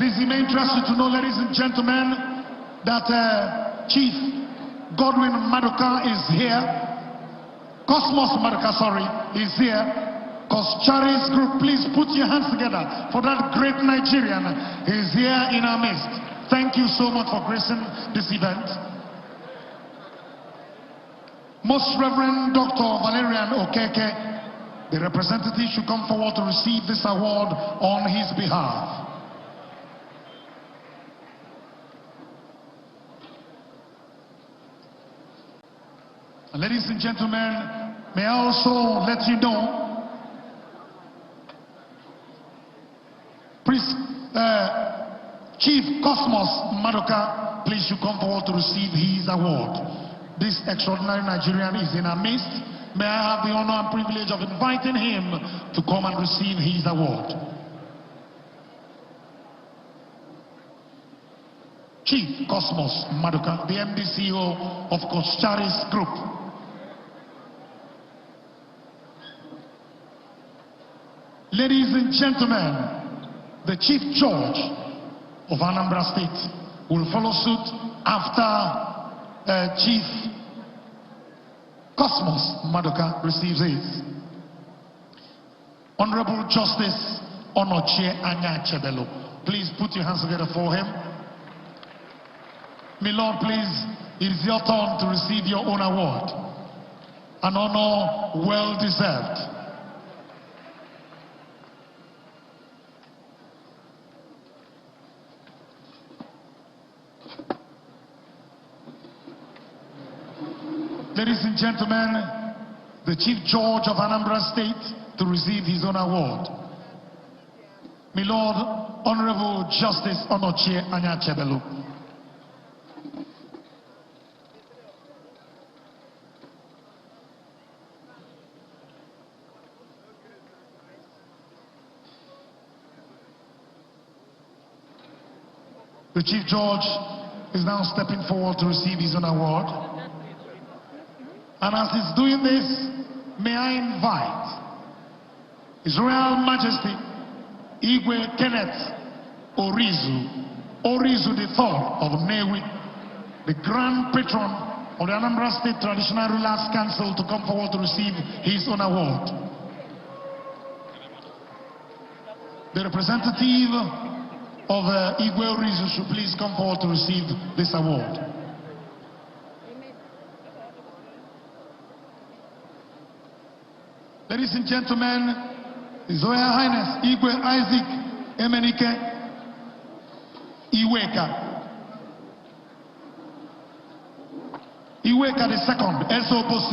Please, it may interest you to know, ladies and gentlemen, that Chief Godwin Maduka is here. Cosmos Maduka, sorry, is here. Charis Group, please put your hands together for that great Nigerian. He is here in our midst. Thank you so much for gracing this event. Most Reverend Dr. Valerian Okeke, the representative, should come forward to receive this award on his behalf. Ladies and gentlemen, may I also let you know Priest, Chief Cosmos Madoka, please you come forward to receive his award. This extraordinary Nigerian is in our midst. May I have the honor and privilege of inviting him to come and receive his award. Chief Cosmos Madoka, the MD CEO of Kocharis Group. Ladies and gentlemen, the Chief Judge of Anambra State will follow suit after Chief Cosmos Madoka receives his. Honorable Justice Onochie Anya Chebelo, please put your hands together for him. My Lord, please, it is your turn to receive your own award. An honor well deserved. Ladies and gentlemen, the Chief Judge of Anambra State to receive his own award. My Lord, Honorable Justice Onochie Anya Chebelo. The Chief Judge is now stepping forward to receive his own award. And as he's doing this, may I invite His Royal Majesty Igwe Kenneth Orizu III of Newi, the Grand Patron of the Anambra State Traditional Rulers Council, to come forward to receive his own award. The representative of Igwe Orizu should please come forward to receive this award. Ladies and gentlemen, His Royal Highness Igwe Isaac Emenike Iweka II, SOPC,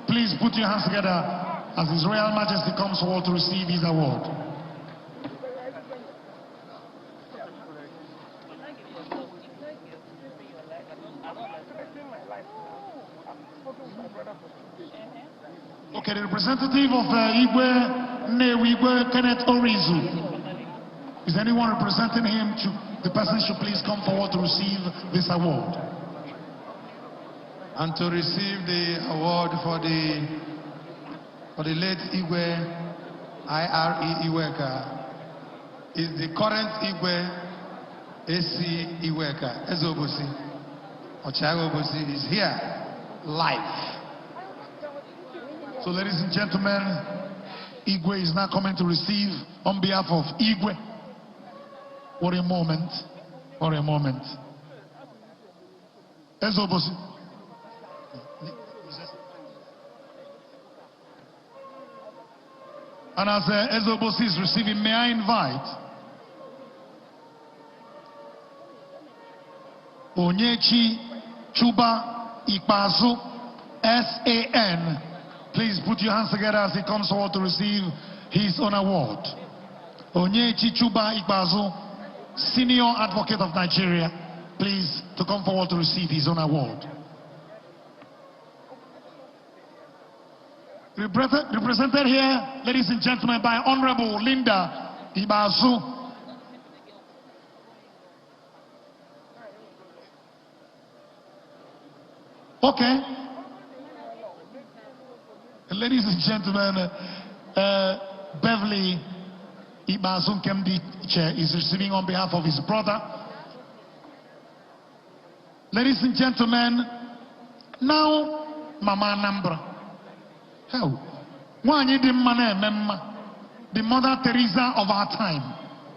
please put your hands together as His Royal Majesty comes forward to receive his award. Okay, the representative of Igwe Kenneth Orizu. Is anyone representing him? The person should please come forward to receive this award. And to receive the award for the late Igwe IRE Iweka is the current Igwe AC Iweka Ezobosi Ochiago Obosi is here live. So ladies and gentlemen, Igwe is now coming to receive on behalf of Igwe. What a moment. What a moment. Ezobosi. And as Ezobosi is receiving, may I invite Onyechi Chuba Ikpazu, SAN. Please put your hands together as he comes forward to receive his own award. Onyechi Chuba Ikpazu, Senior Advocate of Nigeria, please to come forward to receive his own award. Represented here, ladies and gentlemen, by Honorable Linda Ibazu. Okay. Ladies and gentlemen, Beverly Ibazun Kemdi is receiving on behalf of his brother. Ladies and gentlemen, now Mama Nambra. How? The Mother Teresa of our time.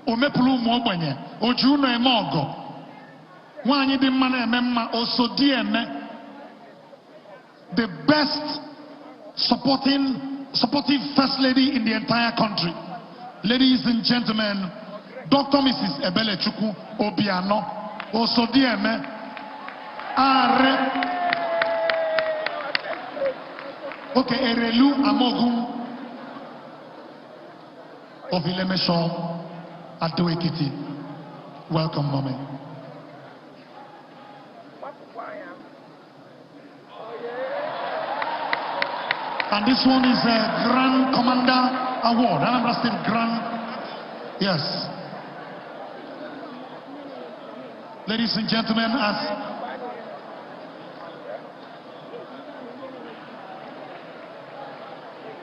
Omepulu Mobanye, Ojuno Emogo. Wanyi di Mane Memma Osodieme. The best supportive first lady in the entire country. Ladies and gentlemen, Dr. Mrs. Ebele Chukwu Obiano Osodieme Are. Okay, Erelu Amogun of Ilemesho Adoekiti. Welcome, Mommy. And this one is a Grand Commander Award. Anambra State Grand. Yes. Ladies and gentlemen, as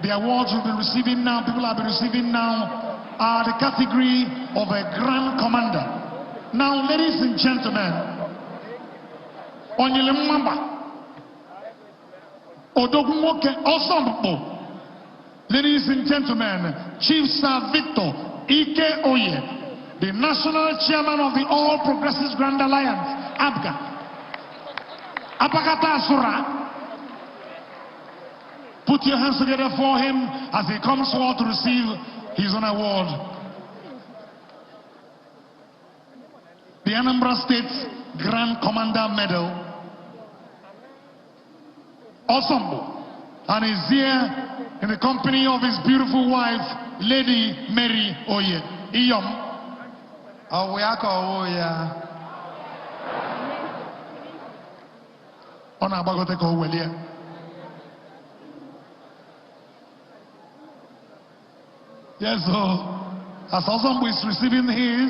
the awards you'll be receiving now, people have been receiving now, are the category of a Grand Commander. Now, ladies and gentlemen, Onyele Mwamba, Odogumoke Osombo, ladies and gentlemen, Chief Sir Victor Ike Oye, the National Chairman of the All Progressives Grand Alliance, ABGA, Apakata Asura. Put your hands together for him as he comes forward to receive his own award. The Anambra State Grand Commander Medal. Osombo. And he's here in the company of his beautiful wife, Lady Mary Oye. Iyom. Oyaka Oya. Ona abagote ko welie. Yes, so as Osombo is receiving his,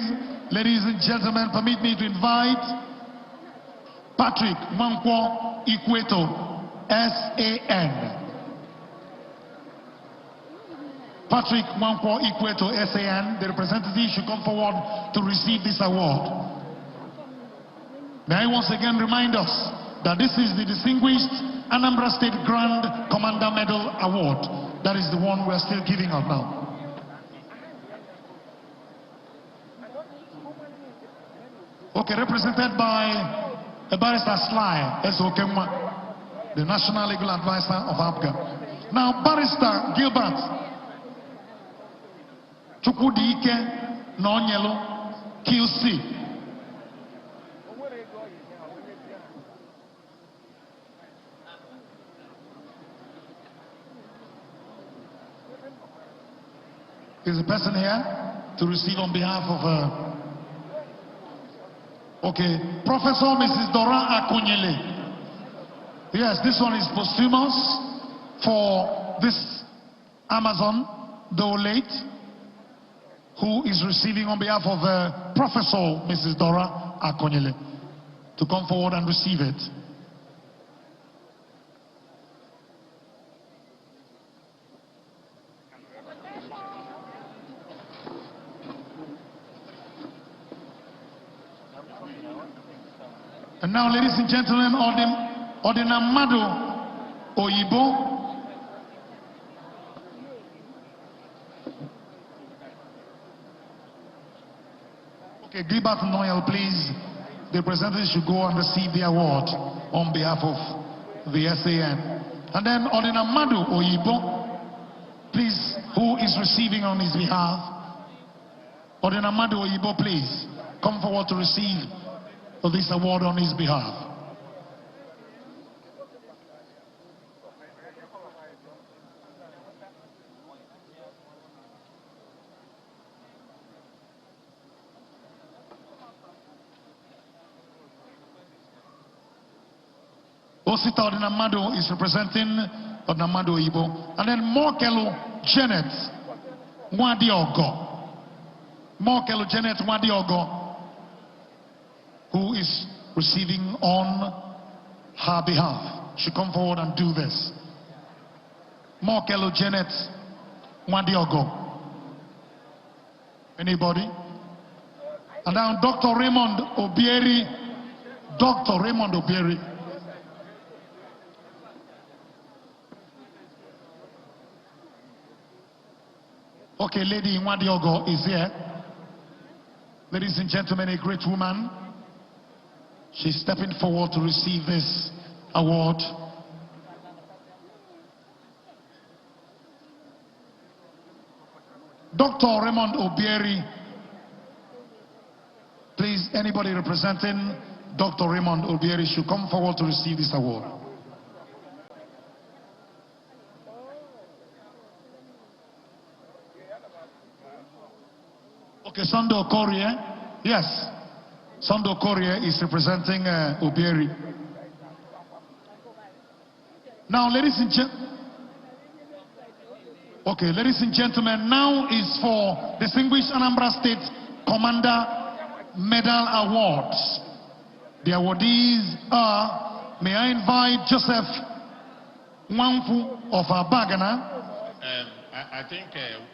ladies and gentlemen, permit me to invite Patrick Mwankwo Ikweto, SAN. Patrick Mwankwo Ikweto, SAN, the representative should come forward to receive this award. May I once again remind us that this is the Distinguished Anambra State Grand Commander Medal Award. That is the one we are still giving out now. Okay, represented by a Barrister Sly Esokemwa, the National Legal Advisor of ABGA. Now, Barrister Gilbert Chukwudike Nonyelo QC. Is a person here to receive on behalf of okay, Professor Mrs. Dora Akunyele. Yes, this one is posthumous for this Amazon, though late, who is receiving on behalf of Professor Mrs. Dora Akunyele to come forward and receive it. And now, ladies and gentlemen, Ordinamado Oyibo. Okay, Gilbert Noel, please. The representative should go and receive the award on behalf of the SAN. And then Ordinamado Oyibo, please, who is receiving on his behalf? Ordinamado Oyibo, please, come forward to receive this award on his behalf. Osita Ordinamado is representing Ordinamado Ibo. And then Mokelo Janet Mwadiogo. Mokelo Janet Mwadiogo, who is receiving on her behalf, should come forward and do this. Mokelo Janet Mwadiogo. Anybody? And now Dr. Raymond Obieri. Dr. Raymond Obieri. Okay, Lady Mwadiogo is here. Ladies and gentlemen, a great woman. She's stepping forward to receive this award. Dr. Raymond Obieri. Please, anybody representing Dr. Raymond Obieri should come forward to receive this award. Okay, Sando Korea. Yes. Sando Korea is representing Obieri. Now, ladies and gentlemen, now is for Distinguished Anambra State Commander Medal Awards. The awardees are, may I invite Joseph Mwamfu of Bagana. I think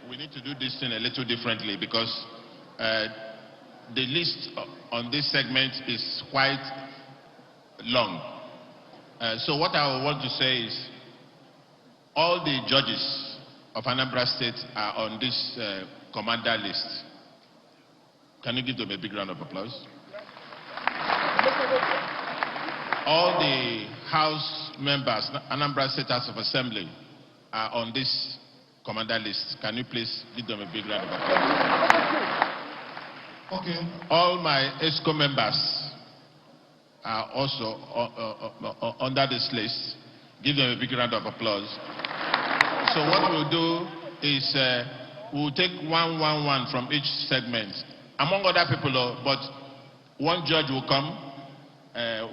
we need to do this thing a little differently because the list on this segment is quite long. So what I want to say is all the judges of Anambra State are on this commander list. Can you give them a big round of applause? All the House members, Anambra State House of Assembly, are on this commander list. Can you please give them a big round of applause? Okay. All my ESCO members are also under this list. Give them a big round of applause. So what we'll do is we'll take one from each segment, among other people, but one judge will come,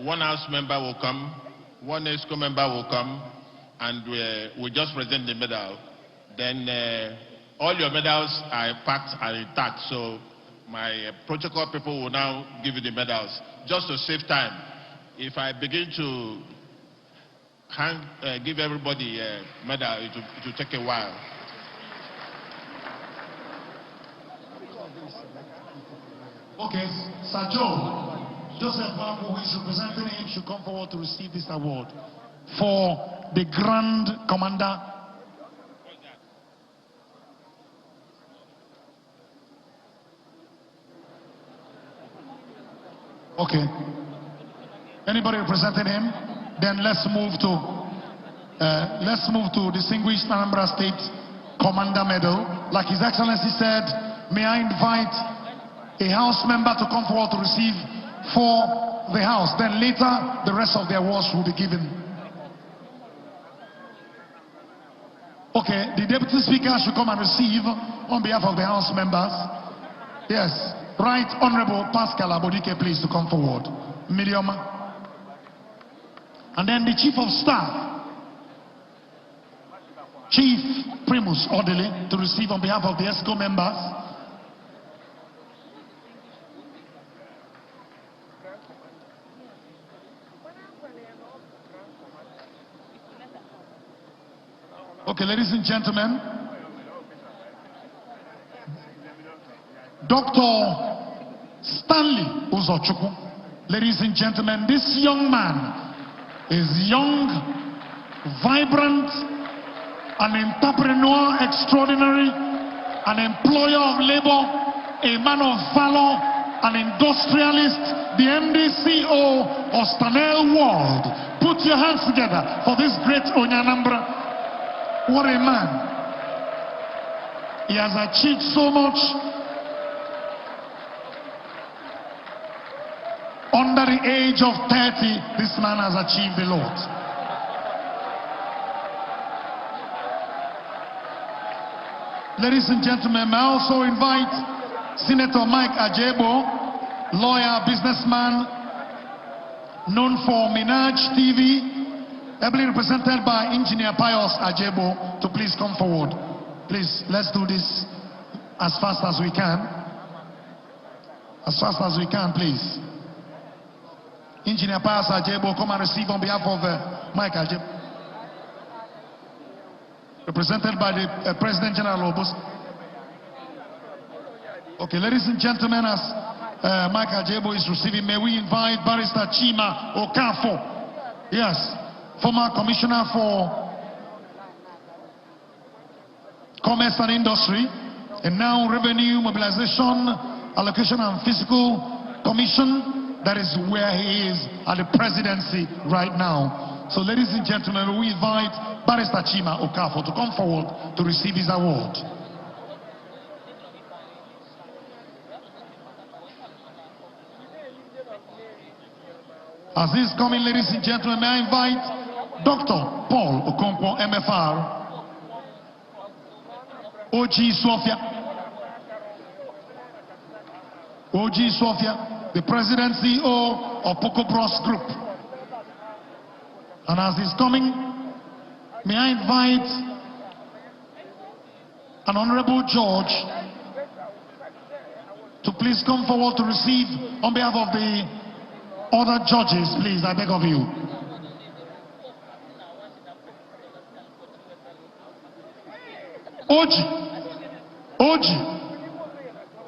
one House member will come, one ESCO member will come, and we'll just present the medal. Then all your medals are packed and intact, so my protocol people will now give you the medals. Just to save time, if I begin to give everybody a medal, it will take a while. Okay, Sir Joe, Joseph Bambo, who is representing him, should come forward to receive this award for the Grand Commander. Okay. Anybody representing him? Then let's move to Distinguished Anambra State Commander Medal. Like His Excellency said, may I invite a House member to come forward to receive for the House. Then later, the rest of the awards will be given. Okay, the Deputy Speaker should come and receive on behalf of the House members. Yes, Right Honorable Pascal Abodike, please, to come forward. Medium. And then the Chief of Staff, Chief Primus Orderly, to receive on behalf of the ESCO members. Okay, ladies and gentlemen, Dr. Stanley Uzochukwu. Ladies and gentlemen, this young man is young, vibrant, an entrepreneur extraordinary, an employer of labor, a man of valor, an industrialist, the MD/CEO of Stanel World. Put your hands together for this great Onyanambra. What a man. He has achieved so much. Under the age of 30, this man has achieved a lot. Ladies and gentlemen, may I also invite Senator Mike Ajebo, lawyer, businessman, known for Minaj TV, ably represented by Engineer Pius Ajebo, to please come forward. Please, let's do this as fast as we can. As fast as we can, please. Engineer Pius Ajebo, come and receive on behalf of Mike Ajebo. Represented by the President General Obus. Okay, ladies and gentlemen, as Mike Ajebo is receiving, may we invite Barrister Chima Okafo. Yes, former Commissioner for Commerce and Industry, and now Revenue, Mobilization, Allocation and Fiscal Commission. That is where he is at the presidency right now. So ladies and gentlemen, we invite Barrister Chima Okafo to come forward to receive his award. As he is coming, ladies and gentlemen, may I invite Dr. Paul Okonkwo, MFR, OG Sofia. OG Sofia, the President CEO of Poco Bros Group. And as he's coming, may I invite an Honorable George to please come forward to receive on behalf of the other judges, please, I beg of you.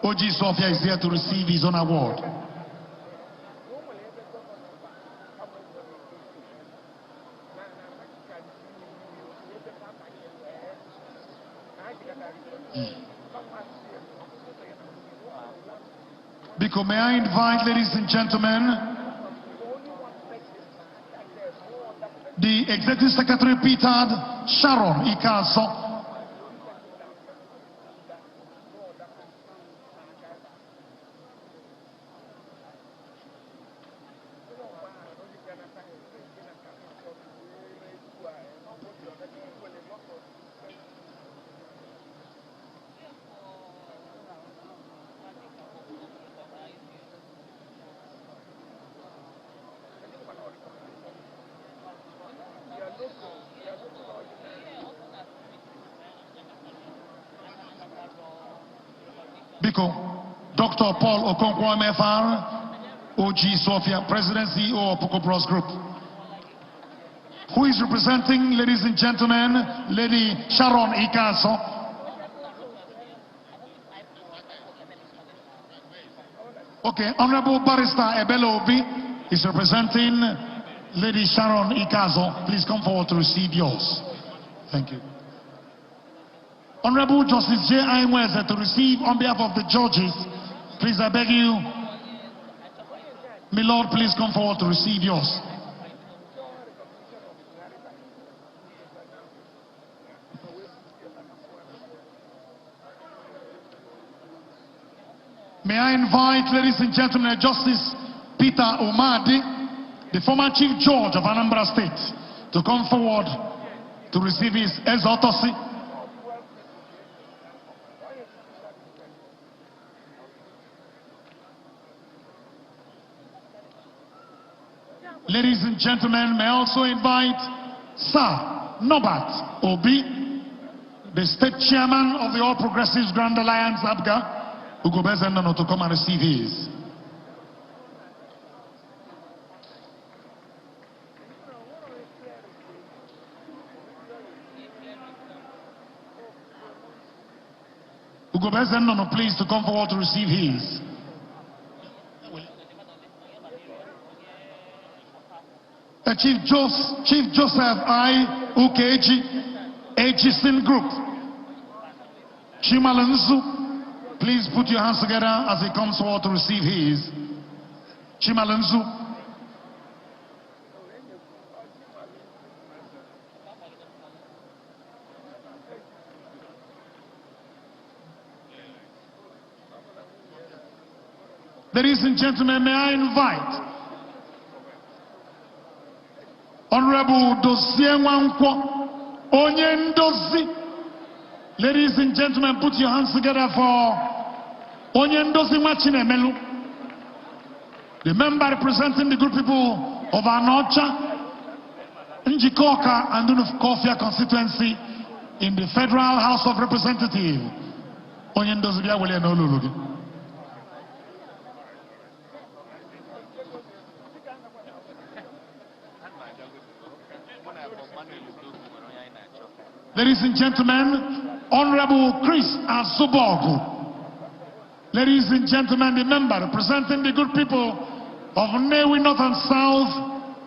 OG Sofia is here to receive his own award. Because may I invite, ladies and gentlemen, the Executive Secretary Peter Sharon Ikaso. Dr. Paul Okonkwo MFR, OG Sofia, President CEO of Poco Bros Group. Who is representing, ladies and gentlemen, Lady Sharon Ikaso. Okay, Honorable Barrister Ebele Obi is representing Lady Sharon Ikaso. Please come forward to receive yours. Thank you. Honorable Justice J. Ainweze to receive on behalf of the judges. Please, I beg you. My Lord, please come forward to receive yours. May I invite, ladies and gentlemen, Justice Peter Omadi, the former Chief Judge of Anambra State, to come forward to receive his exaltation. Ladies and gentlemen, may I also invite Sir Norbert Obi, the State Chairman of the All Progressives Grand Alliance, ABGA, to come and receive his. Please to come forward to receive his. Chief Joseph I. Ukeji, Aegison Group. Chimalanzu, please put your hands together as he comes forward to receive his. Chimalanzu. Ladies and gentlemen, may I invite Honorable Dozie Nwankwo Onyendozi. Ladies and gentlemen, put your hands together for Onyendozi Machinemelu, the member representing the good people of Anocha, Njikoka, and Dunukofia constituency in the Federal House of Representatives. Onyendozi Biawele Nolulugi. Ladies and gentlemen, Honorable Chris Azubogu. Ladies and gentlemen, the member representing the good people of Newi North and South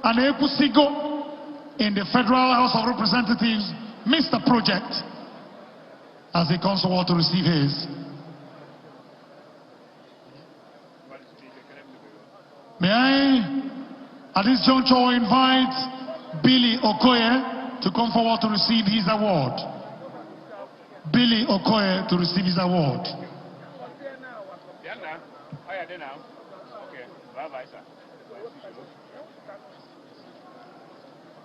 and Ekusigo in the Federal House of Representatives, Mr. Project, as he comes forward to receive his. May I, at this juncture, invite Billy Okoye to come forward to receive his award. Billy Okoye to receive his award.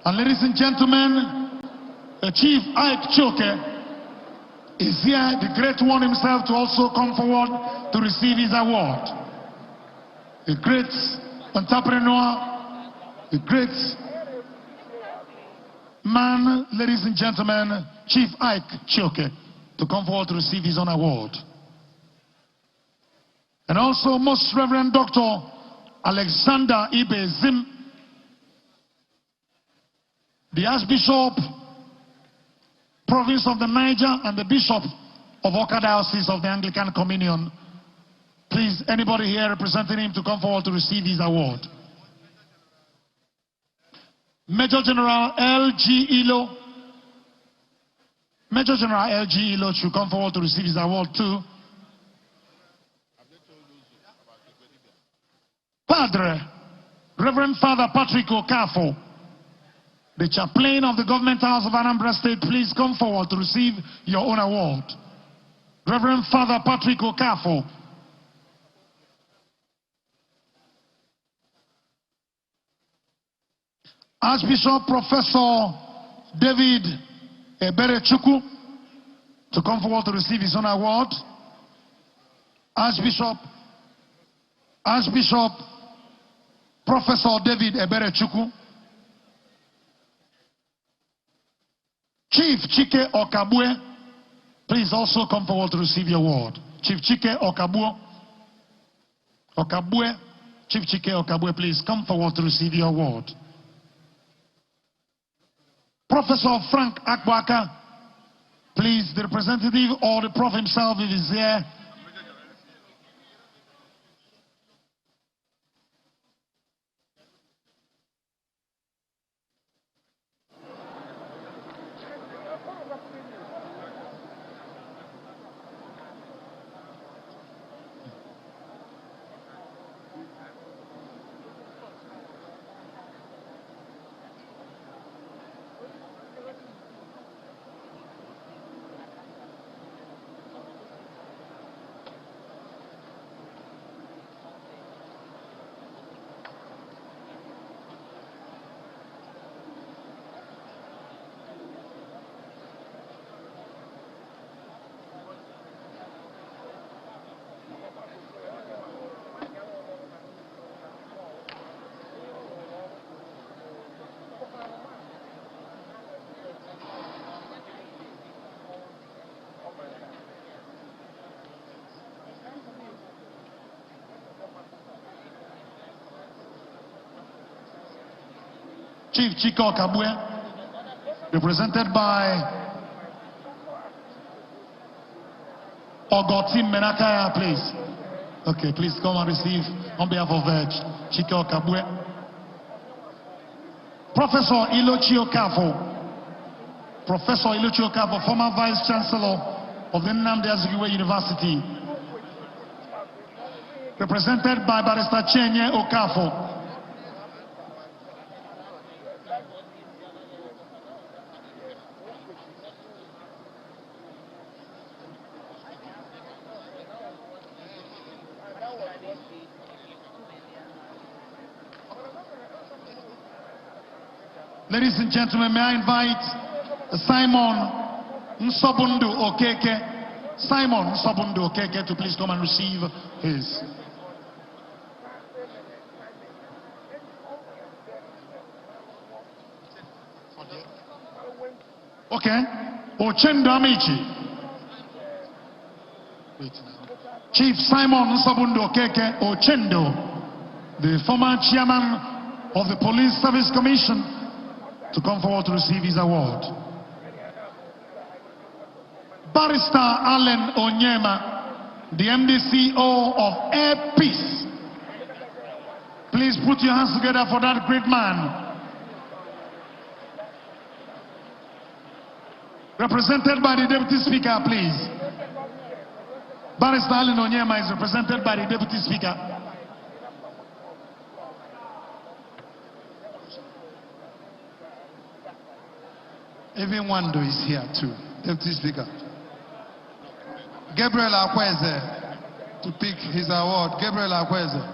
And ladies and gentlemen, the Chief Ike Choke is here, the great one himself, to also come forward to receive his award. a great entrepreneur, a great man, ladies and gentlemen, Chief Ike Chioke, to come forward to receive his own award. And also Most Reverend Dr. Alexander Ibe Zim, the Archbishop, Province of the Niger, and the Bishop of Oka Diocese of the Anglican Communion. Please, anybody here representing him to come forward to receive his award. Major General L.G. Ilo. Major General L.G. Ilo should come forward to receive his award too. Padre, Reverend Father Patrick Okafo, the chaplain of the Government House of Anambra State, please come forward to receive your own award. Reverend Father Patrick Okafo. Archbishop Professor David Eberechukwu to come forward to receive his own award. Archbishop Professor David Eberechukwu. Chief Chike Okabue, please also come forward to receive your award. Chief Chike Okabue. Chief Chike Okabue, please come forward to receive your award. Professor Frank Akbaka, please, the representative or the Prof himself, if he's here. Chief Chiko Kabwe, represented by Ogotim Menakaya, please. Okay, please come and receive on behalf of Chiko Kabwe. Professor Ilochi Okafo. Professor Ilochi Okafo, former Vice Chancellor of the Nnamdi Azikiwe University. Represented by Barrister Chenye Okafo. Ladies and gentlemen, may I invite Simon Nsobundu Okeke. Simon Nsobundu Okeke to please come and receive his. Okay. Ochendo Amici. Chief Simon Nsobundu Okeke Ochendo, the former chairman of the Police Service Commission, to come forward to receive his award. Barrister Allen Onyema, the MDCO of Air Peace. Please put your hands together for that great man. Represented by the Deputy Speaker, please. Barrister Allen Onyema is represented by the Deputy Speaker. Even Wando is here too, Deputy Speaker. Gabriel Akweze to pick his award. Gabriel Akweze.